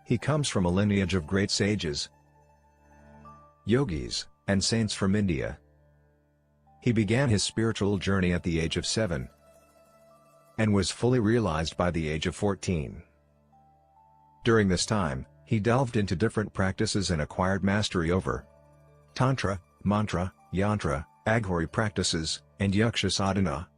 He comes from a lineage of great sages, yogis, and saints from India. He began his spiritual journey at the age of 7 and was fully realized by the age of 14. During this time, he delved into different practices and acquired mastery over Tantra, Mantra, Yantra, Aghori practices, and Yaksha Sadhana.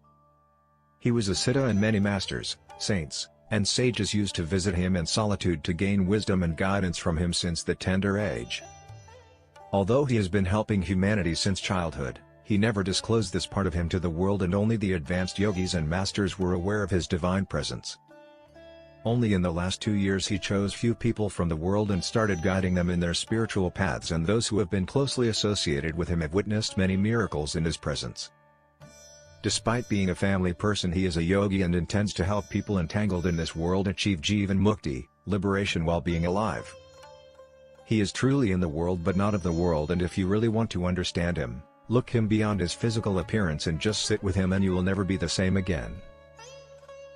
He was a siddha, and many masters, saints, and sages used to visit him in solitude to gain wisdom and guidance from him since the tender age. Although he has been helping humanity since childhood, he never disclosed this part of him to the world, and only the advanced yogis and masters were aware of his divine presence. Only in the last 2 years he chose few people from the world and started guiding them in their spiritual paths, and those who have been closely associated with him have witnessed many miracles in his presence. Despite being a family person, he is a yogi and intends to help people entangled in this world achieve Jivan Mukti, liberation, while being alive. He is truly in the world but not of the world, and if you really want to understand him, look him beyond his physical appearance and just sit with him, and you will never be the same again.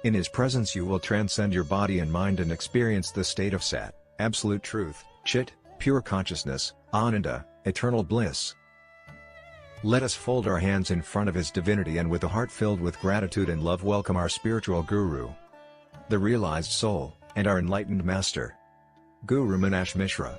In his presence you will transcend your body and mind and experience the state of Sat, absolute truth, Chit, pure consciousness, Ananda, eternal bliss. Let us fold our hands in front of his divinity and with a heart filled with gratitude and love welcome our spiritual guru, the realized soul, and our enlightened master, Guru Meenakshi Mishra.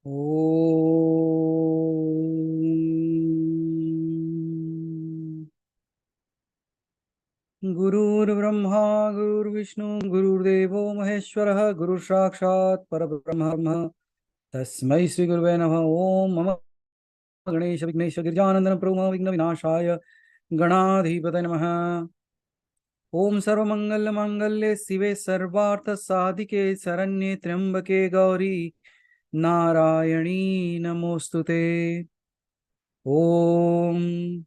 Om Gurur Brahma Gurur Vishnu Gurur Devo Maheshwara Guru Sakshat Parabrahma Tasmai Sri Gurave Namah. Om Mama Ganesha Vignesha Girjanandana Prabhu Vigna Vinashaya Ganadhipataya Namaha. Om Sarva Mangala Mangalye Sive Sarvartha Sadhike Saranye Triambake Gauri Narayani Namostute. Om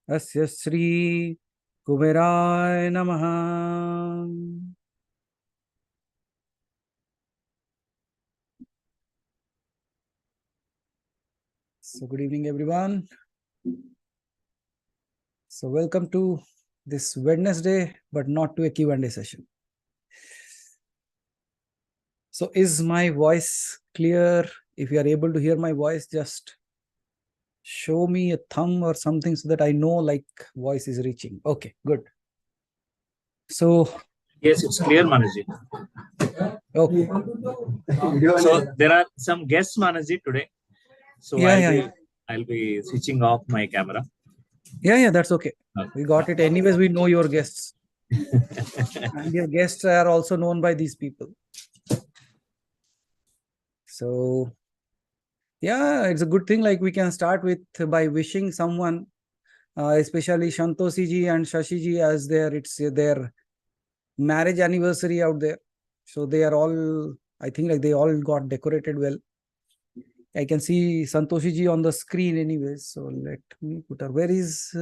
Asya Sri Kuberaya Namaha. So good evening everyone. So welcome to this Wednesday, but not to a Q&A session. So is my voice clear? If you are able to hear my voice, just show me a thumb or something so that I know like voice is reaching. Okay, good. So yes, it's clear, Manaji. Okay. So there are some guests, Manaji, today. So I'll be switching off my camera. Yeah, that's okay. We got it. Anyways, we know your guests. And your guests are also known by these people. So yeah, it's a good thing. Like we can start with by wishing someone, especially Shantoshi ji and Shashi ji, as it's their marriage anniversary out there. So they are all, I think like they all got decorated well. I can see Santoshi ji on the screen anyways. So let me put her. Where is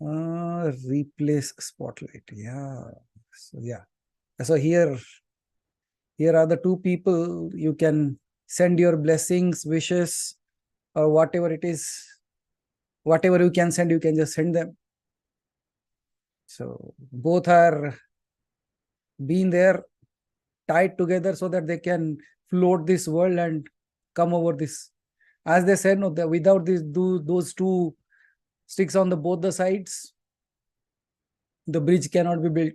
replace spotlight? Yeah. So yeah. So here are the two people. You can send your blessings, wishes, or whatever it is. Whatever you can send, you can just send them. So both are being there tied together so that they can float this world and come over this. As they said, no, without those two sticks on both the sides, the bridge cannot be built.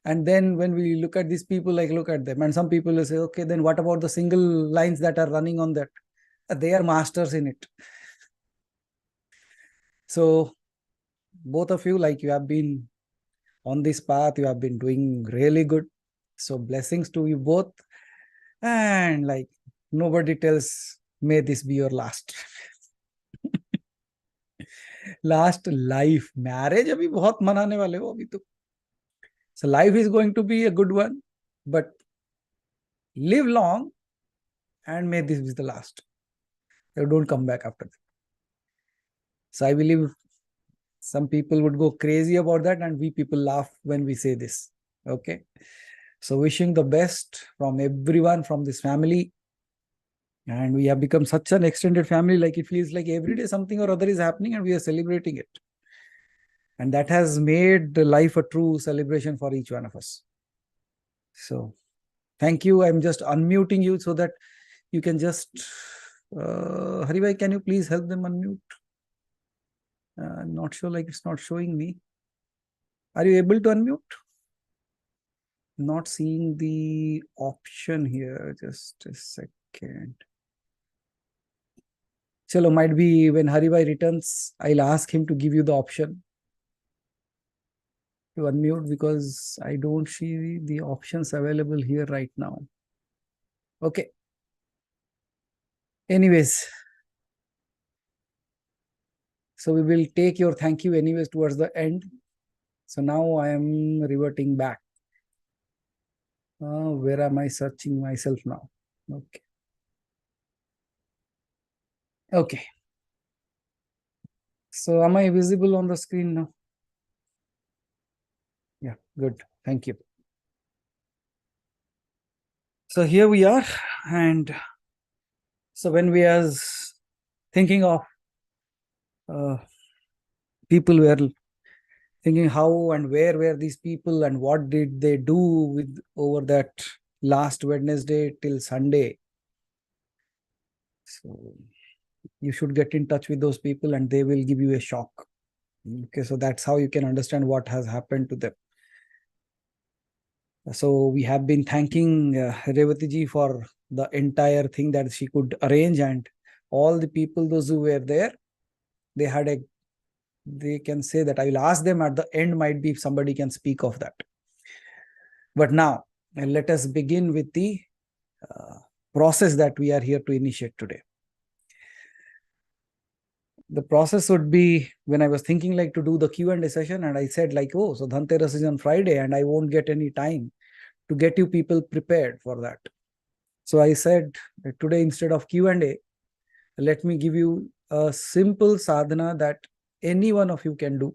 And then when we look at these people, like look at them, and some people will say, okay, then what about the single lines that are running on that? They are masters in it. So both of you, like you have been on this path, you have been doing really good. So blessings to you both. And like nobody tells, may this be your last. Last life. Marriage अभी बहुत मनाने वाले हो अभी तो. So life is going to be a good one, but live long and may this be the last. You don't come back after that. So I believe some people would go crazy about that, and we people laugh when we say this. Okay. So wishing the best from everyone from this family. And we have become such an extended family, like it feels like every day something or other is happening and we are celebrating it. And that has made life a true celebration for each one of us. So thank you. I'm just unmuting you so that you can just, Haribhai, can you please help them unmute? I'm not sure, like it's not showing me. Are you able to unmute? Not seeing the option here. Just a second. Chalo, might be when Haribhai returns, I'll ask him to give you the option to unmute, because I don't see the options available here right now. Okay. Anyways, so we will take your thank you anyways towards the end. So now I am reverting back. Where am I searching myself now? Okay. Okay. So am I visible on the screen now? Yeah, good. Thank you. So here we are. And so when we are thinking of people were thinking how and where were these people and what did they do with over that last Wednesday till Sunday. So you should get in touch with those people and they will give you a shock. Okay, so that's how you can understand what has happened to them. So we have been thanking Revati ji for the entire thing that she could arrange, and all the people, those who were there, they can say that I will ask them at the end, might be somebody can speak of that. But now let us begin with the process that we are here to initiate today. The process would be, when I was thinking like to do the Q&A session, and I said like, oh, so Dhanteras is on Friday and I won't get any time to get you people prepared for that. So I said that today, instead of Q&A, let me give you a simple sadhana that any one of you can do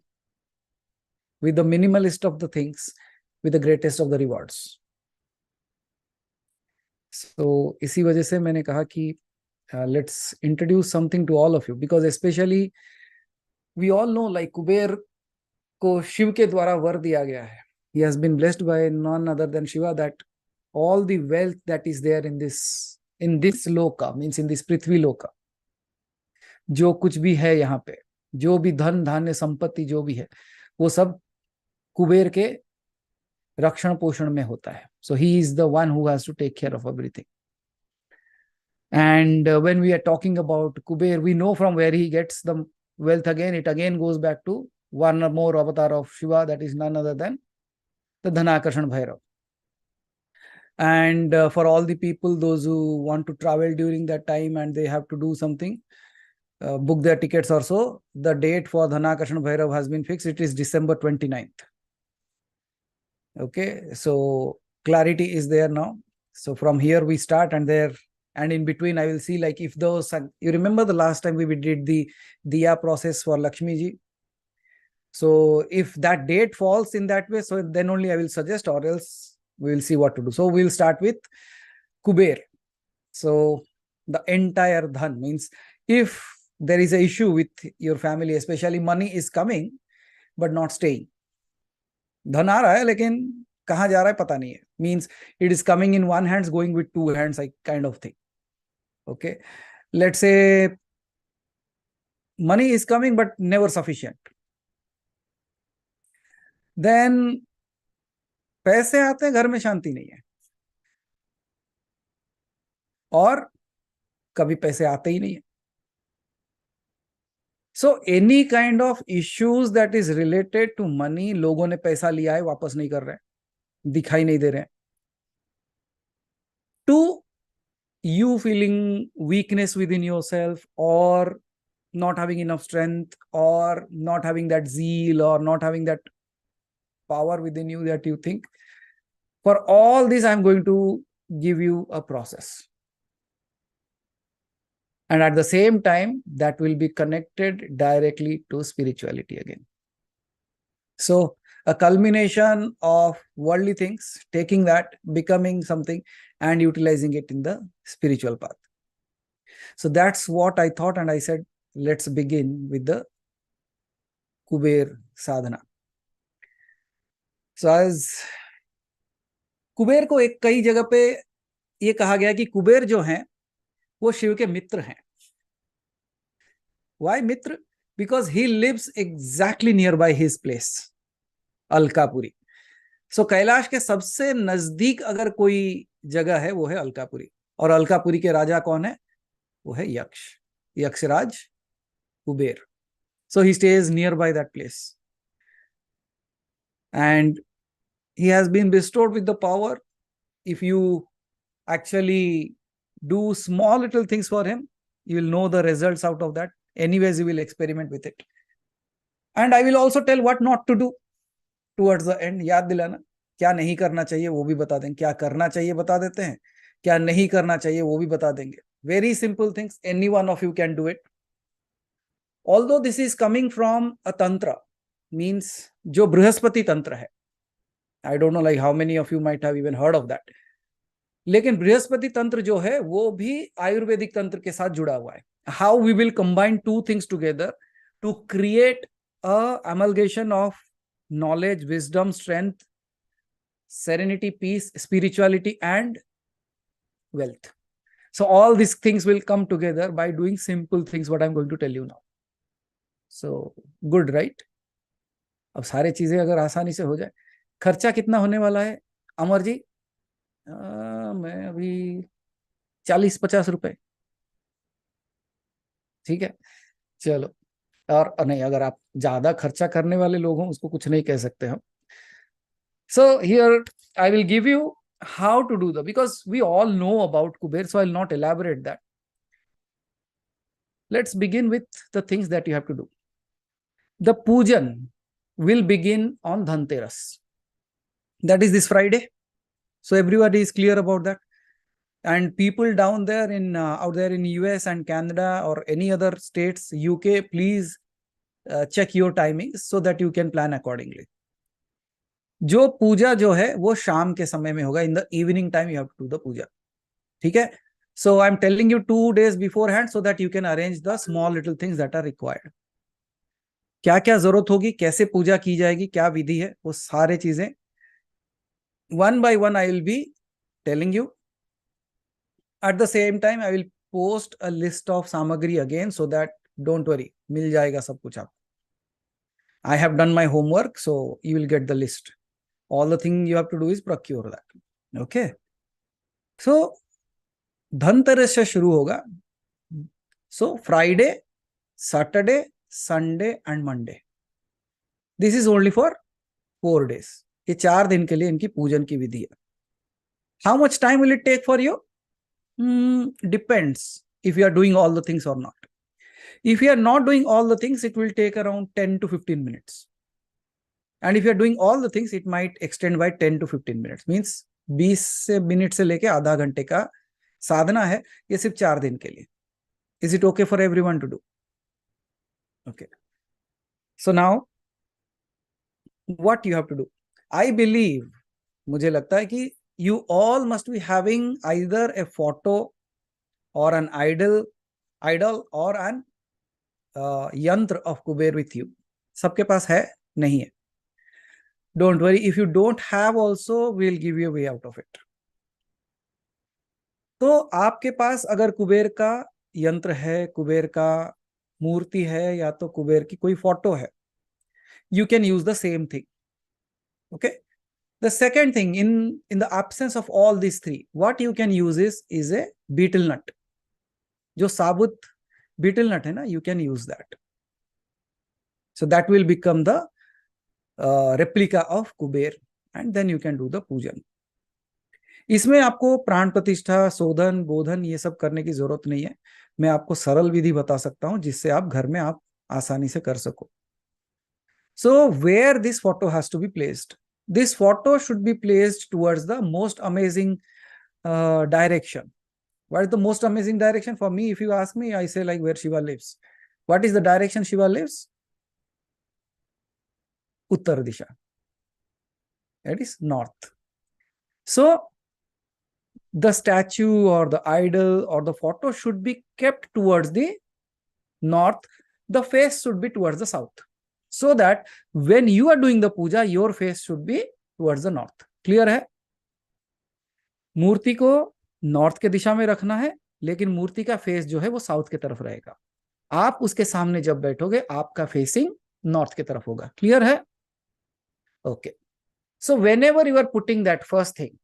with the minimalist of the things, with the greatest of the rewards. So इसी वजह से मैंने कहा कि let's introduce something to all of you, because especially we all know like Kuber को शिव के द्वारा वर दिया गया है. He has been blessed by none other than Shiva, that all the wealth that is there in this loka, means in this Prithvi loka, जो कुछ भी है यहाँ पे, जो भी धन धान्य संपत्ति जो भी है, वो सब कुबेर के रक्षण पोषण में होता है. So he is the one who has to take care of everything. And when we are talking about Kuber, we know from where he gets the wealth again. It again goes back to one more avatar of Shiva, that is none other than the Dhanakarshan Bhairav. And for all the people, those who want to travel during that time and they have to do something, book their tickets or so, the date for Dhanakarshan Bhairav has been fixed. It is December 29th. Okay, so clarity is there now. So from here we start, and there and in between I will see, like, if those, you remember the last time we did the diya process for Lakshmi ji. So if that date falls in that way, so then only I will suggest, or else we will see what to do. So we'll start with Kuber. So the entire dhan means, if there is a issue with your family, especially money is coming but not staying. धन आ रहा है लेकिन कहाँ जा रहा है पता नहीं है, means it is coming in one hands, going with two hands, like kind of thing. Okay, let's say money is coming but never sufficient. Then पैसे आते हैं, घर में शांति नहीं है, और कभी पैसे आते ही नहीं है. So any kind of issues that is related to money, लोगों ने पैसा लिया है, वापस नहीं कर रहे, दिखाई नहीं दे रहे. To you feeling weakness within yourself, or not having enough strength, or not having that zeal, or not having that power within you that you think. For all this, I'm going to give you a process. And at the same time, that will be connected directly to spirituality again. So a culmination of worldly things, taking that, becoming something, and utilizing it in the spiritual path. So that's what I thought, and I said, let's begin with the Kuber Sadhana. So as Kuber को एक कई जगह पे ये कहा गया कि कुबेर जो हैं वो शिव के मित्र हैं. Why Mitra? Because he lives exactly nearby his place, Alkapuri. So Kailash के सबसे नजदीक अगर कोई जगह है वो है अलकापुरी, और अलकापुरी के राजा कौन है? वो है यक्ष, Yaksharaj Kuber. So he stays nearby that place, and he has been bestowed with the power. If you actually do small little things for him, you will know the results out of that. Anyways, you will experiment with it. And I will also tell what not to do towards the end. याद दिलाना, क्या नहीं करना चाहिए वो भी बता देंगे, क्या करना चाहिए बता देते हैं, क्या नहीं करना चाहिए वो भी बता देंगे. Very simple things. Any one of you can do it. Although this is coming from a tantra, means जो बृहस्पति तंत्र है. I don't know, like how many of you might have even heard of that. लेकिन बृहस्पति तंत्र जो है वो भी आयुर्वेदिक तंत्र के साथ जुड़ा हुआ है. How we will combine two things together to create a amalgamation of knowledge, wisdom, strength, serenity, peace, spirituality, and wealth. So all these things will come together by doing simple things, what I'm going to tell you now. So good, right? अब सारे चीजें अगर आसानी से हो जाए. खर्चा कितना होने वाला है अमर जी? मैं अभी 40-50 रुपए. ठीक है, चलो. और नहीं, अगर आप ज्यादा खर्चा करने वाले लोग हो उसको कुछ नहीं कह सकते हम. So here I will give you how to do that, because we all know about Kuber, so I'll not elaborate that. Let's begin with the things that you have to do. The pujan will begin on Dhanteras. That is this Friday. So everybody is clear about that. And people down there in out there in US and Canada or any other states, UK, please check your timings so that you can plan accordingly. जो पूजा जो है वो शाम के समय में होगा. In the evening time you have to do the puja. ठीक है? So I'm telling you 2 days beforehand so that you can arrange the small little things that are required. क्या क्या जरूरत होगी, कैसे पूजा की जाएगी, क्या विधि है, वो सारे चीजें one by one I will be telling you. At the same time, I will post a list of samagri again, so that don't worry, मिल जाएगा सब कुछ आपको. I have done my homework, so you will get the list. All the thing you have to do is procure that. Okay. So Dhanteras से शुरू होगा. So Friday, Saturday, Sunday and Monday. This is only for 4 days. ये 4 दिन के लिए इनकी पूजन की विधि है. How much time will it take for you? Depends if you are doing all the things or not. If you are not doing all the things, it will take around 10 to 15 minutes. And if you are doing all the things, it might extend by 10 to 15 minutes. Means 20 minute से लेके आधा घंटे का साधना है, ये सिर्फ 4 दिन के लिए. Is it okay for everyone to do? Okay. So now, what you have to do? I believe, मुझे लगता है कि you all must be having either a photo or an idol or an yantra of Kuber with you. सबके पास है? नहीं है. Don't worry, if you don't have also, we'll give you a way out of it. तो आपके पास अगर कुबेर का यंत्र है, कुबेर का मूर्ति है, या तो कुबेर की कोई फोटो है, you can use the same thing. Okay. The second thing, in the absence of all these three, what you can use is a betel nut. जो साबुत betel nut है ना, you can use that. So that will become the replica of Kuber, and then you can do the pujan. इसमें आपको प्राण प्रतिष्ठा, शोधन, बोधन ये सब करने की जरूरत नहीं है. मैं आपको सरल विधि बता सकता हूं जिससे आप घर में आप आसानी से कर सको. So where this photo has to be placed? This photo should be placed towards the most amazing direction. What is the most amazing direction? For me, if you ask me, I say like where Shiva lives. What is the direction Shiva lives? Uttar Disha. That is north. So the statue or the idol or the photo should be kept towards the north. The face should be towards the south. So that when you are doing the puja, your face should be towards the north. Clear है? मूर्ति को north के दिशा में रखना है, लेकिन मूर्ति का face जो है वो साउथ की तरफ रहेगा. आप उसके सामने जब बैठोगे, आपका फेसिंग नॉर्थ की तरफ होगा. क्लियर है? Okay. So whenever you are putting that first thing,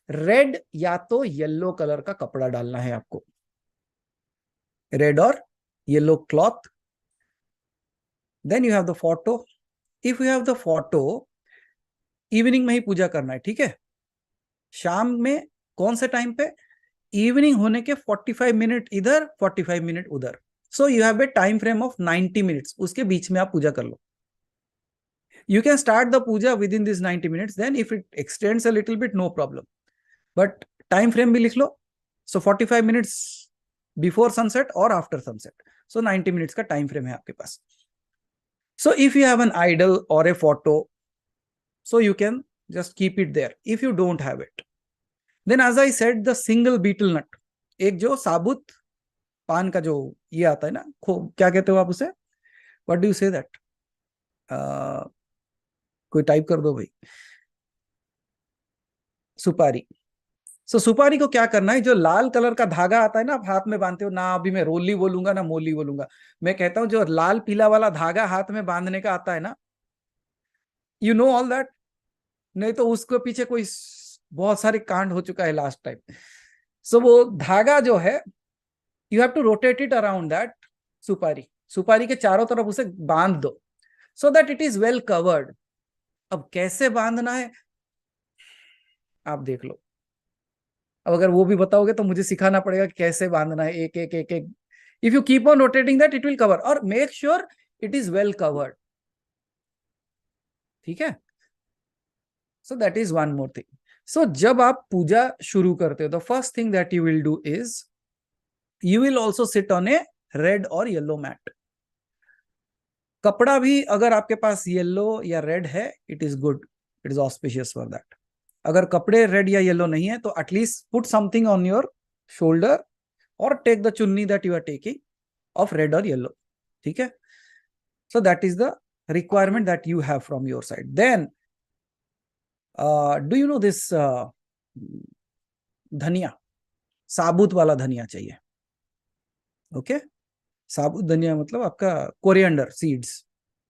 red या तो येलो कलर का कपड़ा डालना है आपको. रेड और yellow cloth. Then you have the photo. If you have the photo, evening में ही पूजा करना है. ठीक है? शाम में कौन से टाइम पे? इवनिंग होने के 45 मिनट इधर, 45 मिनट उधर. So you have A time frame of 90 minutes. उसके बीच में आप पूजा कर लो. You can start the puja within these 90 minutes. Then if it extends a little bit, no problem. But time frame भी लिख लो. So 45 minutes before sunset or after sunset. So 90 minutes का time frame है आपके पास. So if you have an idol or a photo, so you can just keep it there. If you don't have it, then as I said, the single betel nut, एक जो साबुत पान का जो ये आता है ना, क्या कहते हो आप उसे? What do you say that? कोई टाइप कर दो भाई. सुपारी. सो सुपारी को क्या करना है? जो लाल कलर का धागा आता है ना, आप हाथ में बांधते हो ना. अभी मैं रोली बोलूंगा ना मोली बोलूंगा. मैं कहता हूं जो लाल पीला वाला धागा हाथ में बांधने का आता है ना, यू नो ऑल दैट. नहीं तो उसके पीछे कोई बहुत सारे कांड हो चुका है लास्ट टाइम. सो वो धागा जो है, you have to rotate it around that supari. सुपारी के चारों तरफ उसे बांध दो, so that it is well covered. अब कैसे बांधना है आप देख लो. अब अगर वो भी बताओगे तो मुझे सिखाना पड़ेगा कैसे बांधना है एक एक एक एक. If you keep on rotating that, it will cover. और make sure it is well covered. ठीक है? So that is one more thing. So जब आप पूजा शुरू करते हो, the first thing that you will do is you will also sit on a red और येलो मैट. कपड़ा भी अगर आपके पास येलो या रेड है, it is good, it is auspicious for that. अगर कपड़े रेड या येलो नहीं है तो at least put something on your shoulder और take the chunni that you are taking of red और येलो. ठीक है? So that is the requirement that you have from your side. Then do you know this dhania, साबुत वाला धनिया चाहिए. Okay? साबुत धनिया मतलब आपका कोरिएंडर सीड्स,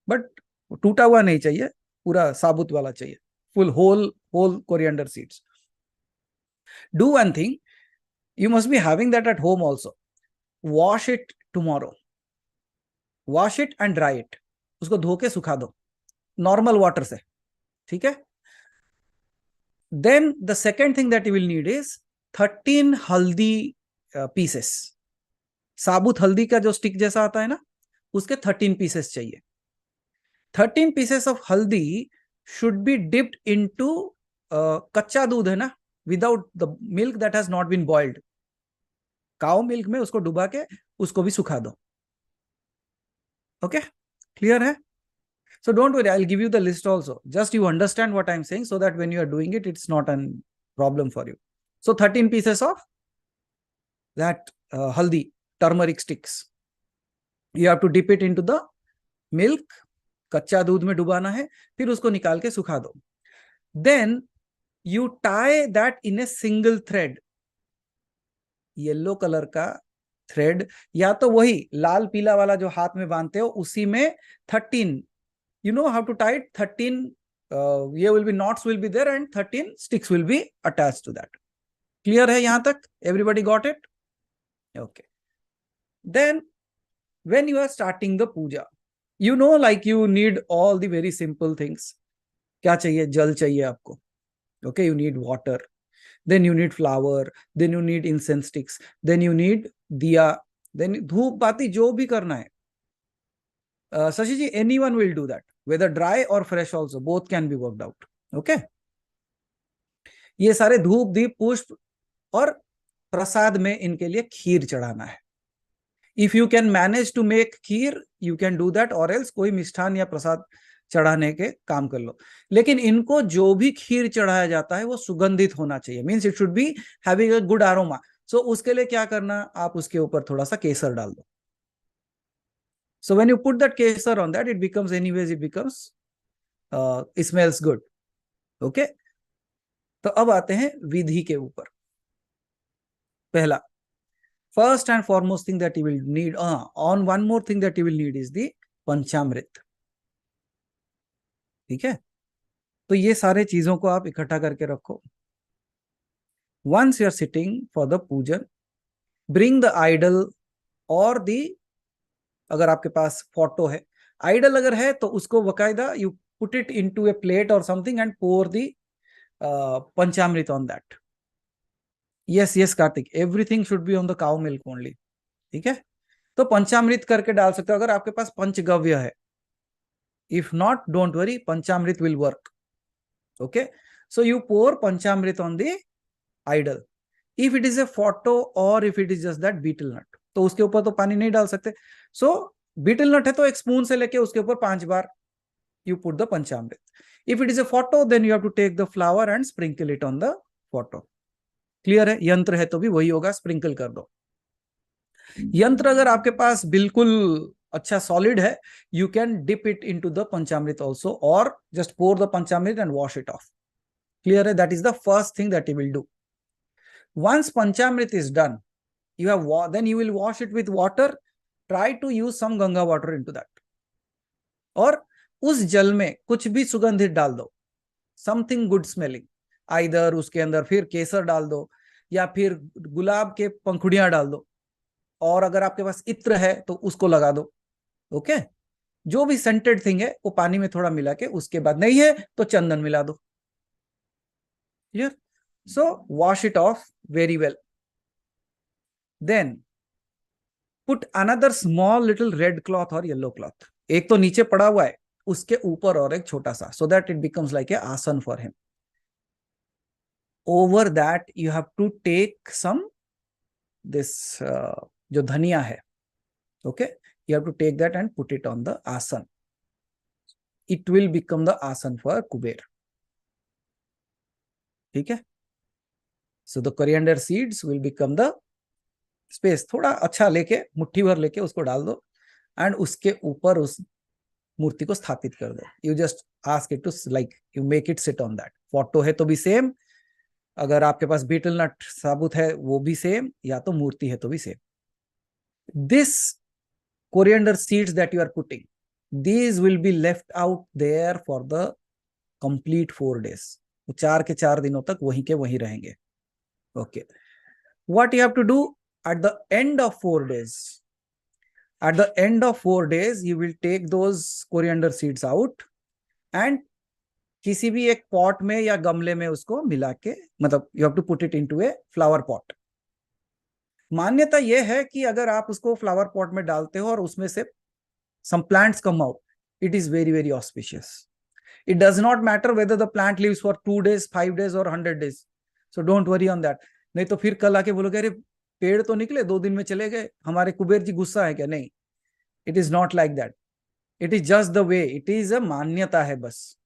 बट टूटा हुआ नहीं चाहिए, पूरा साबुत वाला चाहिए. Full whole coriander seeds. Do one thing, you must be having that at home also. Wash it tomorrow. Wash it and dry it. उसको धो के सुखा दो नॉर्मल वाटर से. ठीक है? Then the second thing that you will need is 13 हल्दी pieces. साबुत हल्दी का जो स्टिक जैसा आता है ना, उसके 13 पीसेस चाहिए. 13 pieces of haldi should be dipped into कच्चा दूध है ना, without the milk that has not been boiled. Cow milk में उसको डुबा के उसको भी सुखा दो. ओके, क्लियर है? So don't worry, I'll give you the list also. Just you understand what I'm saying so that when you are doing it, it's not a problem for you. So 13 pieces of that haldi, turmeric sticks. You have to dip it into the milk. कच्चा दूध में डुबाना है, फिर उसको निकाल के सुखा दो. Then you tie that in a single thread. Yellow colour का थ्रेड, या तो वही लाल पीला वाला जो हाथ में बांधते हो उसी में 13, you know how to tie it. 13 here will be knots will be there and 13 sticks will be attached to that. Clear है यहां तक? Everybody got it? Okay. Then when you are starting the puja, you know, like you need all the very simple things. क्या चाहिए? जल चाहिए आपको. Okay, you need water, then you need flower, then you need incense sticks, then you need diya, then धूप बाती जो भी करना है. Sashi ji, anyone will do that, whether dry or fresh also, both can be worked out. Okay, ये सारे धूप दीप पुष्प और प्रसाद में इनके लिए खीर चढ़ाना है. If you can manage to make kheer, you can do that, or else कोई मिष्ठान या प्रसाद चढ़ाने के काम कर लो. लेकिन इनको जो भी खीर चढ़ाया जाता है वो सुगंधित होना चाहिए. Means it should be having a good aroma. So उसके लिए क्या करना, आप उसके ऊपर थोड़ा सा केसर डाल दो. So when you put that kesar on that, it becomes anyways, it becomes it smells good. Okay, तो अब आते हैं विधि के ऊपर. पहला, first and foremost thing that you will need, on one more thing that you will need is the पंचामृत. ठीक है, तो ये सारे चीजों को आप इकट्ठा करके रखो. Once you are sitting for the pujan, bring the idol or the, अगर आपके पास फोटो है, आइडल अगर है तो उसको बकायदा you put it into a plate और something and pour the panchamrit on that. Yes yes Kartik, everything should be on the cow milk only. ठीक है, तो पंचामृत करके डाल सकते हो अगर आपके पास पंचगव्य है. If not, don't worry, panchamrit will work. Okay, so you pour panchamrit on the idol. If it is a photo और if it is just that betel nut, तो उसके ऊपर तो पानी नहीं डाल सकते. सो बीटल नट है तो एक स्पून से लेके उसके ऊपर 5 बार you put the panchamrit. If it is a photo, then you have to take the flower and sprinkle it on the photo. Clear है? यंत्र है तो भी वही होगा, स्प्रिंकल कर दो. यंत्र अगर आपके पास बिल्कुल अच्छा सॉलिड है, you can dip it into the panchamrit also, और just pour the panchamrit and wash it off. Clear है? That is the first thing that you will do. Once panchamrit is done, you have then you will wash it with water. Try to use some Ganga water into that. और उस जल में कुछ भी सुगंधित डाल दो, something good smelling. Either उसके अंदर फिर केसर डाल दो या फिर गुलाब के पंखुड़ियां डाल दो, और अगर आपके पास इत्र है तो उसको लगा दो. ओके, जो भी सेंटेड थिंग है वो पानी में थोड़ा मिला के, उसके बाद नहीं है तो चंदन मिला दो. Clear? So wash it off very well. Then put another small little red cloth or yellow cloth. एक तो नीचे पड़ा हुआ है, उसके ऊपर और एक छोटा सा, so that it becomes like a asan for him. Over that you have to take some this जो धनिया है. Okay, you have to take that and put it on the asan. It will become the asan for Kuber. ठीक है? So the coriander seeds will become the space. थोड़ा अच्छा लेके, मुट्ठी भर लेके उसको डाल दो एंड उसके ऊपर उस मूर्ति को स्थापित कर दो. You just ask it to, like you make it sit on that. Photo है तो भी सेम, अगर आपके पास बीटल नट साबुत है वो भी सेम, या तो मूर्ति है तो भी same. This coriander seeds that you are putting, these will be left out there for the complete 4 days. वो 4 के 4 दिनों तक वहीं के वहीं रहेंगे. Okay, what you have to do at the end of 4 days, at the end of 4 days you will take those coriander seeds out and किसी भी एक पॉट में या गमले में उसको मिला के, मतलब you have to put it into a flower pot. मान्यता यह है कि अगर आप उसको फ्लावर पॉट में डालते हो और उसमें से some plants come out, it is very, very auspicious. It does not matter whether the plant lives for 2 days, 5 days or 100 days. So don't worry on that. नहीं तो फिर कल आके बोलोगे अरे पेड़ तो निकले 2 दिन में चले गए, हमारे कुबेर जी गुस्सा है क्या? नहीं, it is not like that. It is just the way. It is a मान्यता है बस.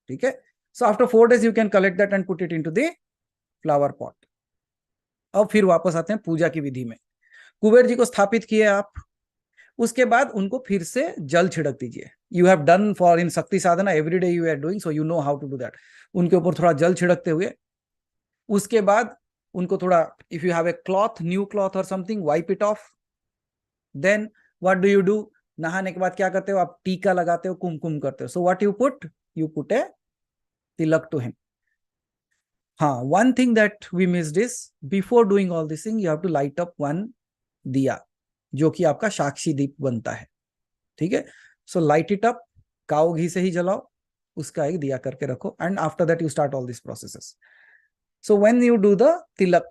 ठीक है? So after 4 days you can collect that and put it into the flower pot. अब फिर वापस आते हैं पूजा की विधि में. कुबेर जी को स्थापित किए आप, उसके बाद उनको फिर से जल छिड़क दीजिए. You have done for in shakti sadhana every day you are doing, so you know how to do that. उनके ऊपर थोड़ा जल छिड़कते हुए, उसके बाद उनको थोड़ा, if you have a cloth, new cloth और something, wipe it off. Then what do you do? नहाने के बाद क्या करते हो आप? टीका लगाते हो, कुमकुम करते हो. So what you put? You put a tilak to him. हाँ, one thing that we missed is before doing all this thing you have to light up one diya, जो कि आपका साक्षी दीप बनता है. ठीक है? So light it up, cow ghee से ही जलाओ, उसका एक दिया करके रखो, and after that you start all this processes. So when you do the tilak,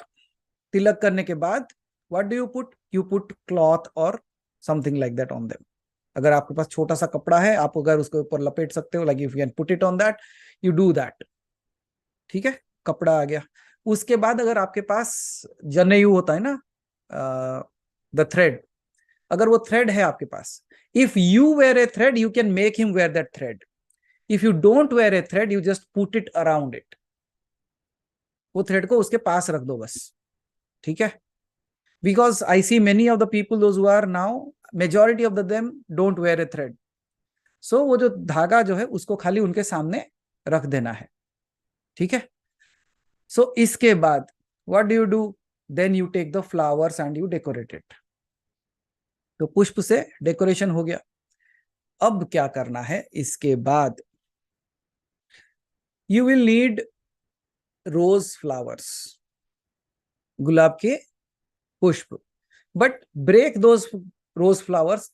तिलक करने के बाद what do you put? You put cloth और something like that on them. अगर आपके पास छोटा सा कपड़ा है, आप अगर उसके ऊपर लपेट सकते हो, like if you can put it on that, you do that. ठीक है? कपड़ा आ गया. उसके बाद अगर आपके पास जनेऊ होता है ना, द थ्रेड, अगर वो थ्रेड है आपके पास, if you wear a thread you can make him wear that thread. If you don't wear a thread you just put it around it. वो थ्रेड को उसके पास रख दो बस. ठीक है? Because I see many of the people those who are now, majority of the them don't wear a thread. So वो जो धागा जो है उसको खाली उनके सामने रख देना है. ठीक है? सो इसके बाद what do you do? Then you take the flowers and you decorate it. तो पुष्प से डेकोरेशन हो गया. अब क्या करना है इसके बाद? You will need rose flowers, गुलाब के पुष्प, but break those rose flowers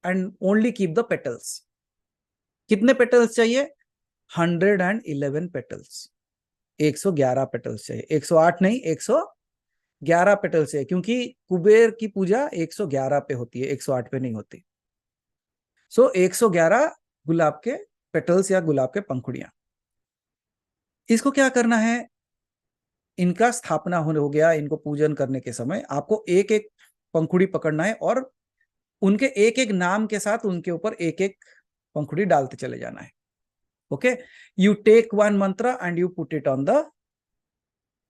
and only keep the petals. कितने पेटल्स चाहिए? 111 पेटल्स. 111 पेटल्स चाहिए. 108 नहीं, 111 पेटल्स चाहिए, क्योंकि कुबेर की पूजा 111 पे होती है, 108 पे नहीं होती. सो 111 गुलाब के पेटल्स या गुलाब के पंखुड़ियां. इसको क्या करना है? इनका स्थापना हो गया. इनको पूजन करने के समय आपको एक एक पंखुड़ी पकड़ना है और उनके एक एक नाम के साथ उनके ऊपर एक एक पंखुड़ी डालते चले जाना है. ओके? यू टेक वन मंत्र and you put it on the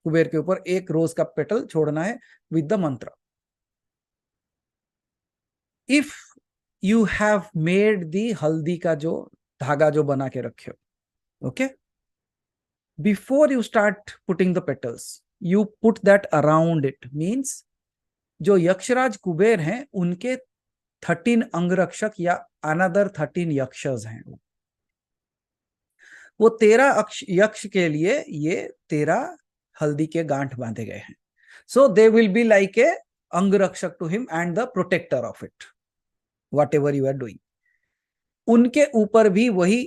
Kuber के ऊपर. एक रोज का पेटल छोड़ना है विद द मंत्र. इफ यू हैव मेड दी हल्दी का जो धागा जो बना के रखे हो, okay, before you start putting the petals you put that around it. Means जो यक्षराज कुबेर हैं उनके 13 अंगरक्षक या अनदर 13 यक्षस हैं. वो 13 यक्ष के लिए ये 13 हल्दी के गांठ बांधे गए हैं. So they will be like a angrakshak to him and the protector of it, whatever you are doing. उनके ऊपर भी वही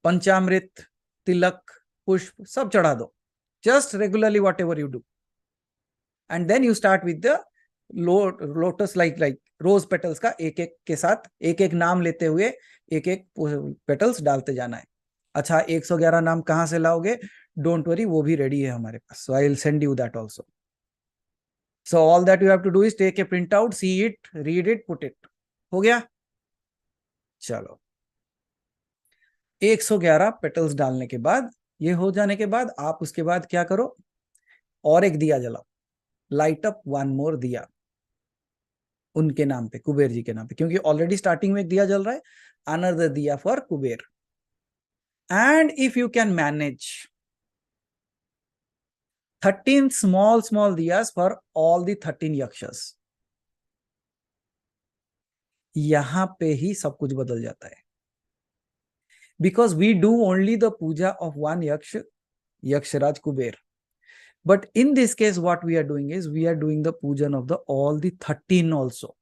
पंचामृत, तिलक, पुष्प सब चढ़ा दो. Just regularly whatever you do. And then you start with the lotus like rose petals का एक एक के साथ एक एक नाम लेते हुए एक एक पेटल्स डालते जाना है. अच्छा, 111 नाम कहां से लाओगे? डोंट वरी, वो भी रेडी है हमारे पास. So I will send you that also. So all that you have to do is take a print out, see it, read it, put it. हो गया? चलो, 111 पेटल्स डालने के बाद, ये हो जाने के बाद आप उसके बाद क्या करो? और एक दिया जलाओ. लाइट अप वन मोर दिया उनके नाम पे, कुबेर जी के नाम पे, क्योंकि ऑलरेडी स्टार्टिंग में एक दिया जल रहा है. अनदर दिया for Kuber. And if you can manage 13 small diyas for all the 13 yakshas. यहां पे ही सब कुछ बदल जाता है. Because we do only the puja of one yaksha, Yaksharaj Kuber. But in this case what we are doing is we are doing the pujan of the all the 13 also.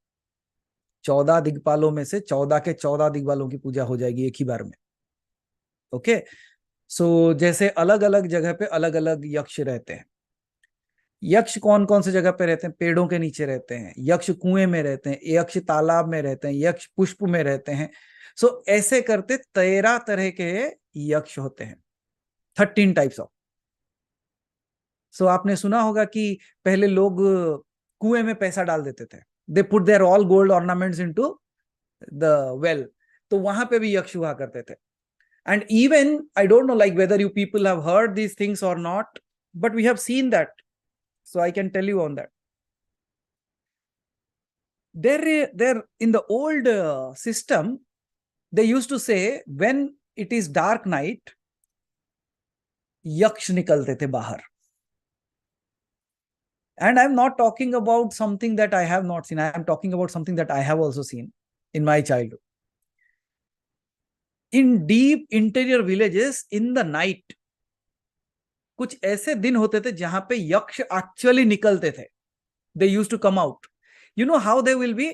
14 दिग्पालों में से 14 के 14 दिग्पालों की पूजा हो जाएगी एक ही बार में. ओके? सो जैसे अलग अलग जगह पे अलग अलग यक्ष रहते हैं. यक्ष कौन कौन से जगह पे रहते हैं? पेड़ों के नीचे रहते हैं, यक्ष कुएं में रहते हैं, यक्ष तालाब में रहते हैं, यक्ष पुष्प में रहते हैं। सो ऐसे करते 13 तरह के यक्ष होते हैं, 13 टाइप्स ऑफ। सो आपने सुना होगा कि पहले लोग कुएं में पैसा डाल देते थे, they put there all gold ornaments into the well. तो वहां पे भी यक्ष हुआ करते थे। And even I don't know like whether you people have heard these things or not, but we have seen that, so I can tell you on that. There in the old system, they used to say when it is dark night, yaksh निकलते थे बाहर. And I'm not talking about something that I have not seen. I am talking about something that I have also seen in my childhood. In deep interior villages, in the night, कुछ ऐसे दिन होते थे जहां पे यक्ष actually निकलते थे. They used to come out. You know how they will be?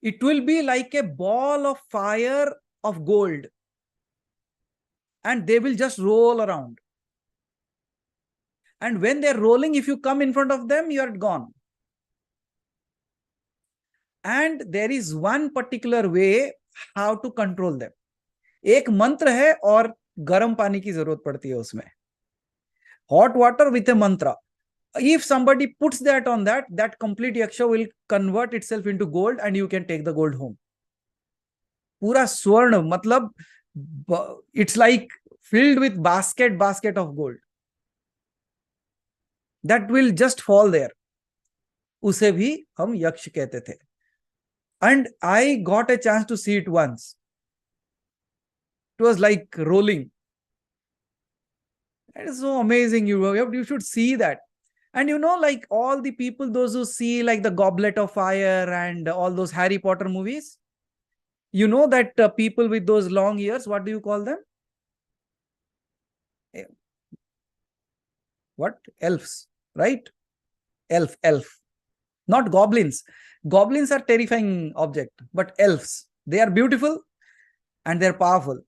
It will be like a ball of fire of gold, and they will just roll around. And when they're rolling, if you come in front of them, you are gone. And there is one particular way how to control them. एक मंत्र है और गर्म पानी की जरूरत पड़ती है उसमें. Hot water with a mantra. If somebody puts that on that, that complete yaksha will convert itself into gold and you can take the gold home. पूरा स्वर्ण, मतलब it's like filled with basket of gold. That will just fall there. उसे भी हम यक्ष कहते थे. And I got a chance to see it once. It was like rolling. It is so amazing. You should see that. And you know, like all the people, those who see like the Goblet of Fire and all those Harry Potter movies, you know that people with those long ears, what do you call them? What? Elves, right? Elf. Not goblins. Goblins are terrifying object, but elves, they are beautiful and they're powerful.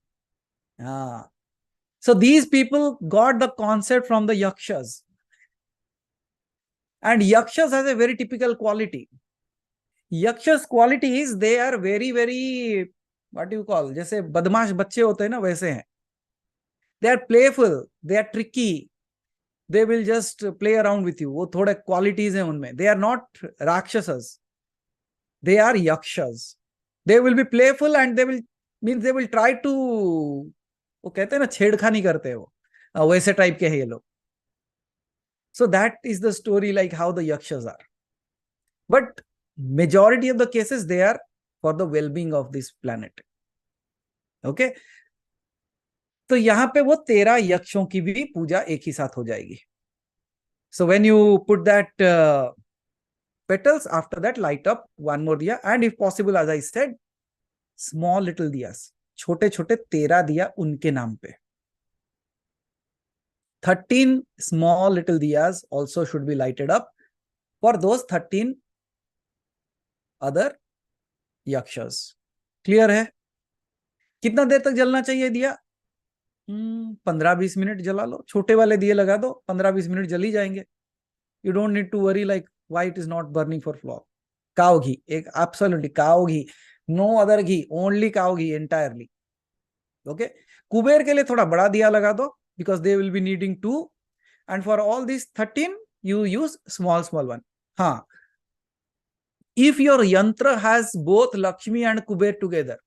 So these people got the concept from the yakshas. And yakshas has a very typical quality. Yakshas quality is they are very, very, what do you call, जैसे बदमाश बच्चे होते हैं ना, वैसे हैं. They are playful, they are tricky, they will just play around with you. वो थोड़े qualities हैं उनमें. They are not rakshasas, they are yakshas. They will be playful and they will try to, वो कहते हैं ना छेड़खानी करते हैं वो, वैसे टाइप के हैं ये लोग. So that is the story, like how the yakshas are. But majority of the cases, they are for the well-being of this planet. Okay? तो यहाँ पे वो 13 यक्षों की भी पूजा एक ही साथ हो जाएगी. So when you put that petals, after that light up one more diya, and if possible, as I said, small little diyas, छोटे छोटे 13 दिया उनके नाम पे. 13 small little diyas also should be lighted up for those 13 other yakshas. Clear है? कितना देर तक जलना चाहिए दिया? 15-20 मिनट जला लो. छोटे वाले दिए लगा दो, 15-20 मिनट जल ही जाएंगे. You don't need to worry like why it is not burning for flock. Cow ghee, absolutely cow ghee, no other ghee, only cow ghee entirely. Okay? Kuber के लिए थोड़ा बड़ा दिया लगा दो because they will be needing 2, and for all these 13 you use small one. हाँ, if your yantra has both Lakshmi and Kuber together,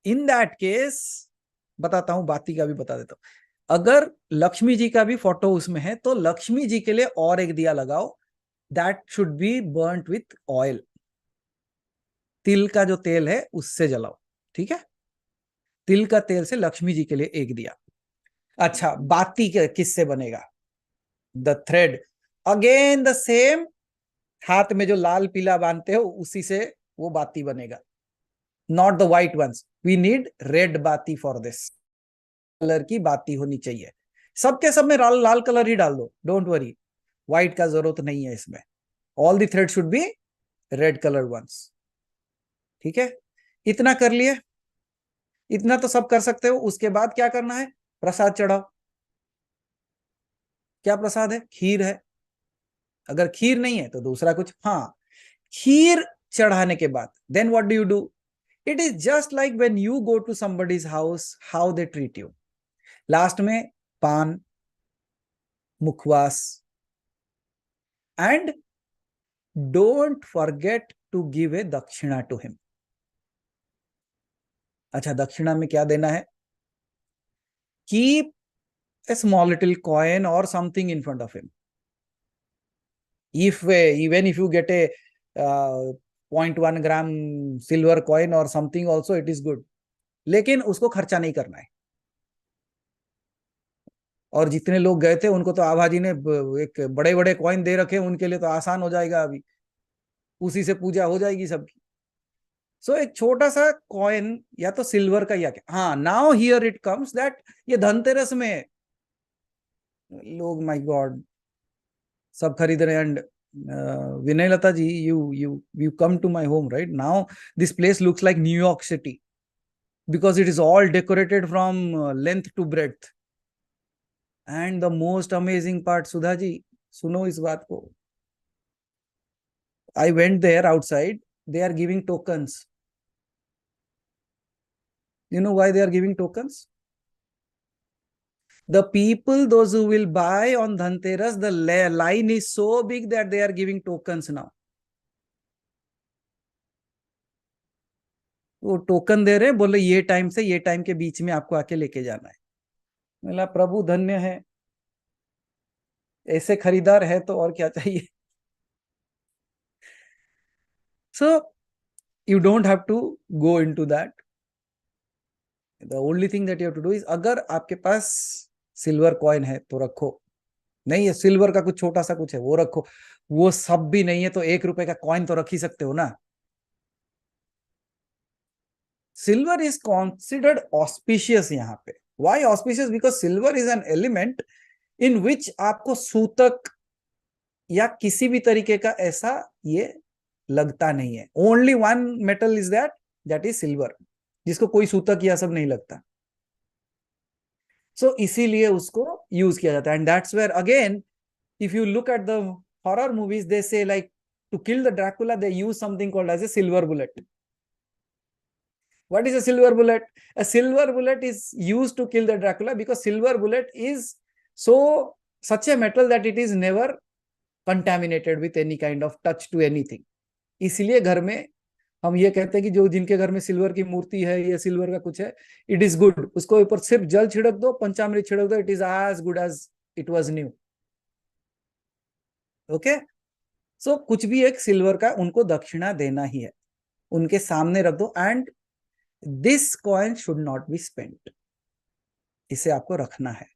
in that case, बताता हूं, बाती का भी बता देता हूं. अगर लक्ष्मी जी का भी फोटो उसमें है तो लक्ष्मी जी के लिए और एक दिया लगाओ. That should be burnt with oil. तिल का जो तेल है उससे जलाओ. ठीक है? तिल का तेल से लक्ष्मी जी के लिए एक दिया. अच्छा, बाती किससे बनेगा? The thread, again the same, हाथ में जो लाल पीला बांधते हो उसी से वो बाती बनेगा. Not the white ones, we need red bati for this. Colour की बाती होनी चाहिए. सबके सब में लाल कलर ही डाल दो, डोंट वरी, व्हाइट का जरूरत नहीं है इसमें. All the thread should be red colour ones. ठीक है? इतना कर लिए, इतना तो सब कर सकते हो. उसके बाद क्या करना है? प्रसाद चढ़ाओ. क्या प्रसाद है? खीर है। अगर खीर नहीं है तो दूसरा कुछ। हाँ, खीर चढ़ाने के बाद then what do you do? It is just like when you go to somebody's house, how they treat you. Last में पान, मुखवास, and don't forget to give a dakshina to him. अच्छा, दक्षिणा में क्या देना है? Keep a small little coin or something in front of him. If even if you get a 0.1 gram silver coin or something also, it is good. लेकिन उसको खर्चा नहीं करना है। और जितने लोग गए थे उनको तो आभा जी ने एक बड़े बड़े कॉइन दे रखे, उनके लिए तो आसान हो जाएगा, अभी उसी से पूजा हो जाएगी सबकी। सो एक छोटा सा कॉइन या तो सिल्वर का या क्या। हाँ, now here it comes that ये धनतेरस में लोग, माय गॉड, सब खरीद रहे। And Vinay Lata ji, you come to my home right now. This place looks like New York City because it is all decorated from length to breadth. And the most amazing part, Sudha ji, सुनो इस बात को। I went there outside. They are giving tokens. You know why they are giving tokens? The people, those who will buy on Dhanteras, the line is so big that they are giving tokens now. वो token दे रहे हैं, बोले ये time से ये time के बीच में आपको आके लेके जाना है। बोला प्रभु धन्य है, ऐसे खरीदार है तो और क्या चाहिए। So you don't have to go into that. The only thing that you have to do is, अगर आपके पास सिल्वर कॉइन है तो रखो, नहीं है सिल्वर का कुछ छोटा सा कुछ है वो रखो, वो सब भी नहीं है तो 1 रुपए का कॉइन तो रख ही सकते हो ना। सिल्वर इज कॉन्सिडर्ड ऑस्पिशियस यहाँ पे। Why auspicious? Because silver is an element in which आपको सूतक या किसी भी तरीके का ऐसा ये लगता नहीं है। Only one metal is that is silver, जिसको कोई सूतक या सब नहीं लगता। सो इसीलिए उसको यूज किया जाता है। And that's where again, if you look at the horror movies, they say like to kill the Dracula they use something called as a silver bullet. What is a silver bullet? A silver bullet is used to kill the Dracula because silver bullet is such a metal that it is never contaminated with any kind of touch to anything. इसलिए घर में हम ये कहते हैं कि जो जिनके घर में सिल्वर की मूर्ति है या सिल्वर का कुछ है, इट इज गुड। उसको ऊपर सिर्फ जल छिड़क दो, पंचामृत छिड़क दो, it is as good as it was new. Okay, so कुछ भी एक सिल्वर का उनको दक्षिणा देना ही है, उनके सामने रख दो। And this coin should not be spent, इसे आपको रखना है।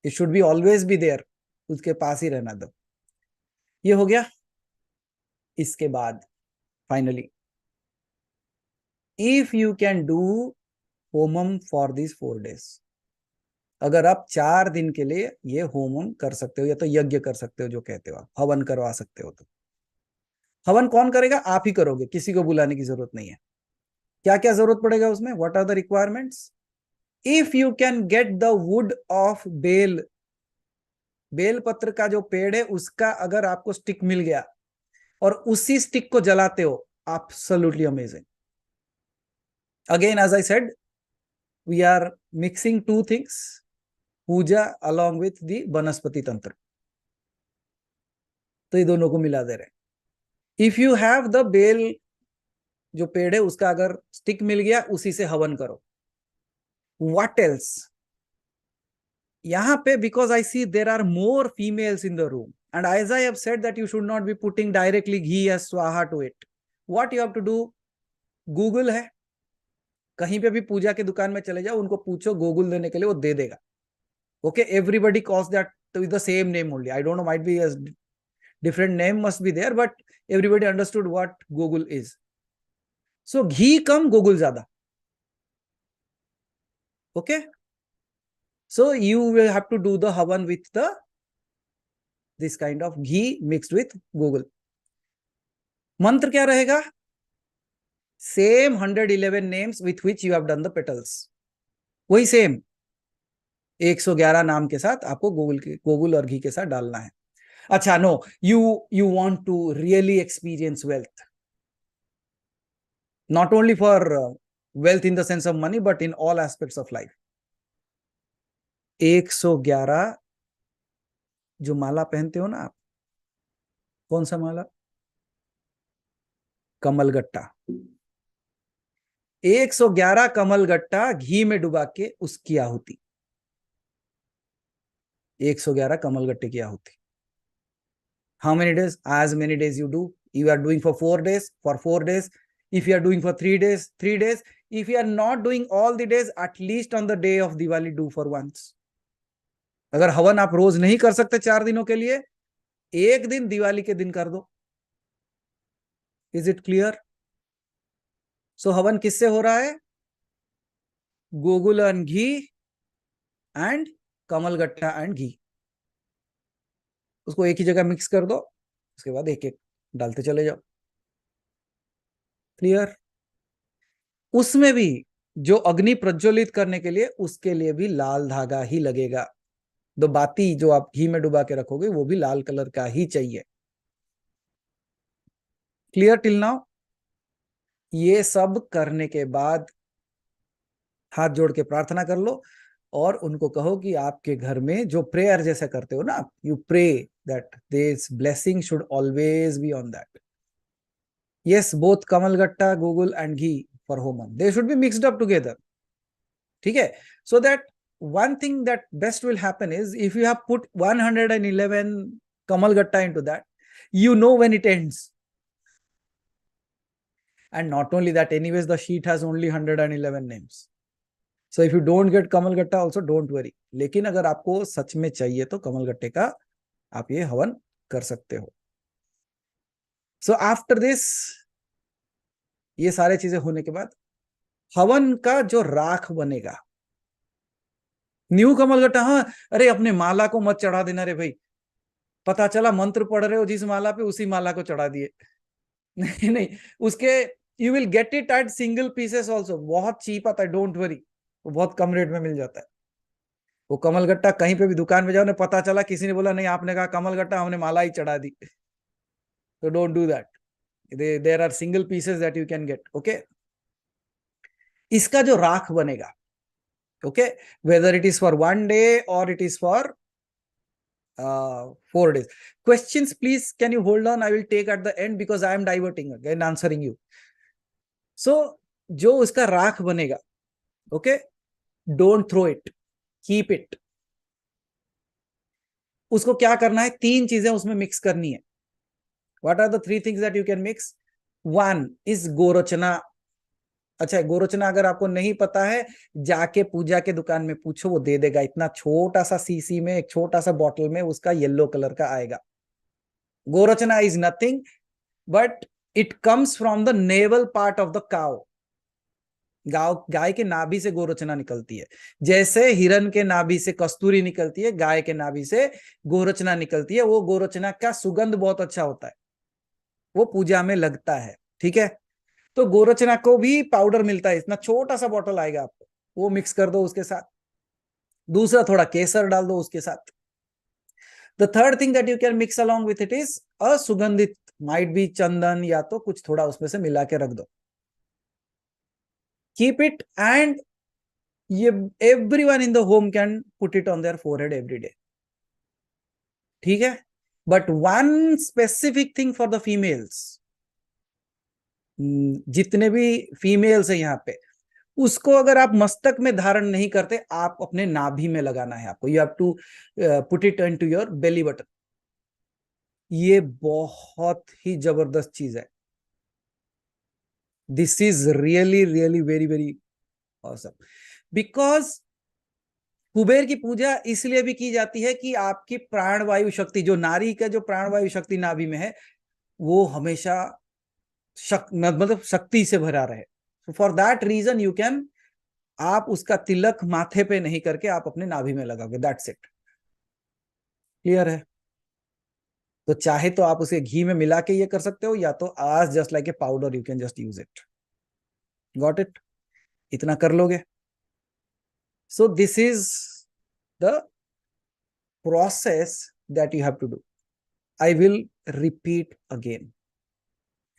It should be always be there, उसके पास ही रहना दो। ये हो गया। इसके बाद finally, if you can do Homan for this 4 days, अगर आप 4 दिन के लिए ये होमम कर सकते हो या तो यज्ञ कर सकते हो, जो कहते हो आप हवन करवा सकते हो, तो हवन कौन करेगा? आप ही करोगे, किसी को बुलाने की जरूरत नहीं है। क्या क्या जरूरत पड़ेगा उसमें? What are the requirements? If you can get the wood of bel, बेल पत्र का जो पेड़ है उसका अगर आपको स्टिक मिल गया और उसी स्टिक को जलाते हो, absolutely amazing. Again as I said, we are mixing 2 things, puja along with the vanaspati tantra, तो ये दोनों को मिला दे रहे। If you have the bel, जो पेड़ है उसका अगर स्टिक मिल गया, उसी से हवन करो। What else? यहाँ पे because I see there are more females in the room, and as I have said that you should not be putting directly ghee या स्वाहा to it. What you have to do, Google है, कहीं पे भी पूजा की दुकान में चले जाओ, उनको पूछो गूगल देने के लिए, वो दे देगा। Okay, everybody calls that with the same name only. I don't no, might be a different name must be there, but everybody understood what Google is. So ghee come, Google ज्यादा। Okay, so you will have to do the havan with this kind of ghee mixed with Google. मंत्र क्या रहेगा? Same 111 names with which you have done the petals, वही same. 111 नाम के साथ आपको Google और घी के साथ डालना है। अच्छा, no, you want to really experience wealth, not only for wealth in the sense of money but in all aspects of life। 111 जो माला पहनते हो ना आप, कौन सा माला? कमलगट्टा। 111 कमलगट्टा घी में डुबा के उसकी आहुति, 111 कमलगट्टे की आहुति। How many days? As many days you do. You are doing for 4 days, for 4 days. If you are doing for 3 days, 3 days. If you are not doing all the days, at least on the day of Diwali, do for once. अगर हवन आप रोज नहीं कर सकते 4 दिनों के लिए, एक दिन दिवाली के दिन कर दो। Is it clear? सो हवन किससे हो रहा है? गोगुल एंड घी एंड कमलगट्टा एंड घी। उसको एक ही जगह मिक्स कर दो, उसके बाद एक एक डालते चले जाओ। क्लियर? उसमें भी जो अग्नि प्रज्वलित करने के लिए, उसके लिए भी लाल धागा ही लगेगा। दो बाती जो आप घी में डुबा के रखोगे वो भी लाल कलर का ही चाहिए। Clear till now? ये सब करने के बाद हाथ जोड़ के प्रार्थना कर लो और उनको कहो कि आपके घर में जो प्रेयर जैसा करते हो ना, you pray that this blessing should always be on that. Yes, both kamalgatta, guggul and ghee for homam, they should be mixed up together. ठीक है? So that one thing that best will happen is if you have put 111 kamalgatta into that, you know when it ends. And not only that, anyways the sheet has only 111 names, so if you don't get kamalgatta also don't worry। लेकिन अगर आपको सच में चाहिए तो कमलगट्टे का आप ये हवन कर सकते हो। so after this, ये सारे चीजें होने के बाद हवन का जो राख बनेगा, न्यू कमलगट्टा, हाँ, अरे अपने माला को मत चढ़ा देना रे भाई, पता चला मंत्र पढ़ रहे हो जिस माला पे उसी माला को चढ़ा दिए। नहीं नहीं, उसके you will get it at single pieces also, बहुत चीप आता है, डोंट वरी, वो बहुत कम रेट में मिल जाता है। वो कमलगट्टा कहीं पे भी दुकान में जाओ ना, पता चला किसी ने बोला नहीं आपने कहा कमलगट्टा, हमने माला ही चढ़ा दी, तो don't do that. There are single pieces that you can get. Okay, इसका जो राख बनेगा, okay, whether it is for 1 day or it is for 4 days. Questions please, can you hold on? I will take at the end because I am diverting again answering you. So जो उसका राख बनेगा, okay, don't throw it, keep it। उसको क्या करना है? 3 चीजें उसमें मिक्स करनी है। What are the 3 things that you can mix? One is गोरचना। अच्छा, गोरचना अगर आपको नहीं पता है, जाके पूजा के दुकान में पूछो, वो दे देगा। इतना छोटा सा सीसी में, एक छोटा सा बॉटल में उसका येलो कलर का आएगा। Gorachana is nothing but it comes from the navel part of the cow. गाय के नाभि से गोरचना निकलती है, जैसे हिरन के नाभि से कस्तूरी निकलती है, गाय के नाभि से गोरचना निकलती है। वो गोरचना का सुगंध बहुत अच्छा होता है, वो पूजा में लगता है। ठीक है? तो गोरचना को भी पाउडर मिलता है, इतना छोटा सा बॉटल आएगा आपको, वो मिक्स कर दो उसके साथ। दूसरा, थोड़ा केसर डाल दो उसके साथ। The third thing that you can mix along with it is असुगंधित, माइट बी चंदन, या तो कुछ थोड़ा उसमें से मिला के रख दो। कीप इट एंड ये everyone in the home can put it on their forehead every day. ठीक है? But one specific thing for the females, जितने भी फीमेल्स है यहाँ पे, उसको अगर आप मस्तक में धारण नहीं करते, आप अपने नाभि में लगाना है आपको। You have to put it into your belly button. ये बहुत ही जबरदस्त चीज है। This is really really very very awesome. Because Kuber की पूजा इसलिए भी की जाती है कि आपकी प्राणवायु शक्ति, जो नारी का जो प्राणवायु शक्ति नाभि में है, वो हमेशा मतलब शक्ति से भरा रहे। For that reason you can, आप उसका तिलक माथे पे नहीं करके आप अपने नाभि में लगाओगे, दैट्स इट। क्लियर है? तो चाहे तो आप उसे घी में मिला के ये कर सकते हो, या तो आज just like a powder you can just use it. Got it? इतना कर लोगे? So this is the process that you have to do. I will repeat again.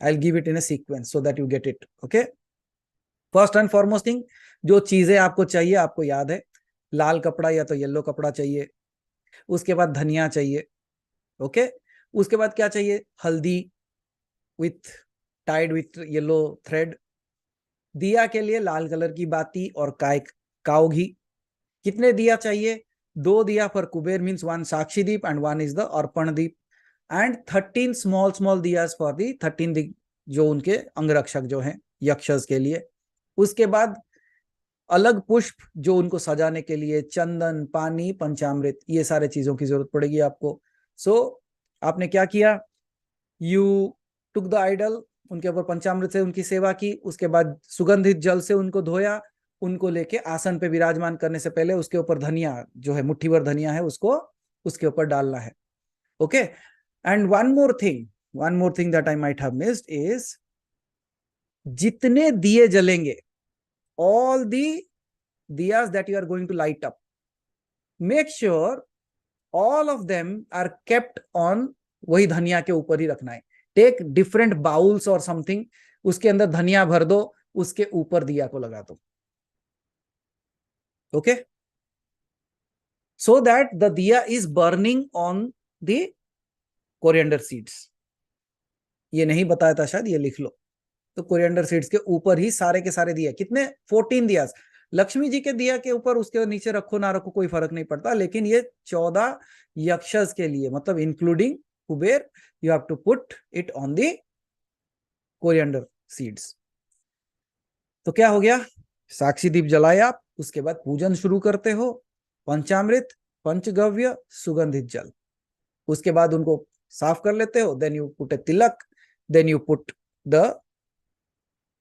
I'll give it in a sequence so that you get it. Okay. First and foremost thing, जो चीजें आपको चाहिए आपको याद है, लाल कपड़ा या तो येलो कपड़ा चाहिए, उसके बाद धनिया चाहिए, ओके, उसके बाद क्या चाहिए, haldi with tied with yellow thread, दिया के लिए लाल कलर की बाती और काव घी। कितने दिया चाहिए, 2 दिया for Kuber means 1 Sakshi Deep and 1 is the Arpan Deep, and 13 small diyas for the 13 जो उनके अंगरक्षक जो हैं यक्षस के लिए। उसके बाद अलग पुष्प जो उनको सजाने के लिए, चंदन, पानी, पंचामृत, ये सारे चीजों की जरूरत पड़ेगी आपको। सो आपने क्या किया, यू टुक द आइडल, उनके ऊपर पंचामृत से उनकी सेवा की, उसके बाद सुगंधित जल से उनको धोया, उनको लेके आसन पे विराजमान करने से पहले उसके ऊपर धनिया जो है, मुट्ठी भर धनिया है, उसको उसके ऊपर डालना है। Okay, and one more thing that I might have missed is, जितने दिए जलेंगे, all the diyas that you are going to light up, make sure all of them are kept on, वही धनिया के ऊपर ही रखना है। टेक डिफरेंट बाउल्स और something, उसके अंदर धनिया भर दो, उसके ऊपर दिया को लगा दो। ओके, सो दैट द दिया is burning on the coriander seeds. ये नहीं बताया था शायद, ये लिख लो। तो कोरिएंडर सीड्स के ऊपर ही सारे के सारे दिया, कितने, 14 दिया। लक्ष्मी जी के दिया के ऊपर, उसके नीचे रखो ना रखो कोई फर्क नहीं पड़ता, लेकिन ये 14 यक्षस के लिए, मतलब including Kuber, you have to put it on the coriander seeds. तो क्या हो गया, साक्षी दीप जलाए आप, उसके बाद पूजन शुरू करते हो, पंचामृत, पंचगव्य, सुगंधित जल, उसके बाद उनको साफ कर लेते हो, then you put a tilak, then you put the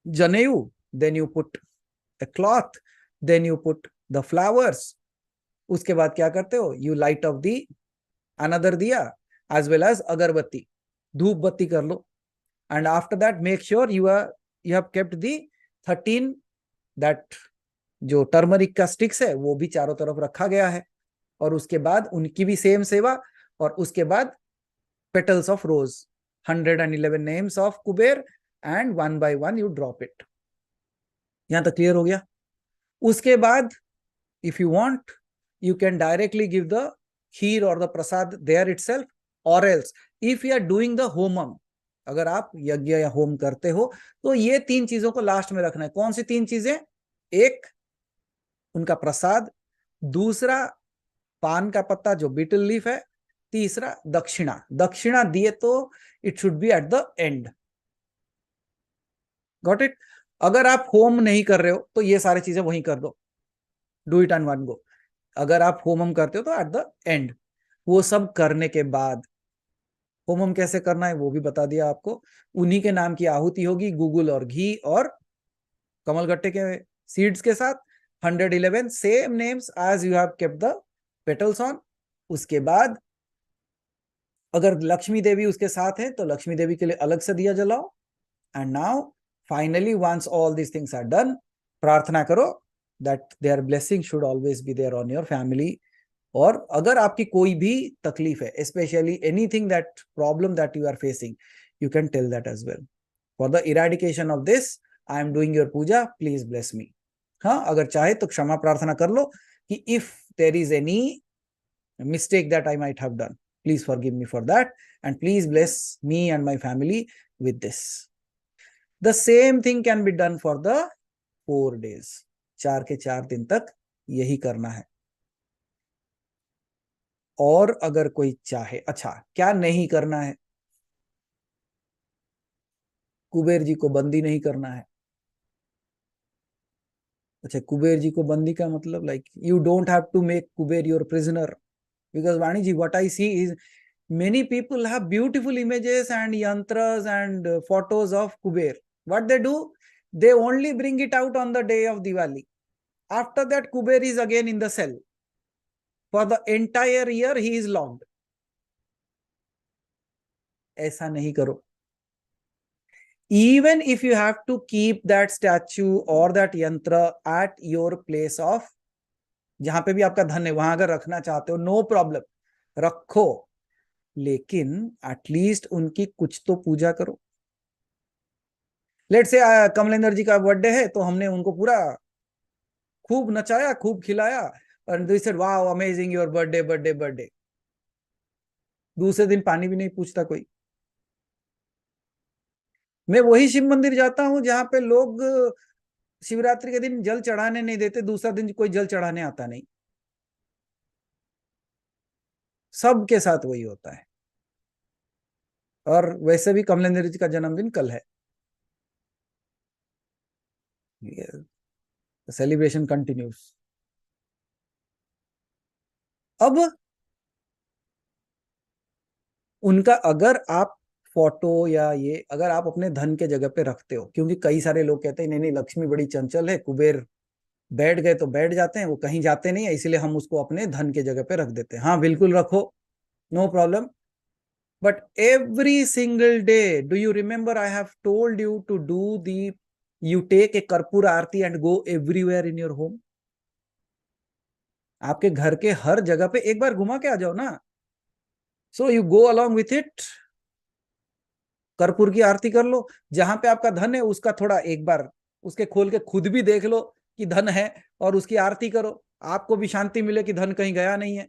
janeu, then you put a cloth, then you put the flowers. उसके बाद क्या करते हो, you light up the another diya as well as अगरबत्ती, धूप बत्ती कर लो, and after that make sure you have kept the 13 that जो टर्मरिक का स्टिक्स है वो भी चारों तरफ रखा गया है, और उसके बाद उनकी भी सेम सेवा, और उसके बाद petals of rose, 111 names of Kuber, and 1 by 1 you drop it. यहां तक क्लियर हो गया। उसके बाद if you want you can directly give the kheer or the prasad there itself, or else if you are doing the homam, अगर आप यज्ञ या होम करते हो तो ये 3 चीजों को लास्ट में रखना है। कौन सी 3 चीजें, एक उनका प्रसाद, दूसरा पान का पत्ता जो बीटल लीफ है, तीसरा दक्षिणा दिए तो it should B at the end. Got it. अगर आप होम नहीं कर रहे हो तो ये सारी चीजें वहीं कर दो, do it and one go. अगर आप होमम करते हो तो एट द एंड। वो सब करने के बाद होमम कैसे करना है वो भी बता दिया आपको। उन्हीं के नाम की आहुति होगी, गूगल और घी और कमलगट्टे के सीड्स के साथ, 111 same names as you have kept the petals on. उसके बाद अगर लक्ष्मी देवी उसके साथ है तो लक्ष्मी देवी के लिए अलग से दिया जलाओ। And now finally once all these things are done, प्रार्थना करो that their blessing should always be there on your family. और अगर आपकी कोई भी तकलीफ है, especially anything that problem that you are facing, you can tell that as well. For the eradication of this, I am doing your puja, please bless me. हाँ, अगर चाहे तो क्षमा प्रार्थना कर लो कि if there is any mistake that I might have done, please forgive me for that and please bless me and my family with this. The same thing can be done for the 4 days. 4 के 4 दिन तक यही करना है। और अगर कोई चाहे, अच्छा क्या नहीं करना है, कुबेर जी को बंदी नहीं करना है। अच्छा, कुबेर जी को बंदी का मतलब like you don't have to make Kuber your prisoner, because Vani ji what I see is many people have beautiful images and yantras and photos of Kuber. What they do, they only bring it out on the day of Diwali. After that, Kuber is again in the cell. For the entire year, he is locked. ऐसा नहीं करो. Even if you have to keep that statue or that yantra at your place of जहां पे भी आपका धन है वहां अगर रखना चाहते हो, नो प्रॉब्लम, रखो, लेकिन एटलीस्ट उनकी कुछ तो पूजा करो। लेट से कमलेंद्र जी का बर्थडे है तो हमने उनको पूरा खूब नचाया, खूब खिलाया, और they said wow amazing your birthday birthday birthday. दूसरे दिन पानी भी नहीं पूछता कोई। मैं वही शिव मंदिर जाता हूं जहां पे लोग शिवरात्रि के दिन जल चढ़ाने नहीं देते, दूसरा दिन कोई जल चढ़ाने आता नहीं। सबके साथ वही होता है। और वैसे भी कमलेंद्र जी का जन्मदिन कल है। Celebration continuous. अब उनका अगर आप फोटो या ये अगर आप अपने धन के जगह पे रखते हो, क्योंकि कई सारे लोग कहते हैं नहीं नहीं लक्ष्मी बड़ी चंचल है, कुबेर बैठ गए तो बैठ जाते हैं, वो कहीं जाते नहीं है, इसलिए हम उसको अपने धन के जगह पे रख देते हैं। हाँ बिल्कुल रखो, no problem. But every single day, do you remember I have told you to do the, you take a karpur aarti and go everywhere in your home. आपके घर के हर जगह पे एक बार घुमा के आ जाओ ना। So you go along with it, कर्पूर की आरती कर लो। जहां पे आपका धन है उसका थोड़ा एक बार उसके खोल के खुद भी देख लो कि धन है, और उसकी आरती करो, आपको भी शांति मिले कि धन कहीं गया नहीं है।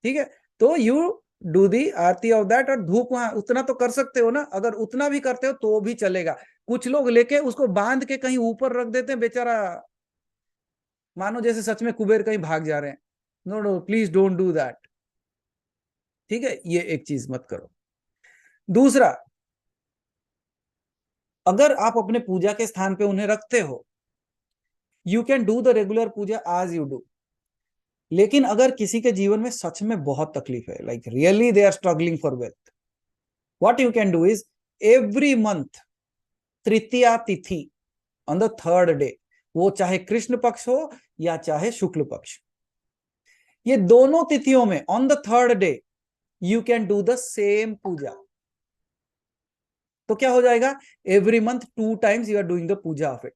ठीक है, तो you do the Aarti of that, और धूप वहां उतना तो कर सकते हो ना, अगर उतना भी करते हो तो भी चलेगा। कुछ लोग लेके उसको बांध के कहीं ऊपर रख देते हैं, बेचारा मानो जैसे सच में कुबेर कहीं भाग जा रहे हैं। No no please don't do that. ठीक है, ये एक चीज मत करो। दूसरा, अगर आप अपने पूजा के स्थान पे उन्हें रखते हो, you can do the regular puja as you do. लेकिन अगर किसी के जीवन में सच में बहुत तकलीफ है, like really they are struggling for wealth, what you can do is every month tritiya tithi on the third day, वो चाहे कृष्ण पक्ष हो या चाहे शुक्ल पक्ष, ये दोनों तिथियों में on the third day you can do the same puja. तो क्या हो जाएगा, every month 2 times you are doing the puja of it,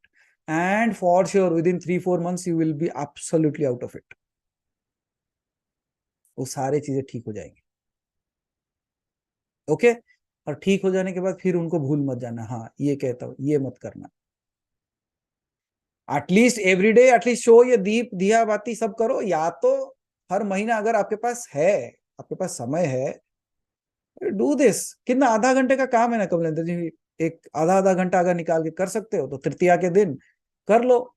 and for sure within 3-4 months you will be absolutely out of it. वो सारी चीजें ठीक हो जाएंगी। ओके, और ठीक हो जाने के बाद फिर उनको भूल मत जाना। हाँ ये कहता हूं, ये मत करना। At least every day at least show, ये दीप दिया बाती सब करो, या तो हर महीना अगर आपके पास है, आपके पास समय है, डू दिस। कितना आधा घंटे का काम है ना कमलेंद्र जी, एक आधा आधा घंटा अगर निकाल के कर सकते हो तो तृतीया के दिन कर लो,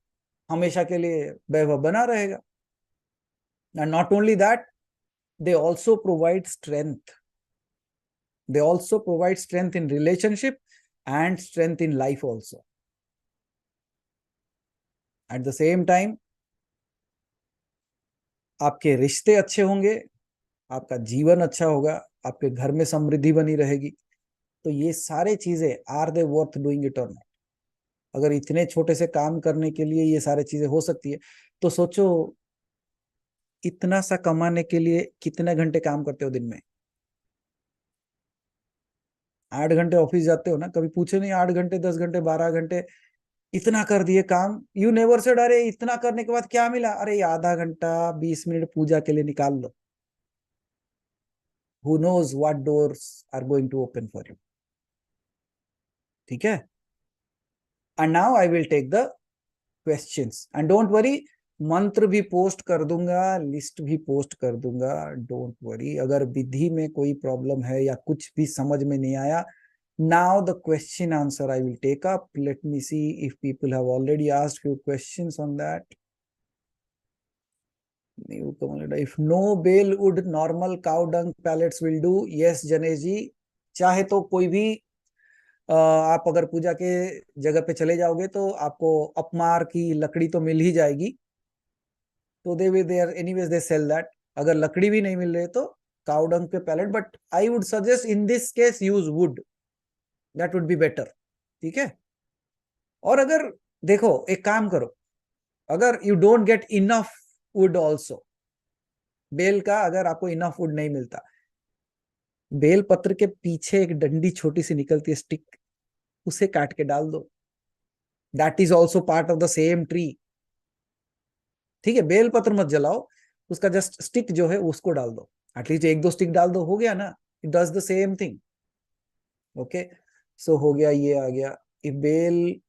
हमेशा के लिए वैभव बना रहेगा। And not only that, they also provide strength, they also provide strength in relationship and strength in life also. At the same time आपके रिश्ते अच्छे होंगे, आपका जीवन अच्छा होगा, आपके घर में समृद्धि बनी रहेगी। तो ये सारे चीजें are they worth doing it और नॉट। अगर इतने छोटे से काम करने के लिए ये सारी चीजें हो सकती है, तो सोचो इतना सा कमाने के लिए कितने घंटे काम करते हो दिन में। 8 घंटे ऑफिस जाते हो ना, कभी पूछे नहीं 8 घंटे 10 घंटे 12 घंटे इतना कर दिए काम, यू नेवर सेड अरे इतना करने के बाद क्या मिला, अरे आधा घंटा 20 मिनट पूजा के लिए निकाल लो। Who knows what doors are going to open for you. ठीक है, and now I will take the questions, and don't worry, मंत्र भी पोस्ट कर दूंगा, लिस्ट भी पोस्ट कर दूंगा, डोंट वरी। अगर विधि में कोई प्रॉब्लम है या कुछ भी समझ में नहीं आया, now the question answer I will take up. Let me see if people have already asked few questions on that. If no bale wood, normal cow dung pellets will do. Yes Janesh जी, चाहे तो कोई भी आप अगर पूजा के जगह पे चले जाओगे तो आपको अपमार की लकड़ी तो मिल ही जाएगी, तो they are anyways they sell that. अगर लकड़ी भी नहीं मिल रही तो काउ डंग के pellet, but I would suggest in this case use wood, that wood be better. ठीक है, और अगर देखो एक काम करो, अगर you don't get enough wood also, बेल का अगर आपको इनफ वुड नहीं मिलता, बेल पत्र के पीछे एक डंडी छोटी सी निकलती है स्टिक, उसे काट के डाल दो, that is also part of the same tree. ठीक है, बेलपत्र मत जलाओ, उसका जस्ट स्टिक जो है उसको डाल दो, एटलीस्ट 1-2 स्टिक डाल दो, हो गया ना, it does the same thing. Okay, so हो गया, ये आ गया। If bel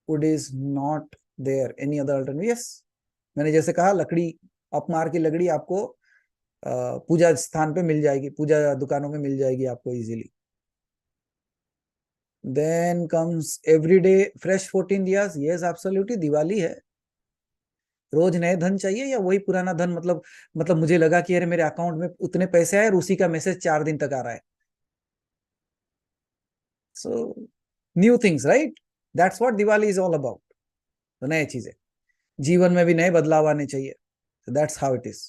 wood is not there, any other alternative? Yes, मैंने जैसे कहा, लकड़ी, आप मार की लकड़ी आपको पूजा स्थान पे मिल जाएगी, पूजा दुकानों में मिल जाएगी आपको easily. Then comes everyday fresh 14 diyas. Yes absolutely, Diwali है, रोज नए धन चाहिए या वही पुराना धन? मतलब मुझे लगा कि अरे मेरे अकाउंट में उतने पैसे आए और उसी का मैसेज 4 दिन तक आ रहा है। So new things, right? That's what Diwali is all about. तो नए चीजें, जीवन में भी नए बदलाव आने चाहिए। That's how it is.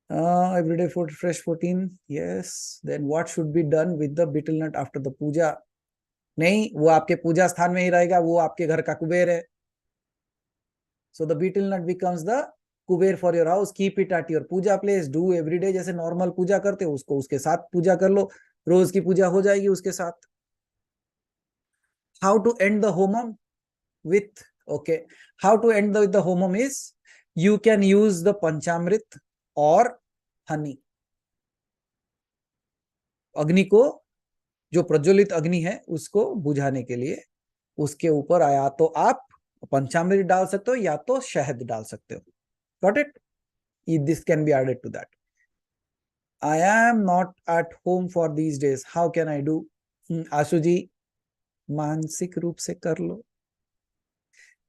Everyday food, fresh 14. Yes. Then what should be done with the betel nut after the puja? नहीं, वो आपके पूजा स्थान में ही रहेगा, वो आपके घर का कुबेर है। So the betel nut becomes the Kuber for your house. Keep it at your puja place. Do every day, जैसे नॉर्मल पूजा करते हो उसको उसके साथ पूजा कर लो, रोज की पूजा हो जाएगी उसके साथ। How to end the homam with? Okay, how to end with the homam is you can use the panchamrit or honey. अग्नि को, जो प्रज्वलित अग्नि है उसको बुझाने के लिए उसके ऊपर आया तो आप पंचामृत डाल सकते हो या तो शहद डाल सकते हो। Got it? This can be added to that. I am not at home for these days, how can I do? Ashu ji, मानसिक रूप से कर लो,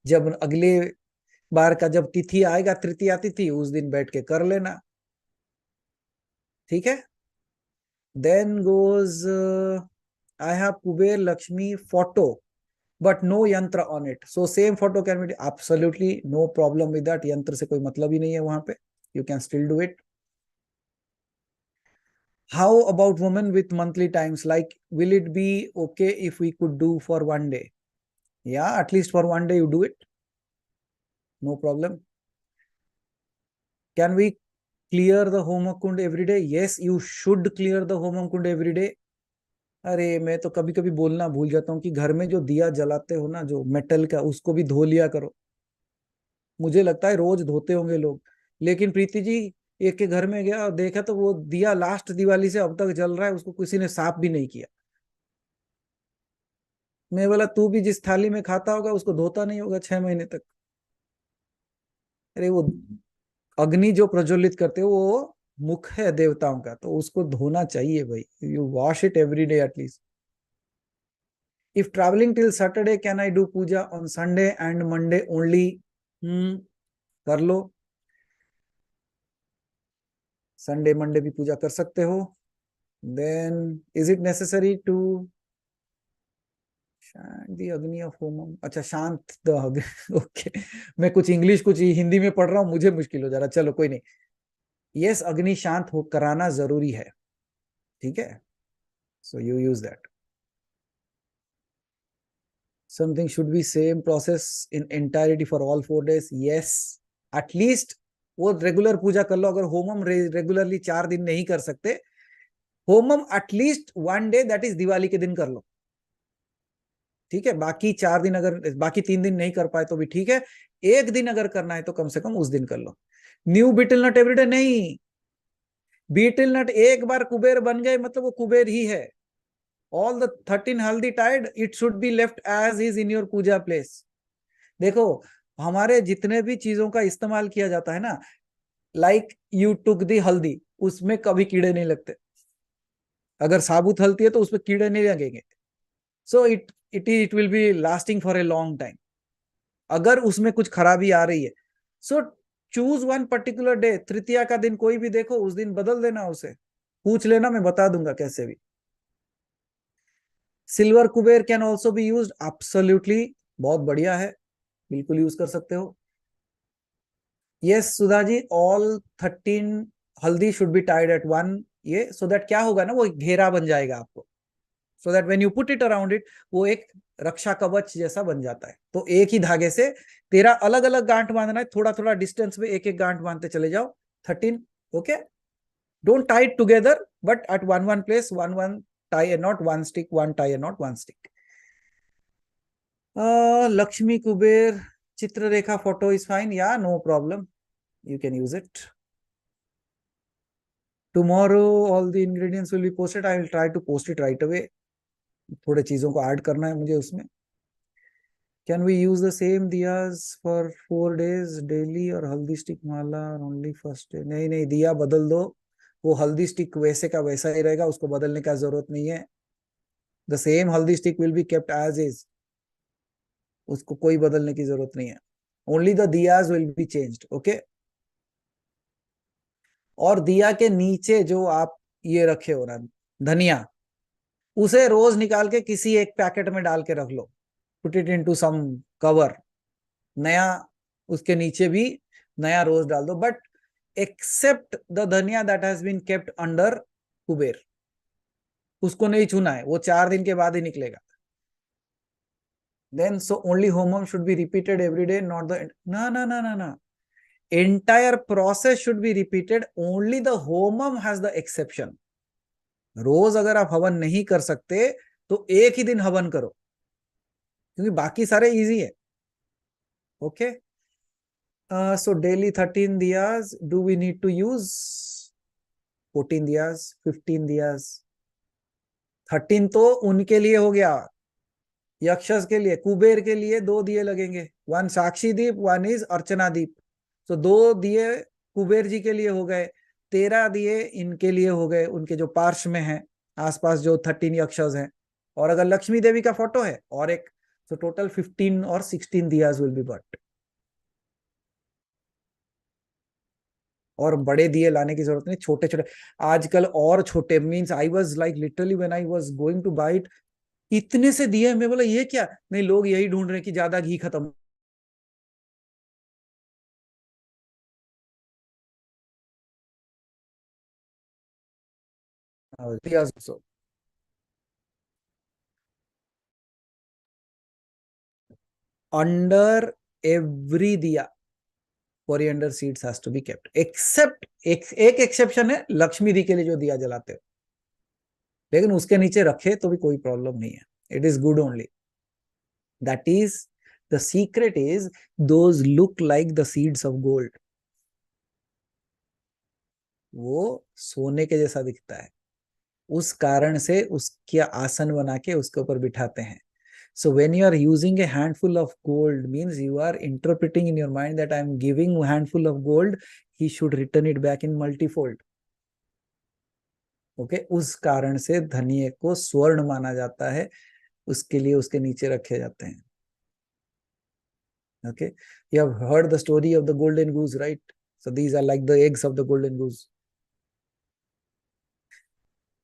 जब अगले बार का जब तिथि आएगा, तृतीया तिथि, उस दिन बैठ के कर लेना, ठीक है? Then goes I have Kuber Lakshmi photo, but no yantra on it. So same photo can be absolutely no problem with that. Yantra से कोई मतलब ही नहीं है वहां पे. You can still do it. How about women with monthly times? Like, will it be okay if we could do for one day? Yeah, at least for one day you do it. No problem. Can we clear the home kund every day? Yes, you should clear the home kund every day. अरे मैं तो कभी कभी बोलना भूल जाता हूँ कि घर में जो दिया जलाते हो ना, जो मेटल का, उसको भी धो लिया करो। मुझे लगता है रोज धोते होंगे लोग, लेकिन प्रीति जी, एक के घर में गया और देखा तो वो दिया लास्ट दिवाली से अब तक जल रहा है, उसको किसी ने साफ भी नहीं किया। मैं बोला, तू भी जिस थाली में खाता होगा उसको धोता नहीं होगा 6 महीने तक। अरे वो अग्नि जो प्रज्वलित करते हो वो मुख है देवताओं का, तो उसको धोना चाहिए भाई। You wash it every day at least. If traveling till Saturday can I do puja on Sunday and Monday only? कर लो, संडे मंडे भी पूजा कर सकते हो। Then is it necessary to शांत द अग्नि ऑफ होमम? अच्छा, शांत द अग्नि। ओके, मैं कुछ इंग्लिश कुछ हिंदी में पढ़ रहा हूँ, मुझे मुश्किल हो जा रहा, चलो कोई नहीं। यस, अग्नि शांत हो कराना जरूरी है, ठीक है? So you use that. Something should be same process in entirety for all 4 days? Yes, at least वो रेगुलर पूजा कर लो। अगर होमम रेगुलरली 4 दिन नहीं कर सकते, Homan at least 1 day, that is Diwali के दिन कर लो, ठीक है? बाकी 4 दिन, अगर बाकी 3 दिन नहीं कर पाए तो भी ठीक है, एक दिन अगर करना है तो कम से कम उस दिन कर लो। न्यू बीटल नट एवरीडे नहीं, बीटल नट एक बार कुबेर बन गए मतलब वो कुबेर ही है। All the 13 haldi tied, it should be left as is in your puja place. देखो, हमारे जितने भी चीजों का इस्तेमाल किया जाता है ना, लाइक यू टुक दी हल्दी, उसमें कभी कीड़े नहीं लगते। अगर साबुत हल्दी है तो उसमें कीड़े नहीं लगेंगे। So it will be lasting for a long time. अगर उसमें कुछ खराबी आ रही है, so choose one particular day, tritiya का दिन कोई भी देखो, उस दिन बदल देना, उसे पूछ लेना, मैं बता दूंगा कैसे भी। Silver Kuber can also be use, absolutely, बहुत बढ़िया है, बिल्कुल यूज कर सकते हो। यस सुधा जी, ऑल 13 हल्दी should be tied at one, ये सो दैट क्या होगा ना, वो घेरा बन जाएगा आपको, so that when you put it around it, वो एक रक्षा कवच जैसा बन जाता है। तो एक ही धागे से तेरा अलग अलग गांठ बांधना है, थोड़ा थोड़ा डिस्टेंस में एक एक गांठ बांधते चले जाओ। 13, okay? Don't tie it together, but at one place, one tie and not one stick, one tie and not one stick. Lakshmi Kuber Chitrarekha photo is fine. Yeah, no problem. You can use it. Tomorrow all the ingredients will be posted. I will try to post it right away. थोड़े चीजों को add करना है मुझे उसमें. Can we use the same diyas for 4 days daily or haldi stick mala only first day? नहीं नहीं, दिया बदल दो. वो हल्दी स्टिक वैसे का वैसा ही रहेगा, उसको बदलने का जरूरत नहीं है. The same haldi stick will be kept as is. उसको कोई बदलने की जरूरत नहीं है. Only the diyas will be changed. Okay. और दिया के नीचे जो आप ये रखे हो ना धनिया, उसे रोज निकाल के किसी एक पैकेट में डाल के रख लो. Put it into some cover. नया उसके नीचे भी नया रोज डाल दो. But except the dhania that has been kept under Kuber, उसको नहीं छूना है. वो 4 दिन के बाद ही निकलेगा. Then so only homam should be repeated every day, not the no. Entire process should be repeated. Only the homam has the exception. रोज अगर आप हवन नहीं कर सकते तो एक ही दिन हवन करो, क्योंकि बाकी सारे इजी है. Okay. So daily 13 diyas. Do we need to use 14 diyas, 15 diyas? 13 तो उनके लिए हो गया, यक्षस के लिए. कुबेर के लिए 2 दिए लगेंगे. 1 साक्षी दीप, 1 इज अर्चना दीप. तो 2 दिए कुबेर जी के लिए हो गए. 13 दिए इनके लिए हो गए, उनके जो पार्श्व में हैं आसपास जो 13 यक्षस हैं. और अगर लक्ष्मी देवी का फोटो है और एक, तो टोटल 15 और 16 दियाज विल बी बर्ट. और बड़े दिए लाने की जरूरत नहीं, छोटे छोटे आजकल और छोटे. Means I was like literally when I was going to buy it, इतने से दिए. मैं बोला ये क्या. नहीं, लोग यही ढूंढ रहे हैं कि ज्यादा घी खत्म. Under every diya, coriander seeds has to be kept. Except एक exception है, लक्ष्मी दी के लिए जो दिया जलाते हो, लेकिन उसके नीचे रखे तो भी कोई प्रॉब्लम नहीं है. It is good only. That is, the secret is those look like the seeds of gold. वो सोने के जैसा दिखता है, उस कारण से उसके आसन बना के उसके ऊपर बिठाते हैं. So when you are using a handful of gold, means you are interpreting in your mind that I am giving a handful of gold, he should return it back in multifold. Okay, उस कारण से धनिये को स्वर्ण माना जाता है, उसके लिए उसके नीचे रखे जाते हैं. Okay, you have heard the story of the golden goose, right? So these are like the eggs of the golden goose.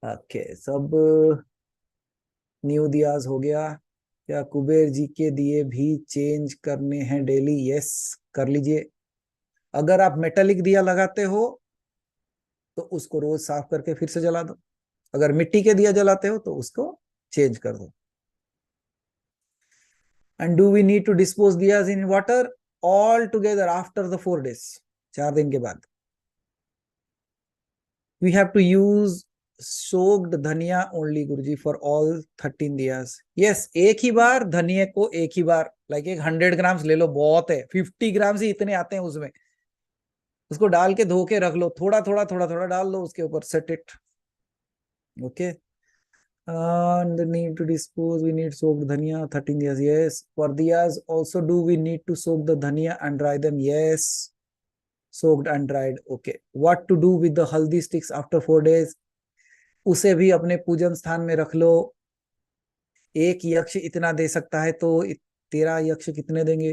Okay, सब न्यू दियाज हो गया. क्या कुबेर जी के दिए भी चेंज करने हैं डेली? यस, कर लीजिए. अगर आप मेटालिक दिया लगाते हो तो उसको रोज साफ करके फिर से जला दो. अगर मिट्टी के दिया जलाते हो तो उसको चेंज कर दो. And do we need to dispose diyas in water all together after the 4 days? 4 दिन के बाद we have to use soaked dhania only guruji for all 13 diyas. yes, एक ही बार धनिया को एक ही बार, लाइक 100 ग्राम्स ले लो, बहुत है. 50 ग्राम्स ही इतने आते हैं उसमें. उसको डाल के धो के रख लो, थोड़ा थोड़ा डाल लो उसके ऊपर. Set it. Okay. And the need to dispose, we need soaked dhania 13 diyas. yes. For diyas also, do we need to soak the dhania and dry them? yes, soaked and dried. okay. What to do with the haldi sticks after 4 days? उसे भी अपने पूजन स्थान में रख लो. एक यक्ष इतना दे सकता है, तो 13 यक्ष कितने देंगे?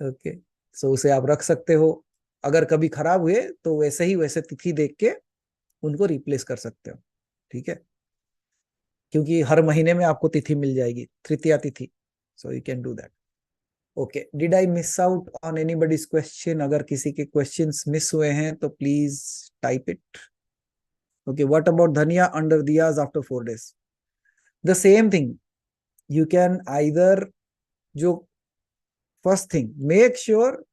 ओके. सो उसे आप रख सकते हो. अगर कभी खराब हुए तो वैसे ही वैसे तिथि देख के उनको रिप्लेस कर सकते हो. ठीक है, क्योंकि हर महीने में आपको तिथि मिल जाएगी, तृतीया तिथि. So you can do that. Okay. Did I miss out on anybody's question? अगर किसी के क्वेश्चंस मिस हुए हैं तो please type it. Okay. What about dhania under diyas after 4 days? The same thing. You can either, जो फर्स्ट थिंग, मेक श्योर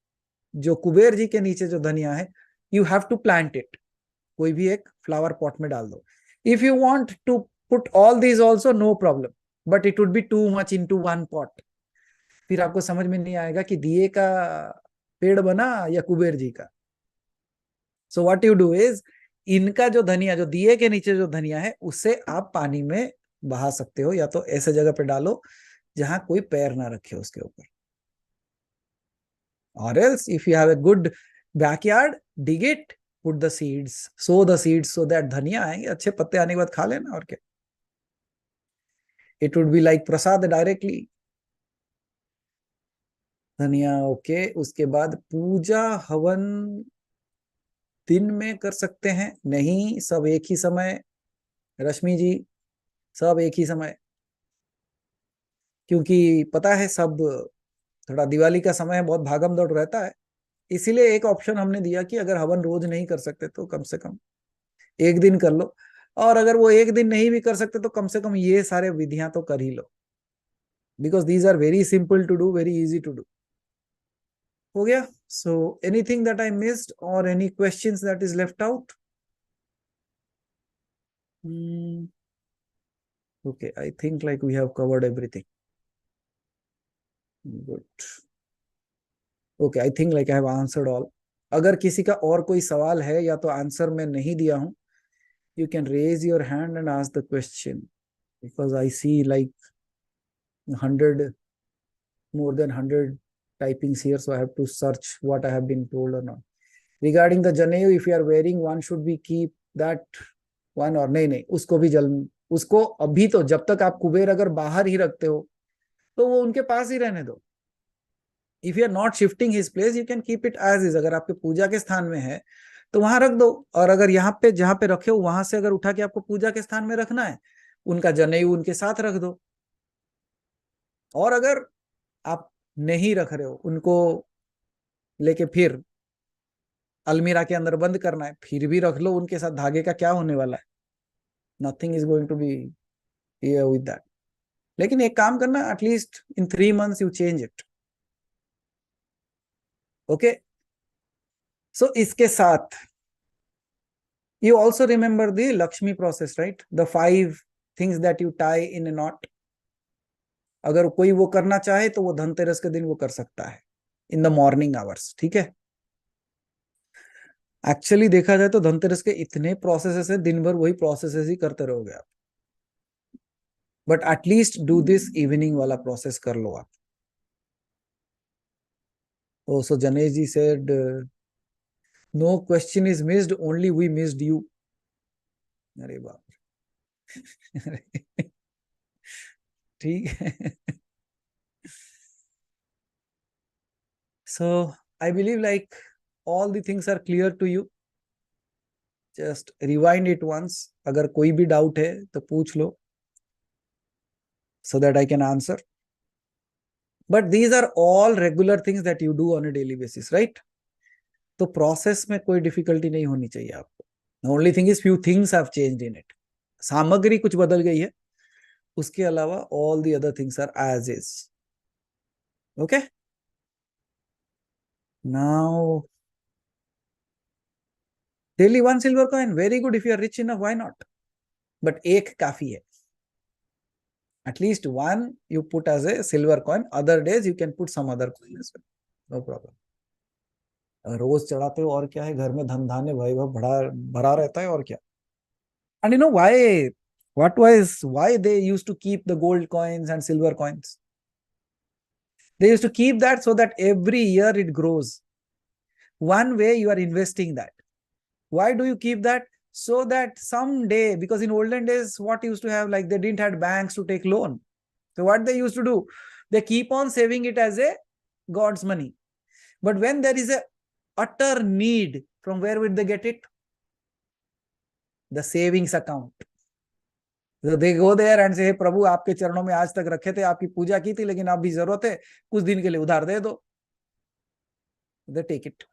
जो कुबेर जी के नीचे जो धनिया है, you have to plant it. कोई भी एक फ्लावर पॉट में डाल दो. If you want to put all these also, no problem. but it would be too much into one pot. फिर आपको समझ में नहीं आएगा कि दिए का पेड़ बना या कुबेर जी का. So what you do is, इनका जो धनिया, जो दिए के नीचे जो धनिया है, उससे आप पानी में बहा सकते हो, या तो ऐसे जगह पे डालो जहां कोई पैर ना रखे उसके ऊपर. Or else, if you have a good backyard, dig it, put the seeds, sow the seeds so that धनिया आएंगे, अच्छे पत्ते आने के बाद खा लेना, और क्या. It would be like prasad directly. धनिया ओके. उसके बाद पूजा हवन दिन में कर सकते हैं? नहीं, सब एक ही समय. रश्मि जी, सब एक ही समय. क्योंकि पता है सब थोड़ा दिवाली का समय है, बहुत भागम दौड़ रहता है. इसीलिए एक ऑप्शन हमने दिया कि अगर हवन रोज नहीं कर सकते तो कम से कम एक दिन कर लो, और अगर वो एक दिन नहीं भी कर सकते तो कम से कम ये सारे विधियां तो कर ही लो, because these are very simple to do, very easy to do. हो गया. So anything that I missed or any questions that is left out? Okay, I think like we have covered everything. Good. Okay, I think like I have answered all. अगर किसी का और कोई सवाल है या तो आंसर मैं नहीं दिया हूं, you can raise your hand and ask the question, because I see like 100, more than 100 typings here, so I have to search what I have been told or not. Regarding the janeyu, if you are wearing, one should be keep that one, और नहीं, उसको भी उसको अभी तो जब तक आप कुबेर अगर बाहर ही रखते हो तो वो उनके पास ही रहने दो. If you are not shifting his place, you can keep it as is. अगर आपके पूजा के स्थान में है तो वहां रख दो, और अगर यहाँ पे जहां पे रखे हो वहां से अगर उठा के आपको पूजा के स्थान में रखना है, उनका जनेऊ उनके साथ रख दो. और अगर आप नहीं रख रहे हो, उनको लेके फिर अलमीरा के अंदर बंद करना है, फिर भी रख लो उनके साथ. धागे का क्या होने वाला है? Nothing is going to be with that. लेकिन एक काम करना, at least in 3 months you change it. Okay. So इसके साथ you also remember the Lakshmi process, right? The 5 things that you tie in a knot. अगर कोई वो करना चाहे तो वो धनतेरस के दिन वो कर सकता है, इन द मॉर्निंग आवर्स. ठीक है. एक्चुअली देखा जाए तो धनतेरस के इतने प्रोसेसेस है, दिन भर वही प्रोसेसेस ही करते रहोगे आप. But at least do this evening वाला प्रोसेस कर लो आप. Oh, so Janesh ji said, no question is missed, only we missed you. अरे बाप. ठीक है. So I believe like all the things are clear to you. Just rewind it once. अगर कोई भी डाउट है तो पूछ लो, so that I can answer. But these are all regular things that you do on a daily basis, right? तो process में कोई difficulty नहीं होनी चाहिए आपको. The only thing is few things have changed in it. सामग्री कुछ बदल गई है, उसके अलावा all the other things are as is. Okay? Now, daily 1 silver coin, very good. If you are rich enough, why not? But एक काफी है. At least one you put as a silver coin. Other days you can put some other coin as well. No problem. रोज चढ़ाते हो और क्या है, घर में धन धान्य वैभव भरा रहता है, और क्या. And you know why? Why they used to keep the gold coins and silver coins? They used to keep that so that every year it grows. One way you are investing that. Why do you keep that? So that someday, because in olden days, what used to have, like they didn't have banks to take loan. So what they used to do, they keep on saving it as a God's money. But when there is a utter need, from where would they get it? The savings account. So they go there and say, hey, प्रभु आपके चरणों में आज तक रखे थे, आपकी पूजा की थी, लेकिन अब भी जरूरत है, कुछ दिन के लिए उधार दे दो. They take it.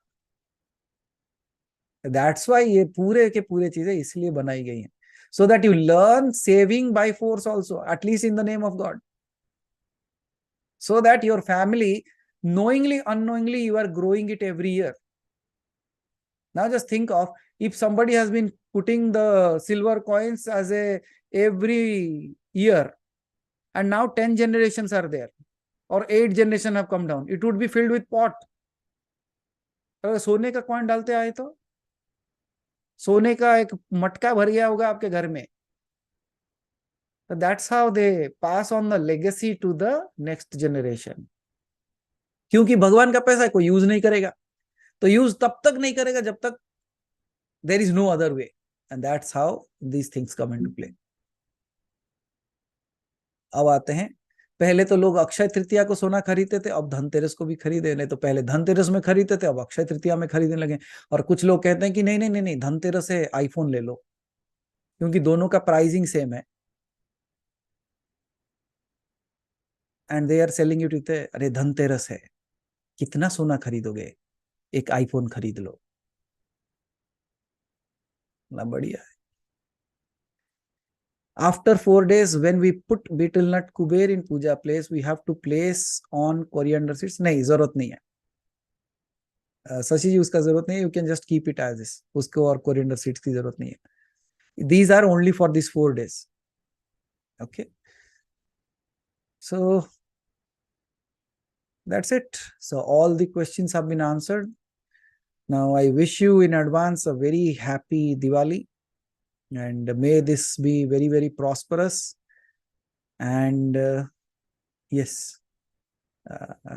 That's why ये पूरे के पूरे चीजें इसलिए बनाई गई हैं, so that you learn saving by force also, at least in the name of God, so that your family, knowingly, unknowingly, you are growing it every year. Now just think of, if somebody has been putting the silver coins as a every year, and now 10 generations are there, or 8 generation have come down, it would be filled with pot. अगर सोने का coin डालते आए तो सोने का एक मटका भर गया होगा आपके घर में. That's how they pass on the legacy to the next generation. क्योंकि भगवान का पैसा कोई यूज नहीं करेगा, तो यूज तब तक नहीं करेगा जब तक there is no other way, and that's how these things come into play. अब आते हैं, पहले तो लोग अक्षय तृतीया को सोना खरीदते थे, अब धनतेरस को भी खरीदे. नहीं तो पहले धनतेरस में खरीदते थे, अब अक्षय तृतीया में खरीदने लगे. और कुछ लोग कहते हैं कि नहीं नहीं नहीं नहीं, धनतेरस है आईफोन ले लो, क्योंकि दोनों का प्राइसिंग सेम है. And they are selling it with, अरे धनतेरस है, कितना सोना खरीदोगे, एक आईफोन खरीद लो. ना बढ़िया है. After 4 days, when we put betel nut kuber in puja place, we have to place on coriander seeds. नहीं, जरूरत नहीं है. शशि जी उसका जरूरत नहीं है. You can just keep it as is. उसको और coriander seeds की जरूरत नहीं है. These are only for these 4 days. Okay. So that's it. So all the questions have been answered. Now I wish you in advance a very happy Diwali. And may this be very, very prosperous. And yes,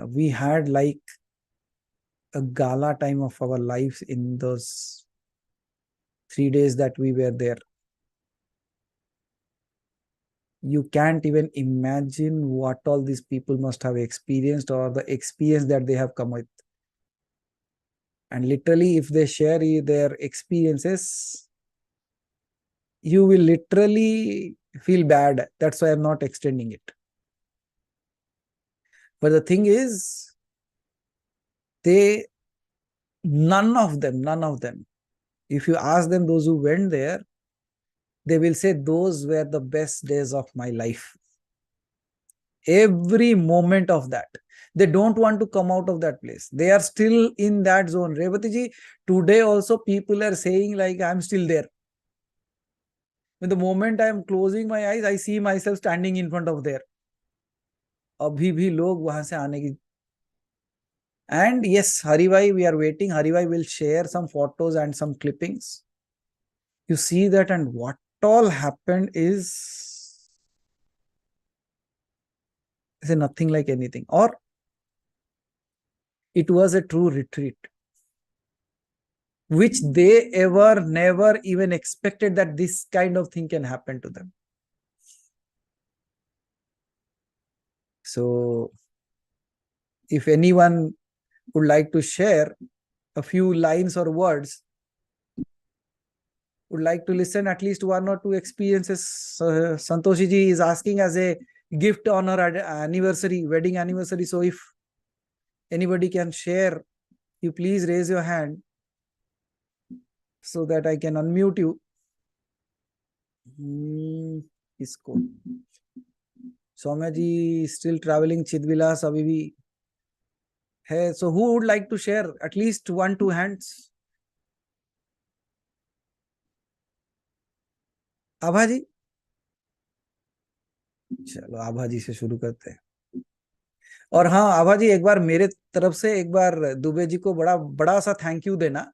we had like a gala time of our lives in those 3 days that we were there. You can't even imagine what all these people must have experienced, or the experience that they have come with. And literally, if they share their experiences, you will literally feel bad. That's why I'm not extending it. But the thing is, none of them, if you ask them, those who went there, they will say those were the best days of my life. Every moment of that. They don't want to come out of that place. They are still in that zone. Revati ji, today also people are saying like, I'm still there. When the moment I am closing my eyes, I see myself standing in front of there. अभी भी लोग वहां से आने की. And yes, Haribhai, we are waiting. Haribhai will share some photos and some clippings. You see that, and what all happened is nothing like anything. Or it was a true retreat, which they never even expected that this kind of thing can happen to them. So if anyone would like to share a few lines or words, would like to listen at least 1 or 2 experiences, Santoshi ji is asking as a gift on her anniversary, wedding anniversary. So if anybody can share, you please raise your hand so that I can unmute you. Isko. Soumya ji is still traveling, Chidvilas abhi bhi hai. So who would like to share at least 1-2 hands? आभा जी, चलो आभा जी से शुरू करते हैं. और हाँ आभा जी, एक बार मेरे तरफ से एक बार दुबे जी को बड़ा बड़ा सा थैंक यू देना,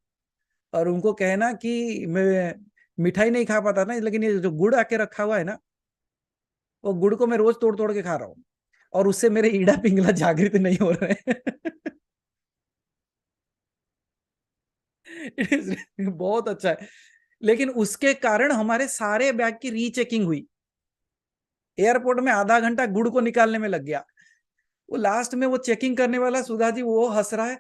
और उनको कहना कि मैं मिठाई नहीं खा पाता ना, लेकिन ये जो गुड़ आके रखा हुआ है ना, वो गुड़ को मैं रोज तोड़ तोड़ के खा रहा हूँ, और उससे मेरे ईड़ा पिंगला जागृत नहीं हो रहे हैं. बहुत अच्छा है. लेकिन उसके कारण हमारे सारे बैग की रीचेकिंग हुई. एयरपोर्ट में आधा घंटा गुड़ को निकालने में लग गया. वो लास्ट में वो चेकिंग करने वाला सुधा जी वो हंस रहा है,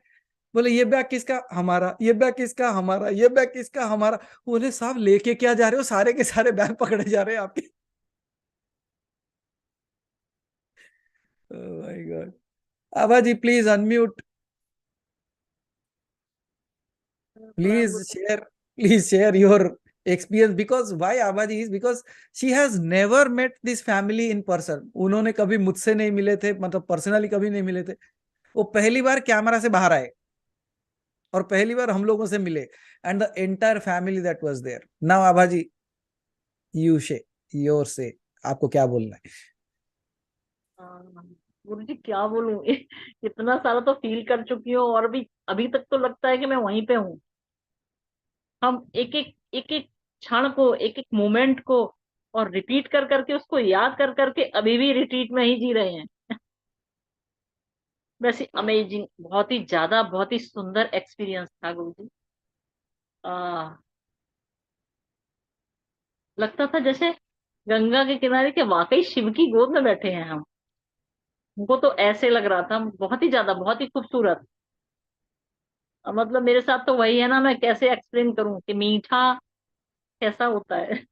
बोले ये बैग किसका? हमारा. ये बैग किसका? हमारा. ये बैग किसका? हमारा. बोले साहब लेके क्या जा रहे हो? सारे के सारे बैग पकड़े जा रहे हैं आपके. Oh my God. Abha ji please unmute. Please share your experience. Because why Abha ji is because she has never met this family in person. उन्होंने कभी मुझसे नहीं मिले थे, मतलब पर्सनली कभी नहीं मिले थे. वो पहली बार कैमरा से बाहर आए और पहली बार हम लोगों से मिले. And the entire family that was there. Now Abha ji, you say, आपको क्या बोलना है? गुरु जी क्या बोलूं इतना सारा तो फील कर चुकी हूँ, और भी अभी तक तो लगता है कि मैं वहीं पे हूँ। हम एक एक क्षण को, एक एक मोमेंट को और रिपीट कर करके, उसको याद कर करके अभी भी रिट्रीट में ही जी रहे हैं। वैसे अमेजिंग, बहुत ही ज्यादा, बहुत ही सुंदर एक्सपीरियंस था गुरु जी। आ, लगता था जैसे गंगा के किनारे के वाकई शिव की गोद में बैठे हैं हम। हमको तो ऐसे लग रहा था, बहुत ही ज्यादा, बहुत ही खूबसूरत। मतलब मेरे साथ तो वही है ना, मैं कैसे एक्सप्लेन करूं कि मीठा कैसा होता है।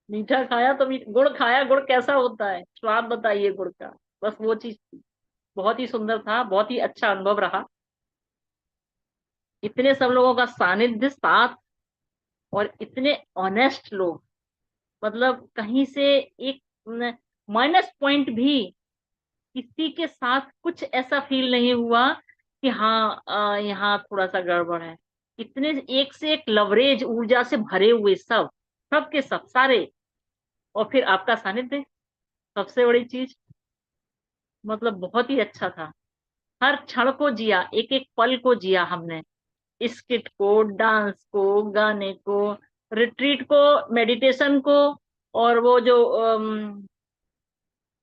मीठा खाया तो गुड़ खाया, गुड़ कैसा होता है, स्वाद बताइए गुड़ का। बस वो चीज थी। बहुत ही सुंदर था, बहुत ही अच्छा अनुभव रहा। इतने सब लोगों का सानिध्य साथ, और इतने ऑनेस्ट लोग। मतलब कहीं से एक माइनस पॉइंट भी किसी के साथ कुछ ऐसा फील नहीं हुआ कि हाँ यहाँ थोड़ा सा गड़बड़ है। इतने एक से एक लवरेज ऊर्जा से भरे हुए सब, सबके सब सारे। और फिर आपका सानिध्य, सबसे बड़ी चीज। मतलब बहुत ही अच्छा था। हर क्षण को जिया, एक एक पल को जिया हमने। स्किट को, डांस को, गाने को, रिट्रीट को, मेडिटेशन को, और वो जो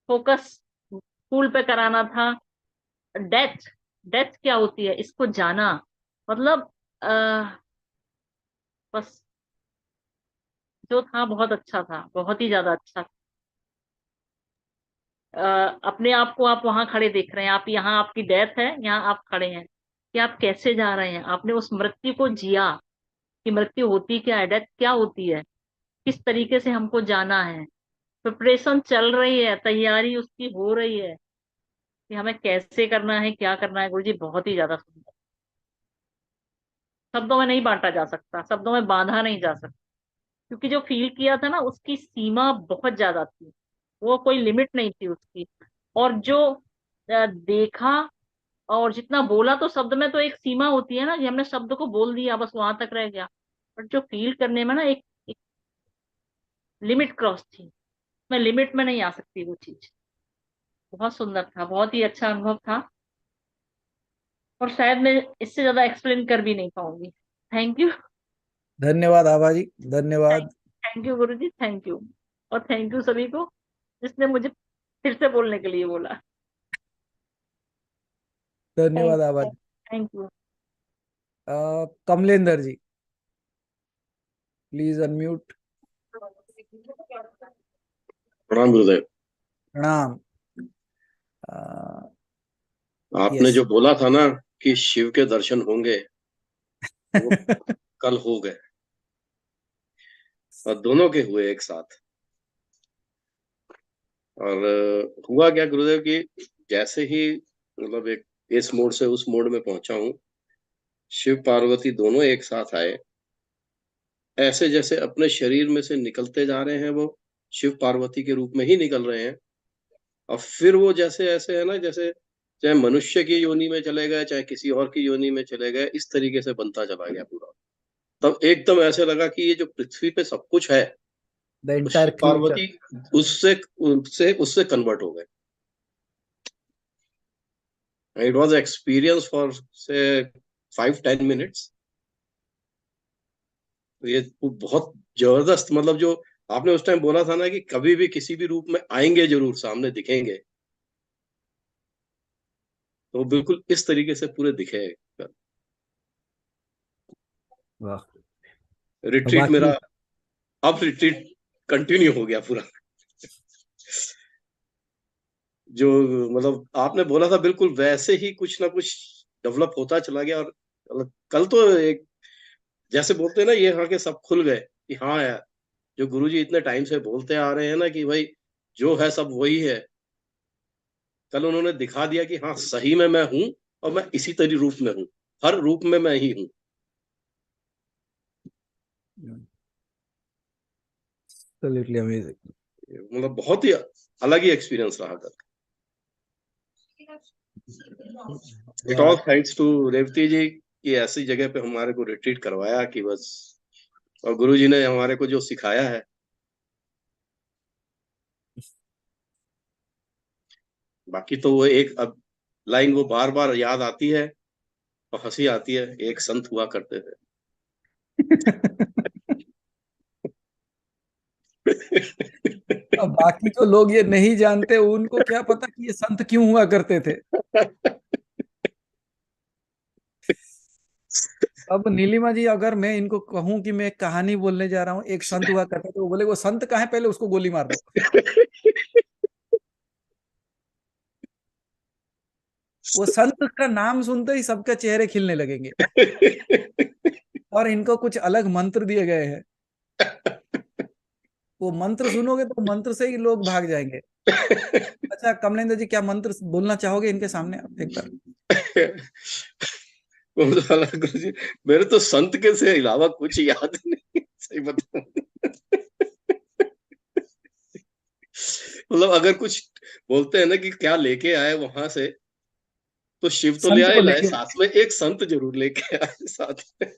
फोकस स्कूल पे कराना था। डेथ, डेथ क्या होती है इसको जाना। मतलब बस जो था बहुत अच्छा था, बहुत ही ज्यादा अच्छा। अपने आप को आप वहां खड़े देख रहे हैं, आप यहाँ, आपकी डेथ है, यहाँ आप खड़े हैं कि आप कैसे जा रहे हैं। आपने उस मृत्यु को जिया कि मृत्यु होती क्या है, डेथ क्या होती है, किस तरीके से हमको जाना है। प्रिपरेशन चल रही है, तैयारी उसकी हो रही है कि हमें कैसे करना है, क्या करना है। गुरुजी बहुत ही ज्यादा सुंदर। शब्दों में नहीं बांटा जा सकता, शब्दों में बांधा नहीं जा सकता। क्योंकि जो फील किया था ना, उसकी सीमा बहुत ज्यादा थी। वो कोई लिमिट नहीं थी उसकी। और जो देखा, और जितना बोला, तो शब्द में तो एक सीमा होती है ना, कि हमने शब्द को बोल दिया, बस वहां तक रह गया। बट जो फील करने में ना, एक लिमिट क्रॉस थी। मैं लिमिट में नहीं आ सकती वो चीज। बहुत सुंदर था, बहुत ही अच्छा अनुभव था। और शायद मैं इससे ज्यादा एक्सप्लेन कर भी नहीं पाऊंगी। Thank you. धन्यवाद आभा जी, धन्यवाद। Thank you Guru ji, thank you. और थैंक यू सभी को जिसने मुझे फिर से बोलने के लिए बोला। थैंक धन्यवाद Abha you, ji. Thank you. Kamalender ji, please unmute. प्रणाम गुरुदेव। प्रणाम। आपने यस। जो बोला था ना कि शिव के दर्शन होंगे, वो कल हो गए, और दोनों के हुए एक साथ। और हुआ क्या गुरुदेव कि जैसे ही मतलब एक इस मोड से उस मोड में पहुंचा हूँ, शिव पार्वती दोनों एक साथ आए। ऐसे जैसे अपने शरीर में से निकलते जा रहे हैं, वो शिव पार्वती के रूप में ही निकल रहे हैं। और फिर वो जैसे ऐसे है ना, जैसे चाहे मनुष्य की योनि में चले गए, चाहे किसी और की योनि में चले गए, इस तरीके से बनता चला गया पूरा। तब एकदम ऐसे लगा कि ये जो पृथ्वी पे सब कुछ है, द तो एंटायर शिव क्रिएचर। पार्वती उससे उससे उससे कन्वर्ट हो गए। इट वाज एक्सपीरियंस फॉर से 5-10 मिनट्स। ये बहुत जबरदस्त, मतलब जो आपने उस टाइम बोला था ना कि कभी भी किसी भी रूप में आएंगे, जरूर सामने दिखेंगे, तो बिल्कुल इस तरीके से पूरे दिखे। वाह। रिट्रीट मेरा, बाकी अब रिट्रीट कंटिन्यू हो गया पूरा। जो मतलब आपने बोला था, बिल्कुल वैसे ही कुछ ना कुछ डेवलप होता चला गया। और मतलब कल तो एक, जैसे बोलते हैं ना, ये हाँ के सब खुल गए कि हाँ यार, जो गुरुजी इतने टाइम से बोलते आ रहे हैं ना कि भाई जो है सब वही है, कल उन्होंने दिखा दिया कि हाँ सही में मैं हूँ, और मैं इसी तरह रूप में हूँ, हर रूप में मैं ही हूँ। Absolutely amazing. मतलब बहुत ही अलग ही एक्सपीरियंस रहा कल। It all thanks to Revathi ji कि ऐसी जगह पे हमारे को रिट्रीट करवाया कि बस, और गुरु जी ने हमारे को जो सिखाया है। बाकी तो वो एक अब लाइन वो बार बार याद आती है और हंसी आती है, एक संत हुआ करते थे। अब बाकी जो लोग ये नहीं जानते उनको क्या पता कि ये संत क्यों हुआ करते थे। अब नीलिमा जी, अगर मैं इनको कहूं कि मैं एक कहानी बोलने जा रहा हूँ, एक संत हुआ करते थे, वो बोले वो संत कहाँ है, पहले उसको गोली मार दो। वो संत का नाम सुनते ही सबके चेहरे खिलने लगेंगे। और इनको कुछ अलग मंत्र दिए गए हैं, वो मंत्र सुनोगे तो मंत्र से ही लोग भाग जाएंगे। अच्छा कमलेंद्र जी, क्या मंत्र बोलना चाहोगे इनके सामने आप एक बार? गुरु जी, मेरे तो संत के से अलावा कुछ याद नहीं, सही बताऊं। मतलब अगर कुछ बोलते हैं ना कि क्या लेके आए वहां से, तो शिव तो ले संत आए, को लाए, लेके, साथ में एक संत जरूर लेके आए साथ में।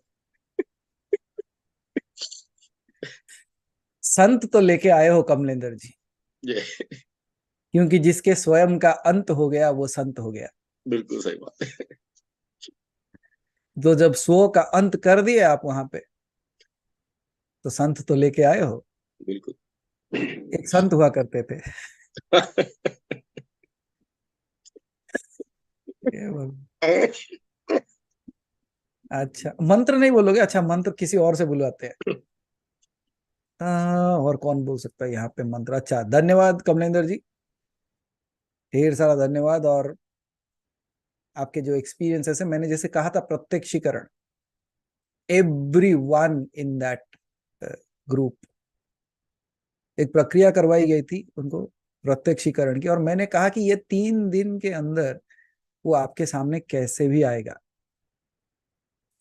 संत तो लेके आए हो कमलेंद्र जी, ये क्योंकि जिसके स्वयं का अंत हो गया वो संत हो गया। बिल्कुल सही बात है। तो जब स्व का अंत कर दिए आप वहां पे, तो संत तो लेके आए हो। बिल्कुल। एक संत हुआ करते थे। ये अच्छा मंत्र नहीं बोलोगे? अच्छा मंत्र किसी और से बुलवाते हैं। और कौन बोल सकता है यहाँ पे मंत्र? अच्छा धन्यवाद कमलेंद्र जी, ढेर सारा धन्यवाद। और आपके जो एक्सपीरियंसेस है, मैंने जैसे कहा था प्रत्यक्षीकरण, every one in that group, एक प्रक्रिया करवाई गई थी उनको प्रत्यक्षीकरण की, और मैंने कहा कि ये 3 दिन के अंदर वो आपके सामने कैसे भी आएगा।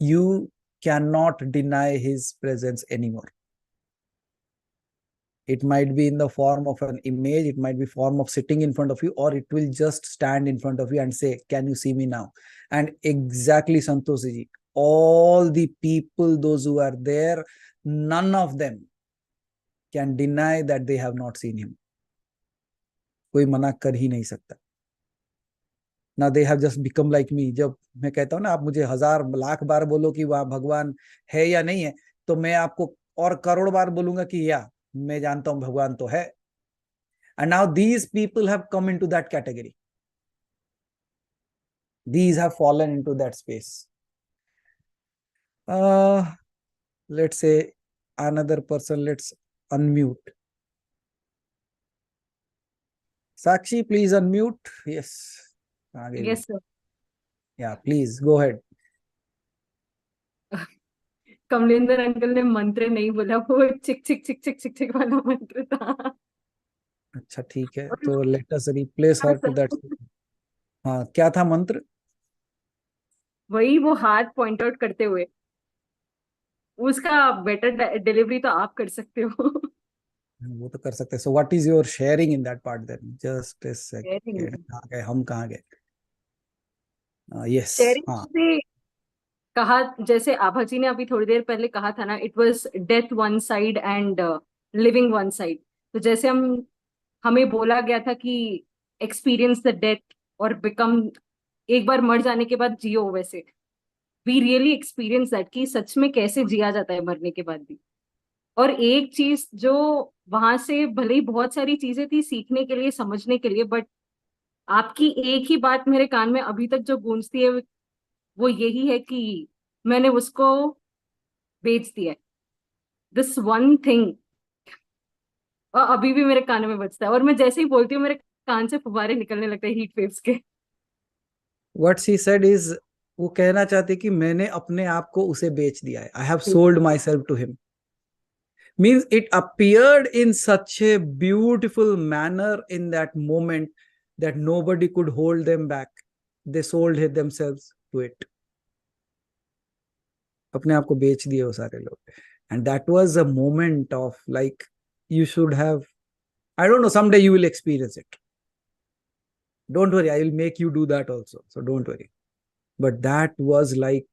You can not deny his presence anymore. It might be in the form of an image, it might be form of sitting in front of you, or it will just stand in front of you and say, can you see me now? And exactly Santoshi ji, all the people, those who are there, none of them can deny that they have not seen him. कोई मना कर ही नहीं सकता ना। They have just become like me. जब मैं कहता हूँ ना, आप मुझे 1000 लाख बार बोलो कि वहां भगवान है या नहीं है, तो मैं आपको और करोड़ बार बोलूंगा कि या मैं जानता हूं भगवान तो है। And now these people have come into that category. These have fallen into that space. Let's say another person, let's unmute. Sakshi, please unmute. Yes. Yes, sir. Yeah, please go ahead. Kamlendra uncle ने मंत्र नहीं बोला, वो चिक चिक चिक चिक चिक चिक वाला मंत्र था। अच्छा ठीक है, तो let us replace her to that. हाँ, क्या था मंत्र? वही वो हाथ पॉइंट आउट करते हुए, उसका बेटर डिलीवरी तो आप कर सकते हो। वो तो कर सकते हैं। So what is your sharing in that part then? Just a second. Sharing कहाँ गए हम, कहाँ गए? Yes. हाँ. से कहा, जैसे आभा जी ने अभी थोड़ी देर पहले कहा था ना, it was death one side and living one side. तो जैसे हमें बोला गया था कि एक्सपीरियंस द डेथ और बिकम, एक बार मर जाने के बाद जियो, वैसे वी रियली एक्सपीरियंस दैट कि सच में कैसे जिया जाता है मरने के बाद भी। और एक चीज जो वहां से भले ही बहुत सारी चीजें थी सीखने के लिए, समझने के लिए, बट आपकी एक ही बात मेरे कान में अभी तक जो गूंजती है वो यही है कि मैंने उसको बेच दिया, दिस वन थिंग। और अभी भी मेरे कानों में बजता है, और मैं जैसे ही बोलती हूँ मेरे कान से फुब्बारे निकलने लगते हैं हीट वेव्स के। What she said is, वो कहना चाहती कि मैंने अपने आप को उसे बेच दिया है। I have sold myself to him. Means it appeared in such a beautiful manner in that moment that nobody could hold them back. They sold themselves to it. अपने आप को बेच दिए वो सारे लोग. And that was a moment of like, you should have, I don't know, someday you will experience it. Don't worry, I will make you do that also. So don't worry. But that was like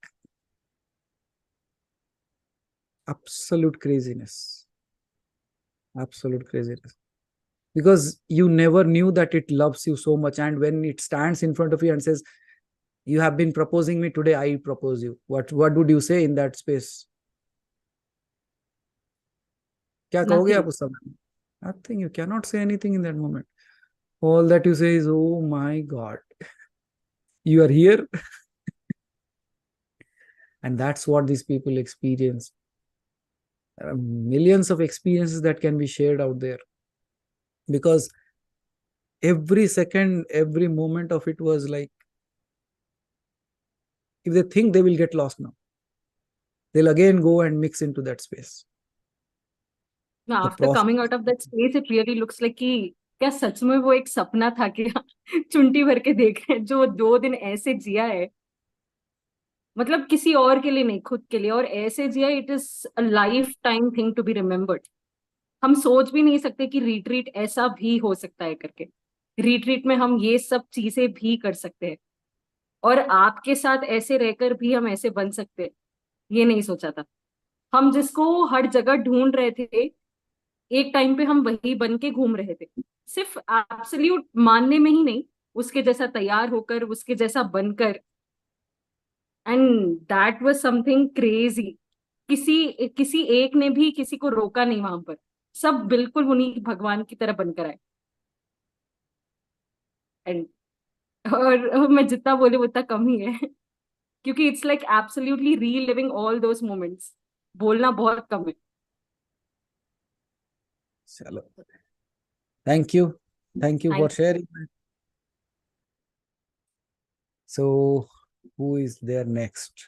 absolute craziness. Absolute craziness. because you never knew that it loves you so much. And when it stands in front of you and says, you have been proposing me, today I propose you, what would you say in that space? क्या कहोगे आप उस समय? Nothing. You cannot say anything in that moment. All that you say is, oh my God, you are here. And that's what these people experience. There are millions of experiences that can be shared out there, because every second, every moment of it was like, if they think they will get lost now, they'll again go and mix into that space. Now, after coming out of that space, it really looks like कि क्या सच में वो एक सपना था कि चुंटी भर के देख रहे हैं, जो 2 दिन ऐसे जिया है, मतलब किसी और के लिए नहीं, खुद के लिए, और ऐसे जिया, it is a lifetime thing to be remembered. हम सोच भी नहीं सकते कि रिट्रीट ऐसा भी हो सकता है करके. रिट्रीट में हम ये सब चीजें भी कर सकते हैं, और आपके साथ ऐसे रहकर भी हम ऐसे बन सकते हैं, ये नहीं सोचा था. हम जिसको हर जगह ढूंढ रहे थे, एक टाइम पे हम वही बन के घूम रहे थे, सिर्फ एब्सोल्यूट मानने में ही नहीं, उसके जैसा तैयार होकर, उसके जैसा बनकर. And that was something crazy. किसी किसी एक ने भी किसी को रोका नहीं वहां पर, सब बिल्कुल उन्हीं भगवान की तरह बनकर आए. एंड और मैं जितना बोले उतना कम ही है, क्योंकि it's like absolutely reliving all those moments. बोलना बहुत कम है. चलो, thank you for sharing. So who is there next?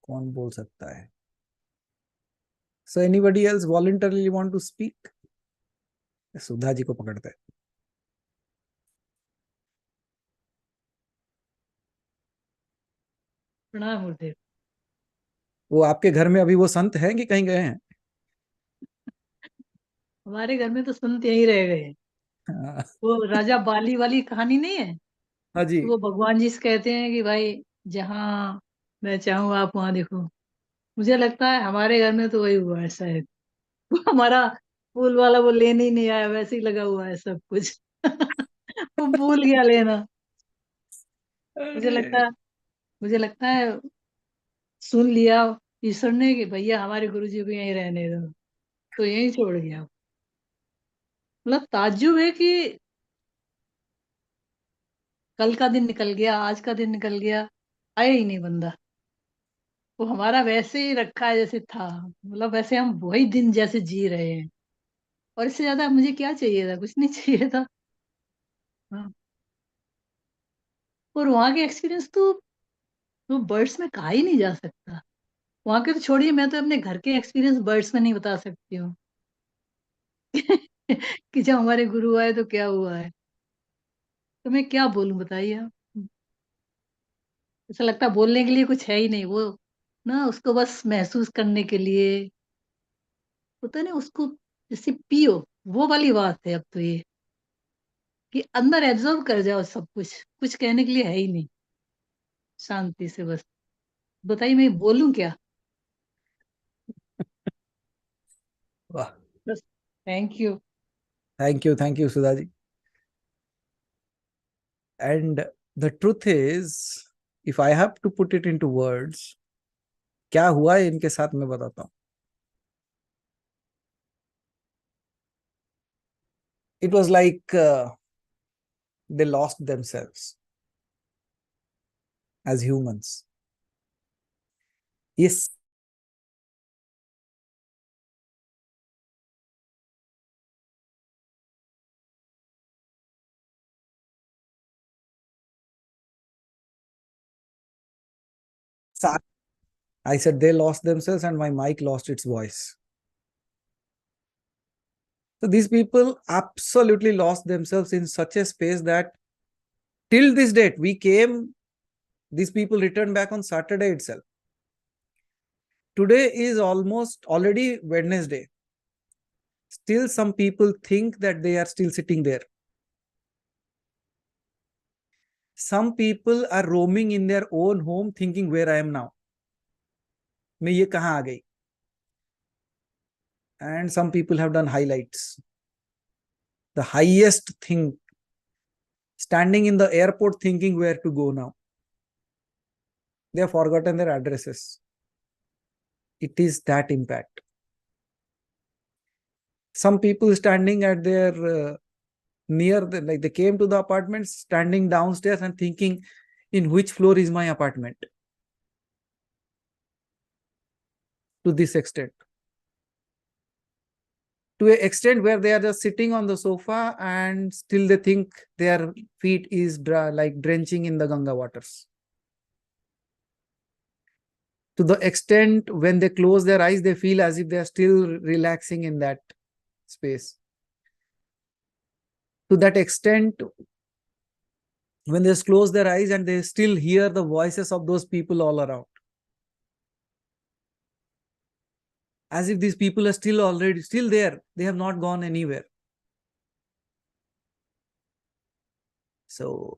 कौन बोल सकता है? So anybody else voluntarily want to speak? Sudha ji को पकड़ते हैं. प्रणाम गुरुदेव. वो आपके घर में अभी वो संत हैं कि कहीं गए हैं? हमारे घर में तो संत यहीं रह गए हैं. हाँ. वो राजा बाली वाली कहानी नहीं है? हाँ जी. तो वो भगवान जी से कहते हैं कि भाई जहाँ मैं चाहूँ आप वहां देखो. मुझे लगता है हमारे घर में तो वही हुआ है शायद. वो हमारा फूल वाला वो लेने ही नहीं आया, वैसे ही लगा हुआ है सब कुछ. वो भूल गया लेना. मुझे लगता है सुन लिया ईश्वर ने कि भैया हमारे गुरुजी को यहीं रहने दो, तो यहीं छोड़ गया. मतलब ताज्जुब है कि कल का दिन निकल गया, आज का दिन निकल गया, आया ही नहीं बंदा. वो हमारा वैसे ही रखा है जैसे था, मतलब वैसे हम वही दिन जैसे जी रहे हैं. और इससे ज्यादा मुझे क्या चाहिए था? कुछ नहीं चाहिए था. हाँ. और वहाँ के एक्सपीरियंस तो वर्ड्स में कहा ही नहीं जा सकता. वहाँ के तो छोड़िए, मैं तो अपने घर के एक्सपीरियंस वर्ड्स में नहीं बता सकती हूँ. कि जब हमारे गुरु आए तो क्या हुआ है, तो मैं क्या बोलूं बताइए आप. ऐसा लगता है बोलने के लिए कुछ है ही नहीं. वो ना उसको बस महसूस करने के लिए होता है ना, उसको जैसे पियो, वो वाली बात है अब तो ये, कि अंदर एब्जॉर्व कर जाओ सब कुछ. कुछ कहने के लिए है ही नहीं, शांति से बस. बताइए मैं बोलूं क्या? वाह. बस. Thank you. Thank you Sudha ji. And the truth is, if I have to put it into words, क्या हुआ है इनके साथ मैं बताता हूँ. It was like they lost themselves as humans. Yes. I said they lost themselves and my mic lost its voice. So these people absolutely lost themselves in such a space that till this date, we came, these people returned back on Saturday itself. Today is almost already Wednesday. Still some people think that they are still sitting there. Some people are roaming in their own home thinking where I am now. मैं ये कहाँ आ गई? And some people have done highlights. the highest thing, standing in the airport thinking where to go now. They have forgotten their addresses. It is that impact. Some people standing at their near the, like they came to the apartment, standing downstairs and thinking, in which floor is my apartment? To this extent. To an extent where they are just sitting on the sofa and still they think their feet is like drenching in the Ganga waters. To the extent when they close their eyes, they feel as if they are still relaxing in that space. To that extent, when they close their eyes and they still hear the voices of those people all around. As if these people are still there. They have not gone anywhere. So,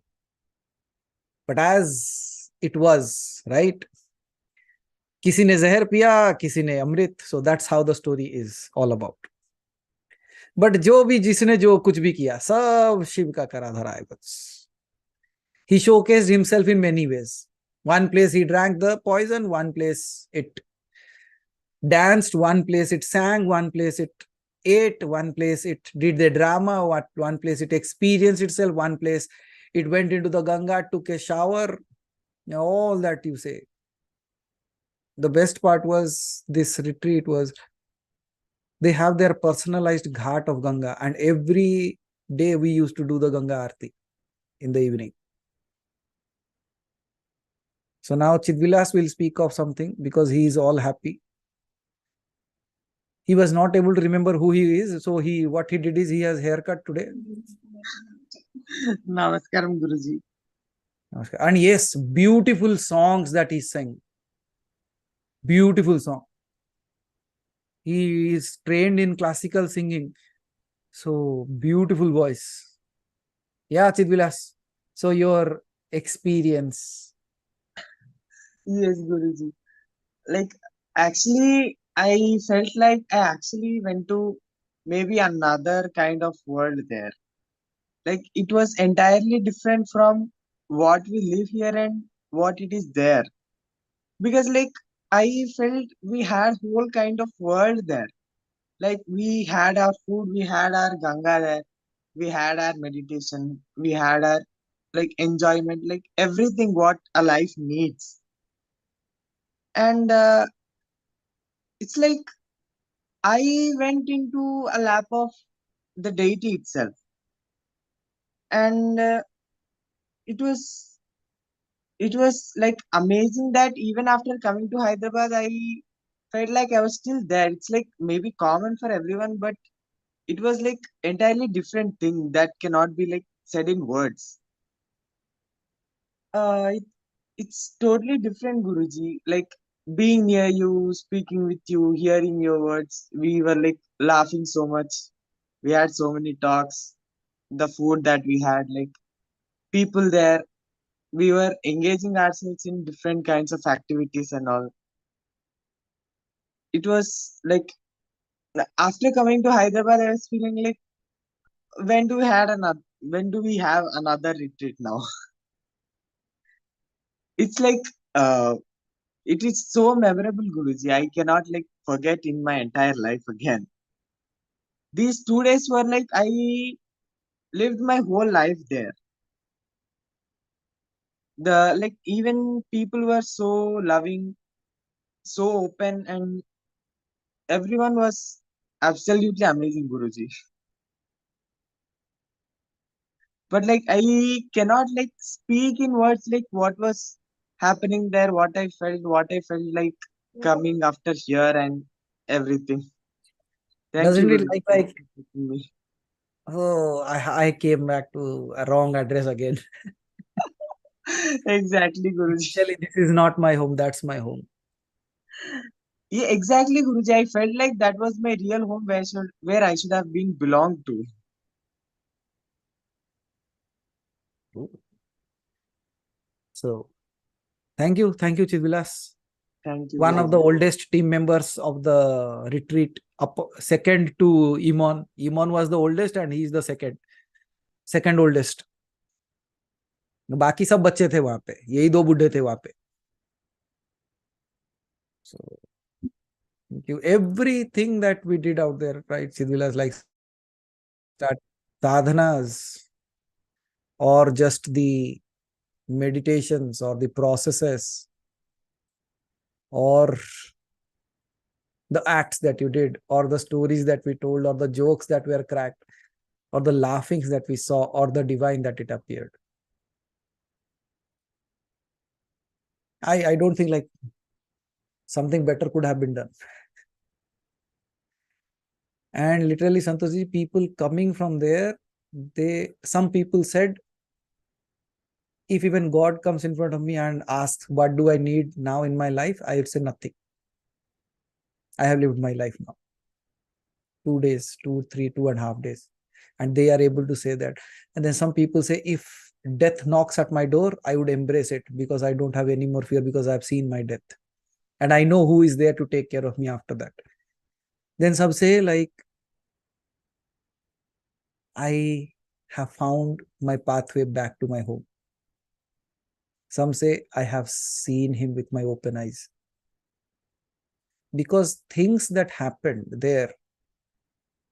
but as it was, right? किसी ने जहर पिया, किसी ने अमृत. So that's how the story is all about. But जो भी जिसने जो कुछ भी किया, सब शिव का करा धरा है बस. He showcased himself in many ways. One place he drank the poison, one place it danced, one place it sang, one place it ate, one place it did the drama, one place it experienced itself, one place it went into the Ganga, took a shower, all that you say. The best part was this retreat was they have their personalized ghat of Ganga, and every day we used to do the Ganga Aarti in the evening. So now Chidvilas will speak of something because he is all happy. He was not able to remember who he is, so what he did is he has haircut today. Namaskaram, Guruji. Namaskar. And yes, beautiful songs that he sang. Beautiful song. He is trained in classical singing. So beautiful voice. Yeah, Chidvilas. So your experience. Yes, Guruji. Like, actually, I felt like I actually went to maybe another kind of world there. Like, it was entirely different from what we live here and what it is there. Because, like, I felt we had whole kind of world there. Like, we had our food, we had our Ganga there, we had our meditation, we had our like enjoyment, like everything what a life needs. And it's like I went into a lap of the deity itself, and it was it was like amazing that even after coming to Hyderabad, I felt like I was still there. It's like maybe common for everyone, but it was like entirely different thing that cannot be like said in words. It, it's totally different, Guruji. Like being near you, speaking with you, hearing your words. We were like laughing so much. We had so many talks. The food that we had, like people there, we were engaging ourselves in different kinds of activities and all. It was like after coming to Hyderabad, I was feeling like when do we have another retreat now? It's like it is so memorable, Guruji. I cannot like forget in my entire life again. These 2 days were like I lived my whole life there. The like even people were so loving, so open, and everyone was absolutely amazing, Guruji. But like I cannot like speak in words like what was happening there, what I felt like coming after here and everything. Thank you, Doesn't it Guruji, for like taking me. oh, I came back to a wrong address again. Exactly, Guruji. Actually, this is not my home, that's my home. Yeah, exactly, Guruji. I felt like that was my real home where I should have been belonged to. So thank you, Chidvilas. Thank you. One of the oldest team members of the retreat, second to Imon. Imon was the oldest and he is the second oldest. बाकी सब बच्चे थे वहां पे, यही दो बुढ़े थे वहां पे. So thank you. Everything that we did out there, right? Sidvilas, like start sadhanas or just the meditations or the processes or the acts that you did or the stories that we told or the jokes that were cracked or the laughings that we saw or the divine that it appeared. I don't think like something better could have been done. And literally, Santoshi, people coming from there, some people said, if even God comes in front of me and asks, what do I need now in my life? I would say nothing. I have lived my life now. 2 days, 2.5 days. And they are able to say that. And then some people say, if death knocks at my door, I would embrace it because I don't have any more fear because I've seen my death. And I know who is there to take care of me after that. Then some say like, I have found my pathway back to my home. Some say, I have seen him with my open eyes. Because things that happened there,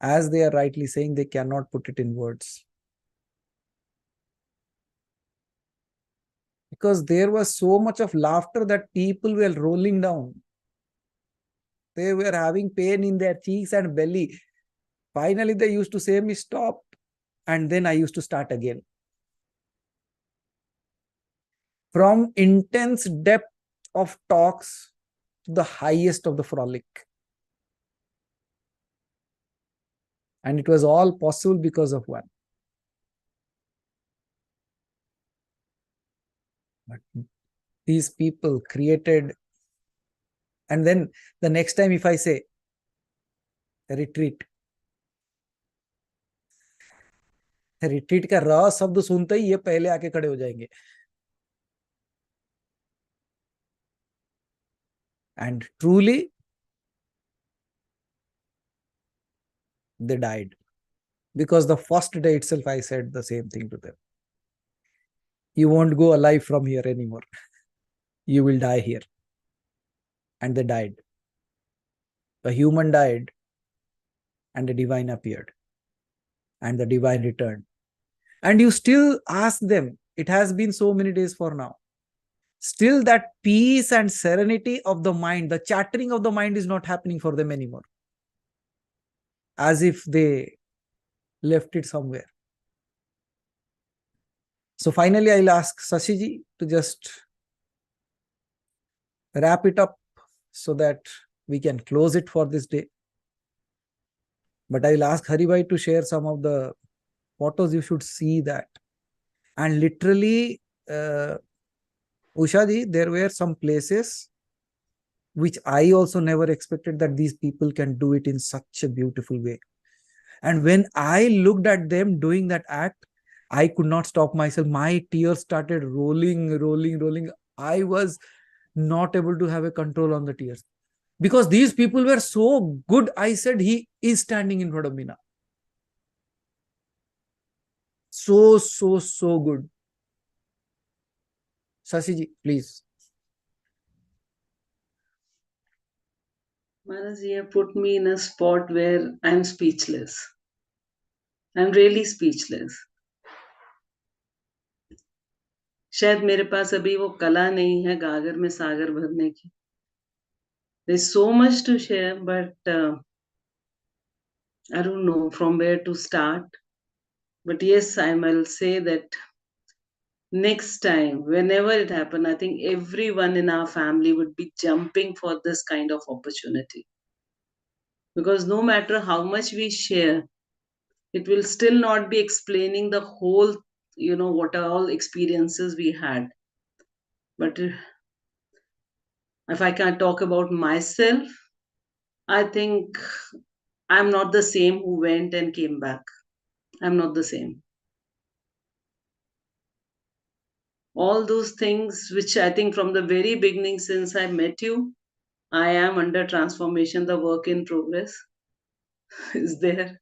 as they are rightly saying, they cannot put it in words. Because there was so much of laughter that people were rolling down. They were having pain in their cheeks and belly. Finally, they used to say me, stop. And then I used to start again. From intense depth of talks to the highest of the frolic. And it was all possible because of one. But these people created, and then the next time if I say a retreat का र शब्द सुनते ही ये पहले आके खड़े हो जाएंगे. And truly, they died. Because the first day itself, I said the same thing to them. You won't go alive from here anymore. You will die here. And they died. A human died and the divine appeared. And the divine returned. And you still ask them, it has been so many days for now. Still that peace and serenity of the mind, the chattering of the mind is not happening for them anymore. As if they left it somewhere. So finally, I'll ask Sashiji to just wrap it up so that we can close it for this day. But I'll ask Haribhai to share some of the photos. You should see that. And literally, Ushaji, there were some places which I also never expected that these people can do it in such a beautiful way. And when I looked at them doing that act, I could not stop myself. My tears started rolling. I was not able to have a control on the tears. Because these people were so good, I said, he is standing in front of me now. So good. Sashiji, please. Maharaj, you have put me in a spot where I'm speechless. I'm really speechless. शायद मेरे पास अभी वो कला नहीं है गागर में सागर भरने की. There's so much to share, but I don't know from where to start. But yes, I will say that next time, whenever it happens, I think everyone in our family would be jumping for this kind of opportunity. Because no matter how much we share, it will still not be explaining the whole, what are all experiences we had. But if I can talk about myself, I think I'm not the same who went and came back. I'm not the same. All those things which I think from the very beginning since I met you, I am under transformation, the work in progress is there.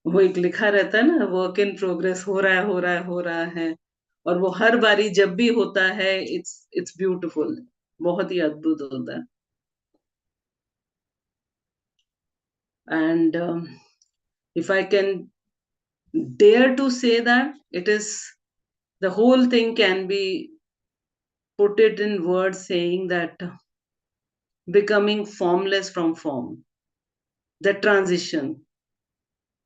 वो एक लिखा रहता है ना, work in progress, हो रहा है हो रहा है हो रहा है, और वो हर बारी जब भी होता है, इट्स ब्यूटीफुल, बहुत ही अद्भुत होता है. And if I can dare to say that, it is, the whole thing can be put it in words, saying that becoming formless from form, the transition.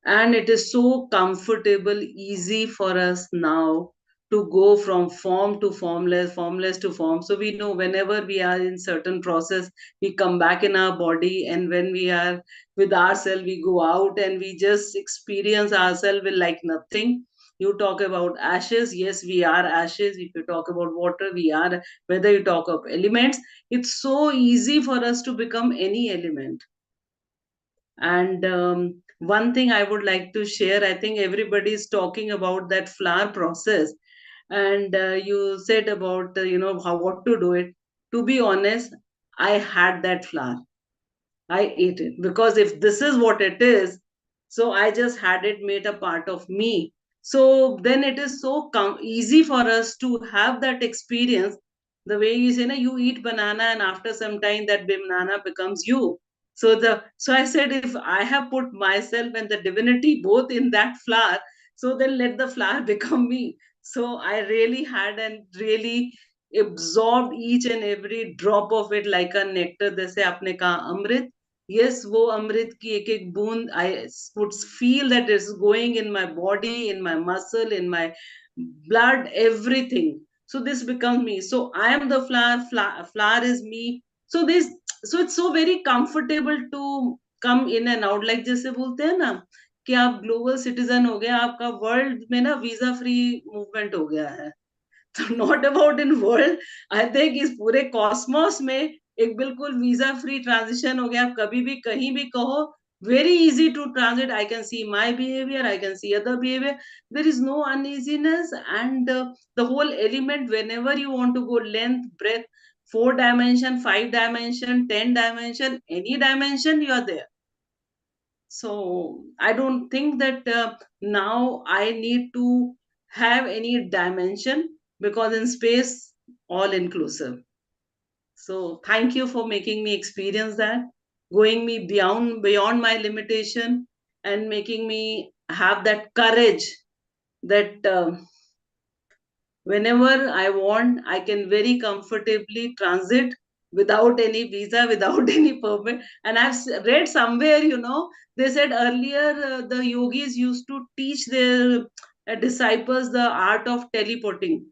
And it is so comfortable, easy for us now to go from form to formless, formless to form. So we know whenever we are in certain process, we come back in our body, and when we are with ourselves, we go out and we just experience ourselves with like nothing. You talk about ashes, yes, we are ashes. If you talk about water, we are. Whether you talk of elements, it's so easy for us to become any element. And one thing I would like to share, I think everybody is talking about that flower process, and you said about how, what to do it. To be honest, I had that flower, I ate it, because if this is what it is, so I just had it made a part of me. So then it is so easy for us to have that experience. The way you say, you eat banana, and after some time that banana becomes you. So I said, if I have put myself and the divinity both in that flower, so then let the flower become me. So I really had, and really absorbed each and every drop of it like a nectar. जैसे आपने कहा अमृत, yes, वो अमृत की एक एक बूंद, I would feel that it's going in my body, in my muscle, in my blood, everything. So this becomes me. So I am the flower, flower is me. So this, so it's so very comfortable to come in and out. Like जैसे बोलते हैं ना कि आप global citizen हो गए, आपका world में ना वीजा फ्री मूवमेंट हो गया है. तो not about in world, I think इस पूरे कॉस्मोस में एक बिल्कुल वीजा फ्री ट्रांजिशन हो गया. आप कभी भी कहीं भी कहो, very easy to transit. I can see my behavior, I can see other behavior. There is no uneasiness, and the whole element, whenever you want to go length, breadth, 4 dimension, 5 dimension, 10 dimension, any dimension, you are there. So I don't think that now I need to have any dimension, because in space, all inclusive. So thank you for making me experience that, going me beyond my limitation, and making me have that courage that whenever I want, I can very comfortably transit without any visa, without any permit. And I've read somewhere, they said earlier the yogis used to teach their disciples the art of teleporting.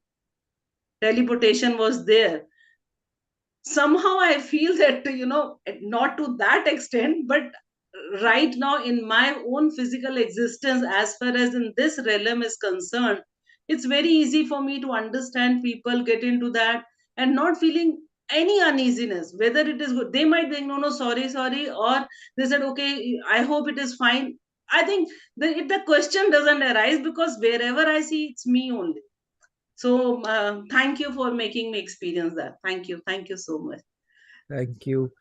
Teleportation was there. Somehow I feel that, not to that extent, but right now in my own physical existence, as far as in this realm is concerned, it's very easy for me to understand people get into that and not feeling any uneasiness, whether it is good. They might think, no, sorry, or they said, okay, I hope it is fine. I think the question doesn't arise, because wherever I see, it's me only. So thank you for making me experience that. Thank you so much. Thank you,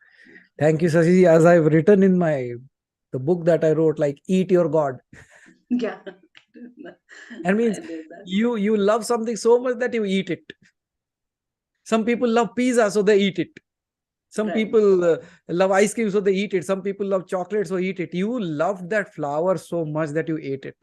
Sashiji. As I've written in the book that I wrote, like, eat your God. Yeah. And means you love something so much that you eat it. Some people love pizza, so they eat it. Some people love ice cream, so they eat it. Some people love chocolate, so eat it. You loved that flower so much that you ate it.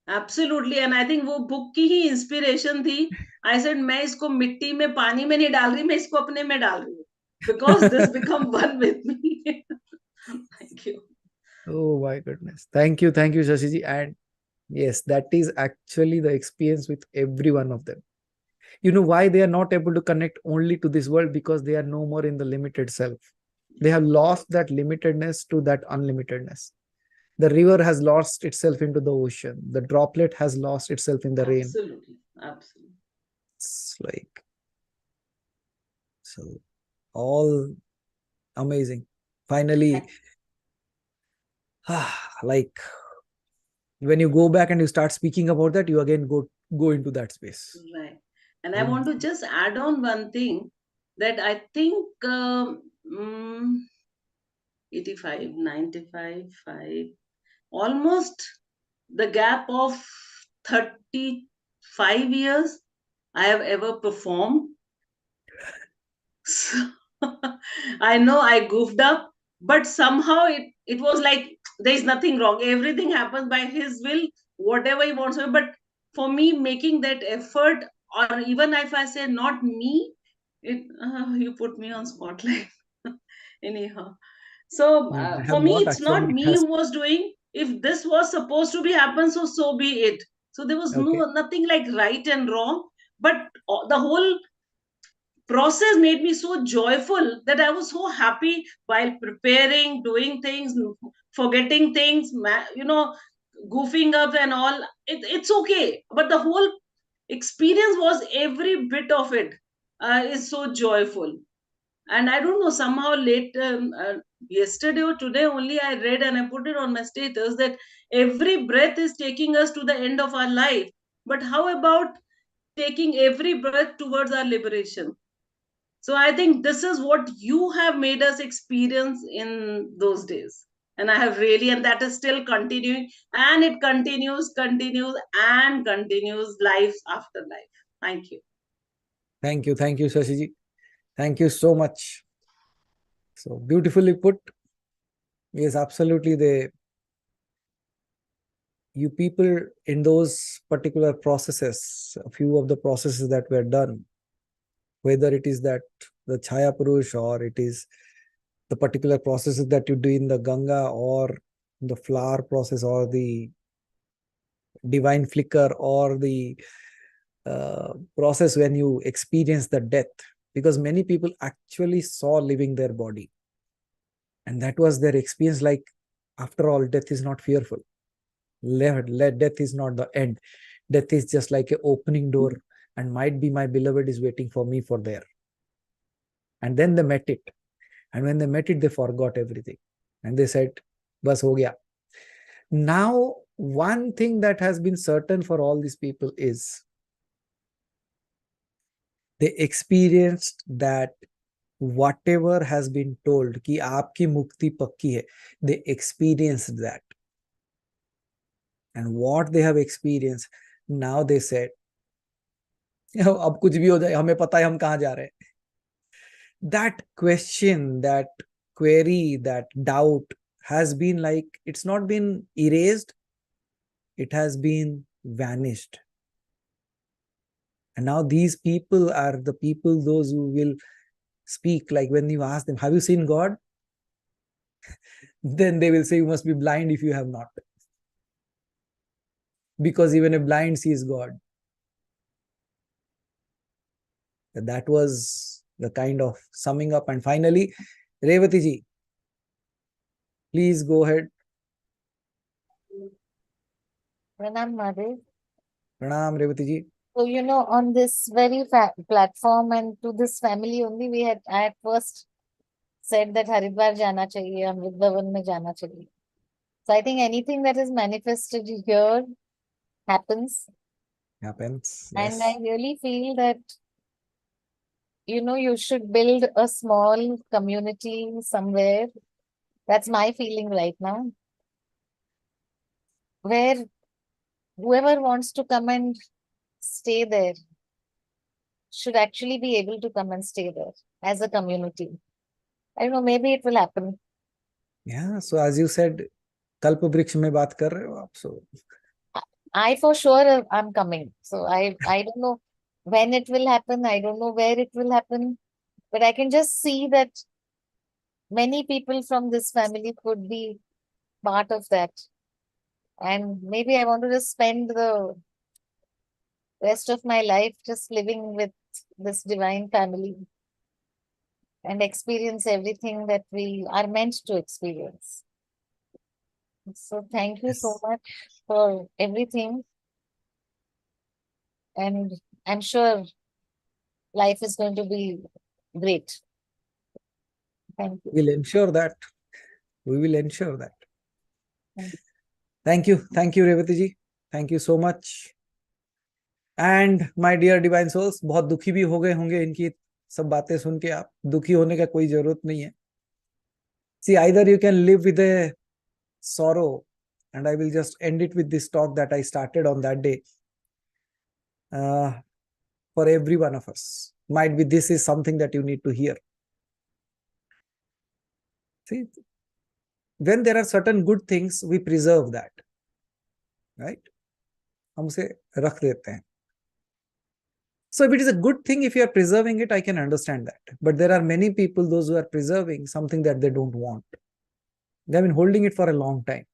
Absolutely. And I think वो book की ही inspiration थी. I said, मैं इसको मिट्टी में, पानी में नहीं डाल रही, मैं इसको अपने में डाल रही हूँ, because this become one with me. Thank you. Oh my goodness. Thank you, Shashiji. And yes, that is actually the experience with every one of them. You know why they are not able to connect only to this world? Because they are no more in the limited self. They have lost that limitedness to that unlimitedness. The river has lost itself into the ocean. The droplet has lost itself in the rain. Absolutely. It's like, so all amazing. Finally, like, when you go back and you start speaking about that, you again go into that space. Right. And I want to just add on one thing, that I think 85, 95, 5, almost the gap of 35 years I have ever performed. So, I know I goofed up, but somehow it was like there is nothing wrong. Everything happens by His will, whatever He wants. But for me, making that effort, or even if I say not me, you put me on spotlight. Anyhow, so I for have me, not it's not actually. It me has. who was doing. If this was supposed to be happen, so be it. So there was Okay. nothing like right and wrong, but the whole process made me so joyful that I was so happy while preparing, doing things, forgetting things, goofing up and all. It's okay, but the whole experience was every bit of it is so joyful. And I don't know, somehow late yesterday or today only I read and I put it on my status that every breath is taking us to the end of our life. But how about taking every breath towards our liberation? So I think this is what you have made us experience in those days. And I have really, and that is still continuing, and it continues, and continues life after life. Thank you. Thank you, Shashiji. Thank you so much. So beautifully put. Yes, absolutely. You people in those particular processes, a few of the processes that were done, whether it is that the Chaya Purush, or it is the particular processes that you do in the Ganga, or the flower process, or the divine flicker, or the process when you experience the death, because many people actually saw leaving their body, and that was their experience. Like, after all, death is not fearful. Death is not the end. Death is just like an opening door, and might be my beloved is waiting for me for there. And then they met it, and when they met it, they forgot everything, and they said, "Bas ho gaya." Now, one thing that has been certain for all these people is they experienced that whatever has been told कि आपकी मुक्ति पक्की है, they experienced that. And what they have experienced, now they said, अब कुछ भी हो जाए, हमें पता है हम कहाँ जा रहे हैं. That question, that query, that doubt has been like, it's not been erased, it has been vanished. And now these people are the people, those who will speak, like when you ask them, have you seen God? Then they will say, you must be blind if you have not. Because even a blind sees God. That was the kind of summing up. And finally, Revati ji, please go ahead. Pranam, Madhu. Pranam, Revati ji. So, on this very platform and to this family only, I had first said that Haridwar jana chahiye, Amrit Bhavan mein jana chahiye. So I think anything that is manifested here happens. Happens, And yes. I really feel that, you should build a small community somewhere. That's my feeling right now. Where whoever wants to come and stay there should actually be able to come and stay there as a community. I don't know, maybe it will happen. Yeah, so as you said, Kalpa Vriksh mein baat kar rahe ho aap, so I for sure I'm coming. So I don't know when it will happen. I don't know where it will happen. But I can just see that many people from this family could be part of that. And maybe I want to just spend the rest of my life just living with this divine family and experience everything that we are meant to experience. So thank you so much for everything. And I'm sure life is going to be great. Thank you. We'll ensure that. We will ensure that. Thank you. Thank you, Revati ji. Thank you so much. And my dear divine souls, बहुत दुखी भी हो गए होंगे इनकी सब बातें सुन के. आप दुखी होने का कोई जरूरत नहीं है. See, either you can live with a sorrow, and I will just end it with this talk that I started on that day. For every one of us, might be this is something that you need to hear. See, when there are certain good things, we preserve that, right? हम उसे रख देते हैं. So if it is a good thing, if you are preserving it, I can understand that. But there are many people, those who are preserving something that they don't want. They have been holding it for a long time.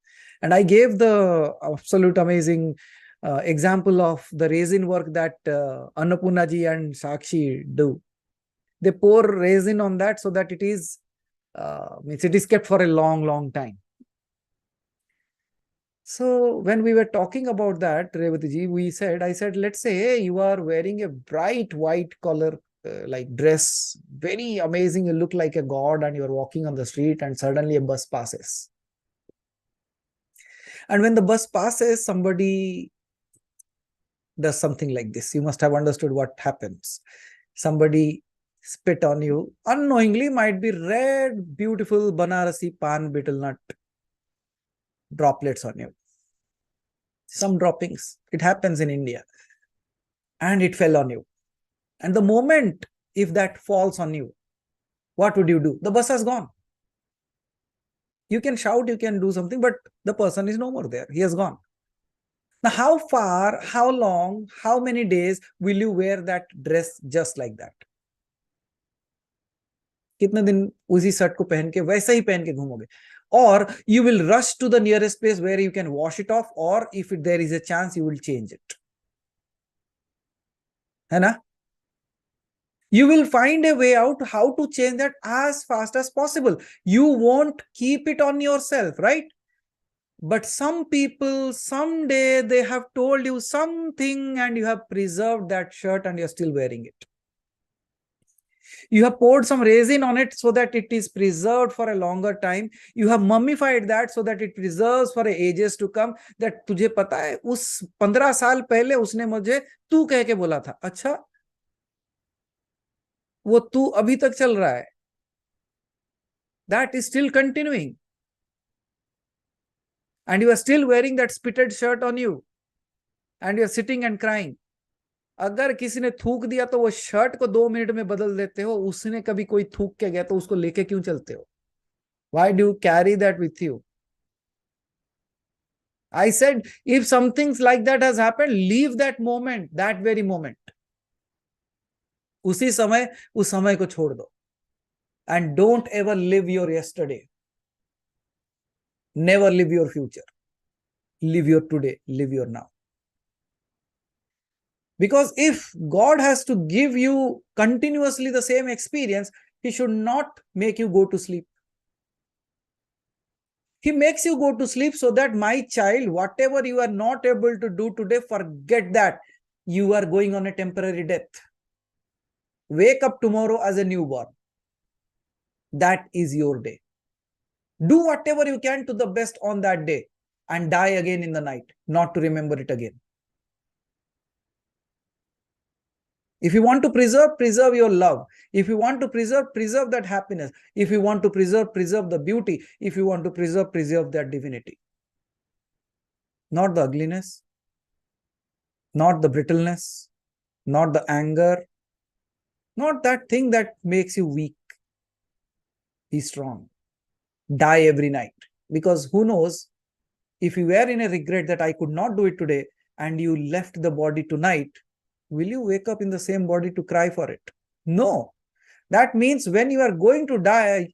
And I gave the absolute amazing example of the resin work that Annapurna ji and Sakshi do. They pour resin on that so that it is kept for a long, long time. So when we were talking about that, Revati ji, I said, let's say, hey, you are wearing a bright white color like dress, very amazing, you look like a god, and you're walking on the street and suddenly a bus passes. And when the bus passes, somebody does something like this. You must have understood what happens. Somebody spit on you, unknowingly, might be red, beautiful Banarasi pan betel nut droplets on you. Some droppings. It happens in India. And it fell on you. And the moment if that falls on you, what would you do? The bus has gone. You can shout, you can do something, but the person is no more there. He has gone. Now, how far, how long, how many days will you wear that dress just like that? कितने दिन उसी shirt को पहन के वैसा ही पहन के घूमोगे? Or you will rush to the nearest place where you can wash it off, or if there is a chance, you will change it. है ना? You will find a way out how to change that as fast as possible. You won't keep it on yourself, right? But some people, someday they have told you something and you have preserved that shirt and you're still wearing it. You have poured some resin on it so that it is preserved for a longer time. You have mummified that so that it preserves for ages to come. That तुझे पता है उस 15 साल पहले उसने मुझे तू कह के बोला था. अच्छा, वो तू अभी तक चल रहा है. That is still continuing. And you are still wearing that spitted shirt on you. And you are sitting and crying. अगर किसी ने थूक दिया तो वो शर्ट को 2 मिनट में बदल देते हो. उसने कभी कोई थूक के गया तो उसको लेके क्यों चलते हो? Why do you carry that with you? I said, if something like that has happened, leave that moment, that very moment. उसी समय, उस समय को छोड़ दो. And don't ever live your yesterday. Never live your future. Live your today, live your now. Because if God has to give you continuously the same experience, He should not make you go to sleep. He makes you go to sleep so that, my child, whatever you are not able to do today, forget that. You are going on a temporary death. Wake up tomorrow as a newborn. That is your day. Do whatever you can to the best on that day and die again in the night, not to remember it again. If you want to preserve, preserve your love. If you want to preserve, preserve that happiness. If you want to preserve, preserve the beauty. If you want to preserve, preserve that divinity. Not the ugliness, not the brittleness, not the anger, not that thing that makes you weak. Be strong. Die every night. Because who knows, if you were in a regret that I could not do it today and you left the body tonight, will you wake up in the same body to cry for it? No. That means when you are going to die,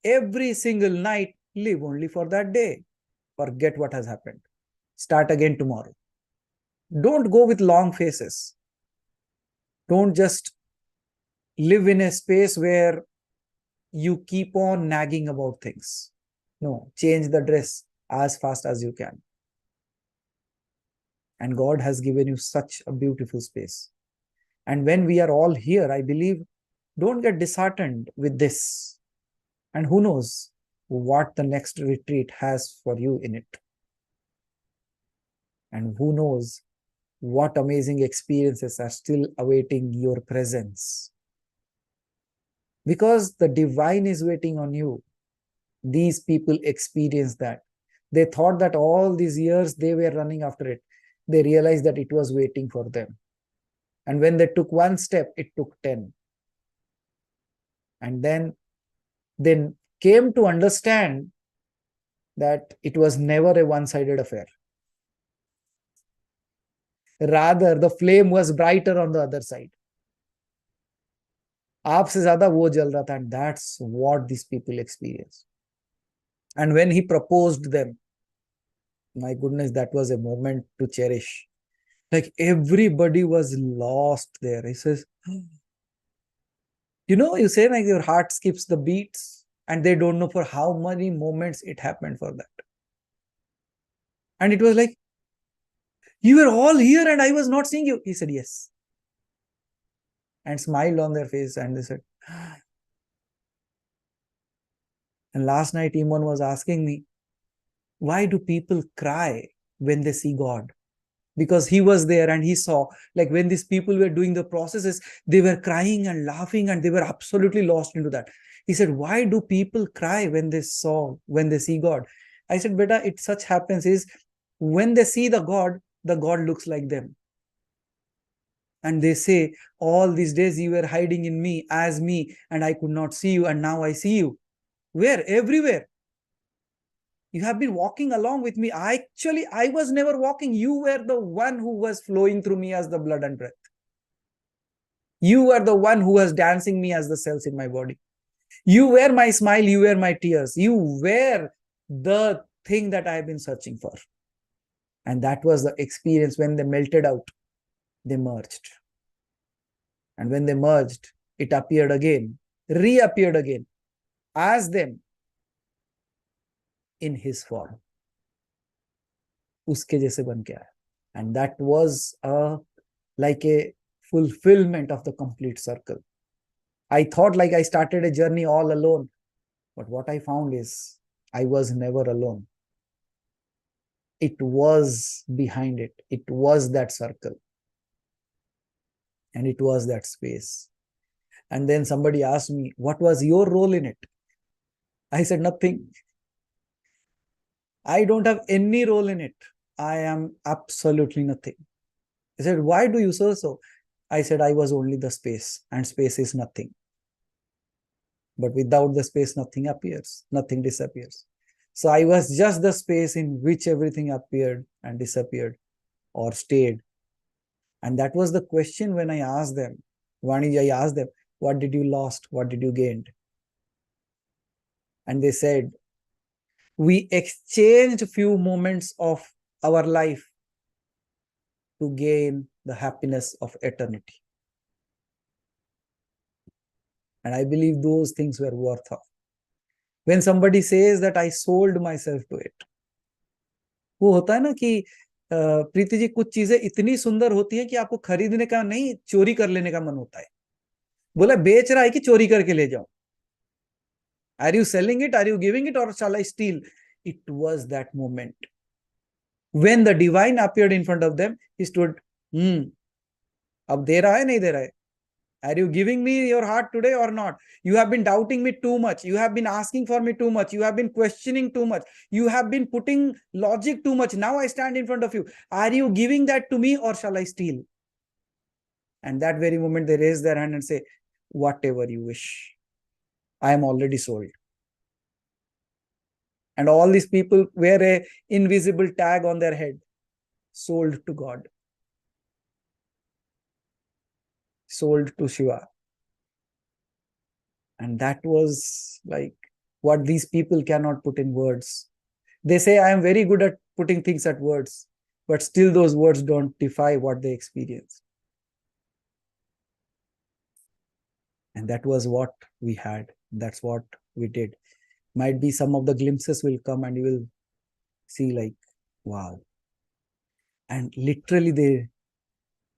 every single night, live only for that day. Forget what has happened. Start again tomorrow. Don't go with long faces. Don't just live in a space where you keep on nagging about things. No, change the dress as fast as you can. And God has given you such a beautiful space. And when we are all here, I believe, don't get disheartened with this. And who knows what the next retreat has for you in it. And who knows what amazing experiences are still awaiting your presence. Because the divine is waiting on you. These people experienced that. They thought that all these years they were running after it. They realized that it was waiting for them. And when they took one step, it took 10. And then they came to understand that it was never a one-sided affair. Rather, the flame was brighter on the other side. आपसे ज्यादा वो जल रहा था, and that's what these people experienced. And when he proposed them, my goodness, that was a moment to cherish. Like everybody was lost there. He says, you say like your heart skips the beats, and they don't know for how many moments it happened for that. And it was like, you were all here and I was not seeing you. He said, yes. And smiled on their face, and they said, and last night Imon was asking me, why do people cry when they see God? Because he was there and he saw, like when these people were doing the processes, they were crying and laughing and they were absolutely lost into that. He said, why do people cry when they see God? I said, beta, it such happens is when they see the God looks like them. And they say, all these days you were hiding in me as me, and I could not see you, and now I see you. Where? Everywhere. You have been walking along with me. I was never walking. You were the one who was flowing through me as the blood and breath. You were the one who was dancing me as the cells in my body. You were my smile. You were my tears. You were the thing that I have been searching for. And that was the experience. When they melted out, they merged. And when they merged, it appeared again, reappeared again as them in his form. Uske jaise ban ke aaya. And that was like a fulfillment of the complete circle. I thought like I started a journey all alone, but what I found is I was never alone. It was behind it. It was that circle. And it was that space. And then somebody asked me, what was your role in it? I said, nothing. I don't have any role in it. I am absolutely nothing. He said, why do you say so? I said, I was only the space, and space is nothing. But without the space, nothing appears, nothing disappears. So I was just the space in which everything appeared and disappeared or stayed. And that was the question when I asked them, I asked them, what did you lost? What did you gain? And they said, we exchanged a few moments of our life to gain the happiness of eternity. And I believe those things were worth of. When somebody says that I sold myself to it, वो होता है ना कि प्रीति जी, कुछ चीजें इतनी सुंदर होती है कि आपको खरीदने का नहीं, चोरी कर लेने का मन होता है. बोला बेच रहा है कि चोरी करके ले जाओ. Are you selling it? Are you giving it, or shall I steal? It was that moment. When the divine appeared in front of them, he stood, अब दे रहा है नहीं दे रहा है? Are you giving me your heart today or not? You have been doubting me too much. You have been asking for me too much. You have been questioning too much. You have been putting logic too much. Now I stand in front of you. Are you giving that to me, or shall I steal? And that very moment they raise their hand and say, whatever you wish. I am already sold. And all these people wear an invisible tag on their head. Sold to God. Sold to Shiva. And that was like what these people cannot put in words. They say, I am very good at putting things at words, but still those words don't defy what they experience. And that was what we had. That's what we did. Might be some of the glimpses will come and you will see like, wow. And literally they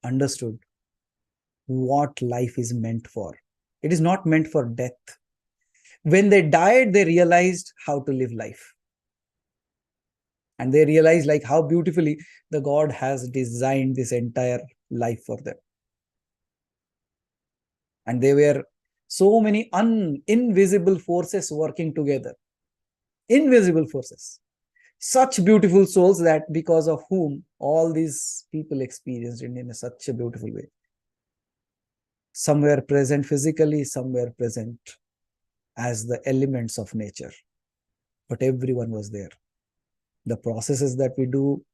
understood what life is meant for. It is not meant for death. When they died, they realized how to live life. And they realized like how beautifully the God has designed this entire life for them. And they were so many invisible forces working together invisible forces, such beautiful souls that because of whom all these people experienced it in such a beautiful way. Some were present physically, some were present as the elements of nature, but everyone was there. The processes that we do.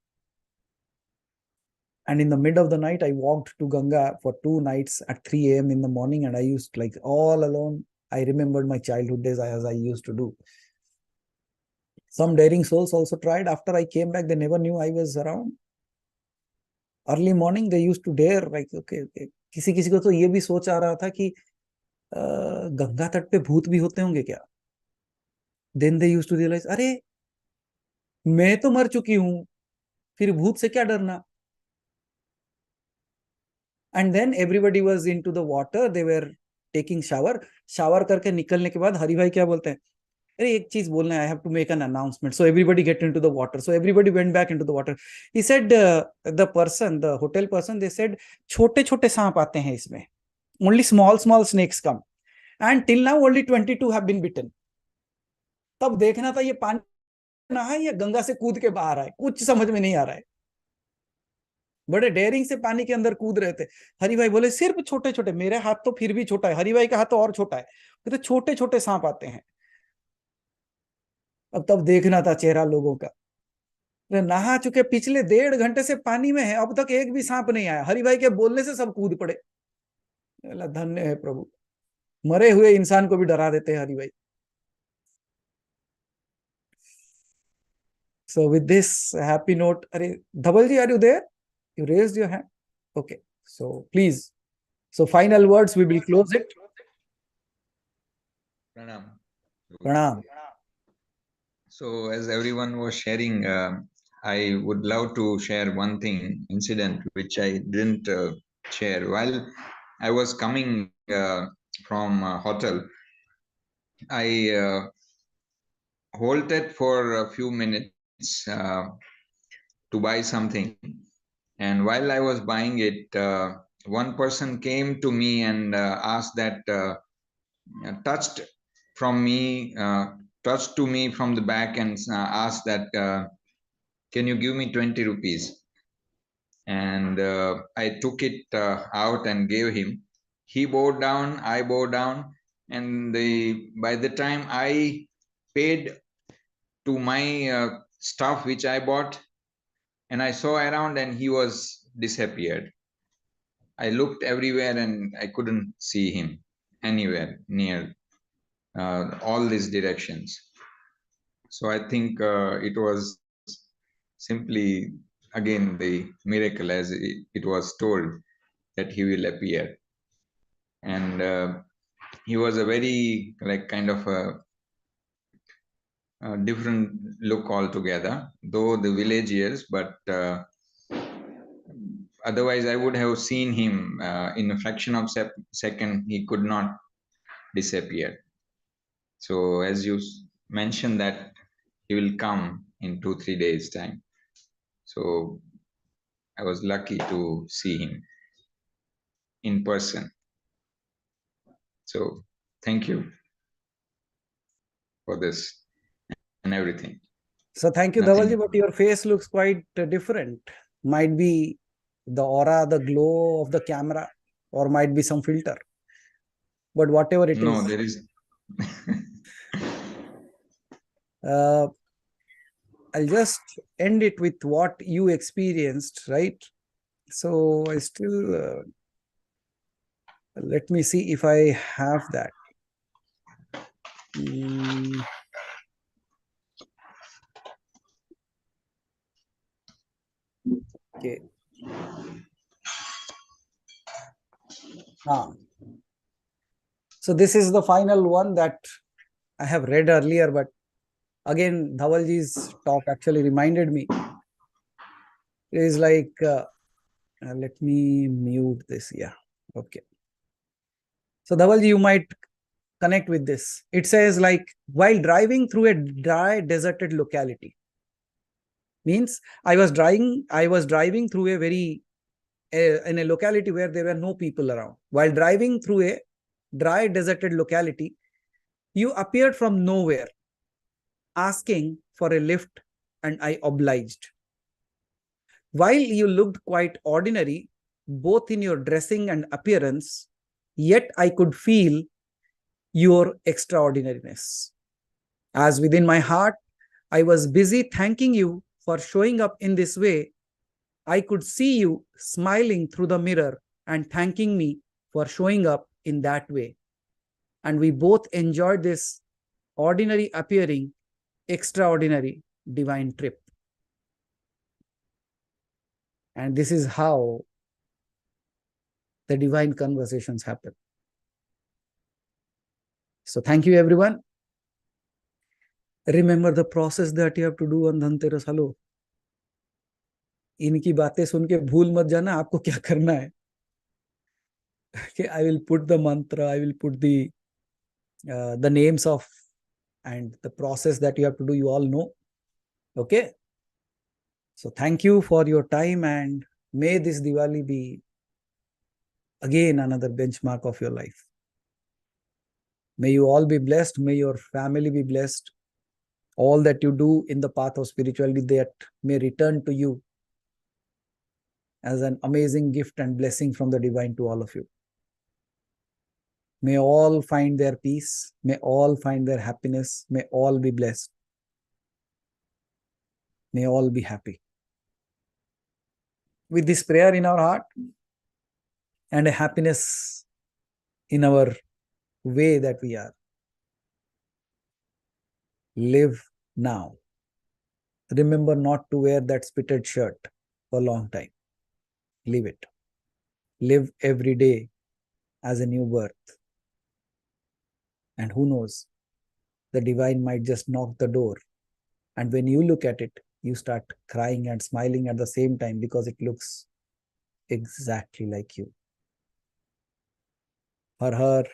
And in the mid of the night, I walked to Ganga for 2 nights at 3 a.m. in the morning, and I used, like, all alone. I remembered my childhood days as I used to do. Some daring souls also tried. After I came back, they never knew I was around. Early morning, they used to dare, like, okay. किसी किसी को तो ये भी सोच आ रहा था कि गंगा तट पे भूत भी होते होंगे क्या? Then they used to realize, अरे मैं तो मर चुकी हूं, फिर भूत से क्या डरना? And then everybody was into the water. They were taking shower. Shower करके निकलने के बाद हरि भाई क्या बोलते हैं? अरे एक चीज बोलना है, I have to make an announcement. So everybody get into the water. So everybody went back into the water. He said, the hotel person, they said, छोटे छोटे सांप आते हैं इसमें. Only small snakes come. And till now only 22 have been bitten. तब देखना था ये पानी नहा है या गंगा से कूद के बाहर आए, कुछ समझ में नहीं आ रहा है. बड़े डेयरिंग से पानी के अंदर कूद रहे थे. हरि भाई बोले सिर्फ छोटे छोटे, मेरे हाथ तो फिर भी छोटा है, हरि भाई का हाथ तो और छोटा है, कहते छोटे छोटे सांप आते हैं. अब तब देखना था चेहरा लोगों का. नहा चुके, पिछले 1.5 घंटे से पानी में है, अब तक एक भी सांप नहीं आया. हरि भाई के बोलने से सब कूद पड़े. धन्य है प्रभु, मरे हुए इंसान को भी डरा देते हैं हरि भाई. So with this happy note, Dhavalji, are you there? You raised your hand. Okay. So please. So final words, we will close it. Pranam. Pranam. So as everyone was sharing, I would love to share one incident which I didn't share. While I was coming from a hotel, I halted for a few minutes to buy something. And while I was buying it, one person came to me and asked that, touched to me from the back and asked that, can you give me 20 rupees? And I took it out and gave him. He bowed down, I bowed down, and by the time I paid to my stuff which I bought, and I saw around and he was disappeared. I looked everywhere and I couldn't see him anywhere near all these directions. So I think it was simply, again, the miracle, as it was told, that he will appear. And he was a very, like, kind of a different look altogether, though the village years, but otherwise I would have seen him in a fraction of second. He could not disappear. So as you mentioned that he will come in 2-3 days time, so I was lucky to see him in person. So thank you for this and everything. So thank you, Dhavalji, but your face looks quite different. Might be the aura, the glow of the camera, or might be some filter. But whatever it is. No, there is. I'll just end it with what you experienced, right? So I still, let me see if I have that. Okay. So this is the final one that I have read earlier, but again, Dhavalji's talk actually reminded me. It is like, let me mute this. Yeah. Okay. So Dhavalji, you might connect with this. It says, like, while driving through a dry, deserted locality. Means I was driving through a very, in a locality where there were no people around. While driving through a dry, deserted locality, you appeared from nowhere. asking for a lift and I obliged. While you looked quite ordinary, both in your dressing and appearance, yet I could feel your extraordinariness. As within my heart, I was busy thanking you for showing up in this way, I could see you smiling through the mirror and thanking me for showing up in that way. And we both enjoyed this ordinary appearing, extraordinary divine trip. And this is how the divine conversations happen. So thank you, everyone. Remember the process that you have to do on Dhanteras. Hello. इनकी बातें सुन के भूल मत जाना आपको क्या करना है. I will put the mantra, I will put the names of and the process that you have to do, you all know. Okay. So thank you for your time, and may this Diwali be again another benchmark of your life. May you all be blessed. May your family be blessed. All that you do in the path of spirituality, that may return to you as an amazing gift and blessing from the divine to all of you. May all find their peace. May all find their happiness. May all be blessed. May all be happy. With this prayer in our heart and a happiness in our way that we are, live now. Remember not to wear that spitted shirt for a long time. Leave it. Live every day as a new birth. And who knows, the divine might just knock the door. And when you look at it, you start crying and smiling at the same time because it looks exactly like you. Har Har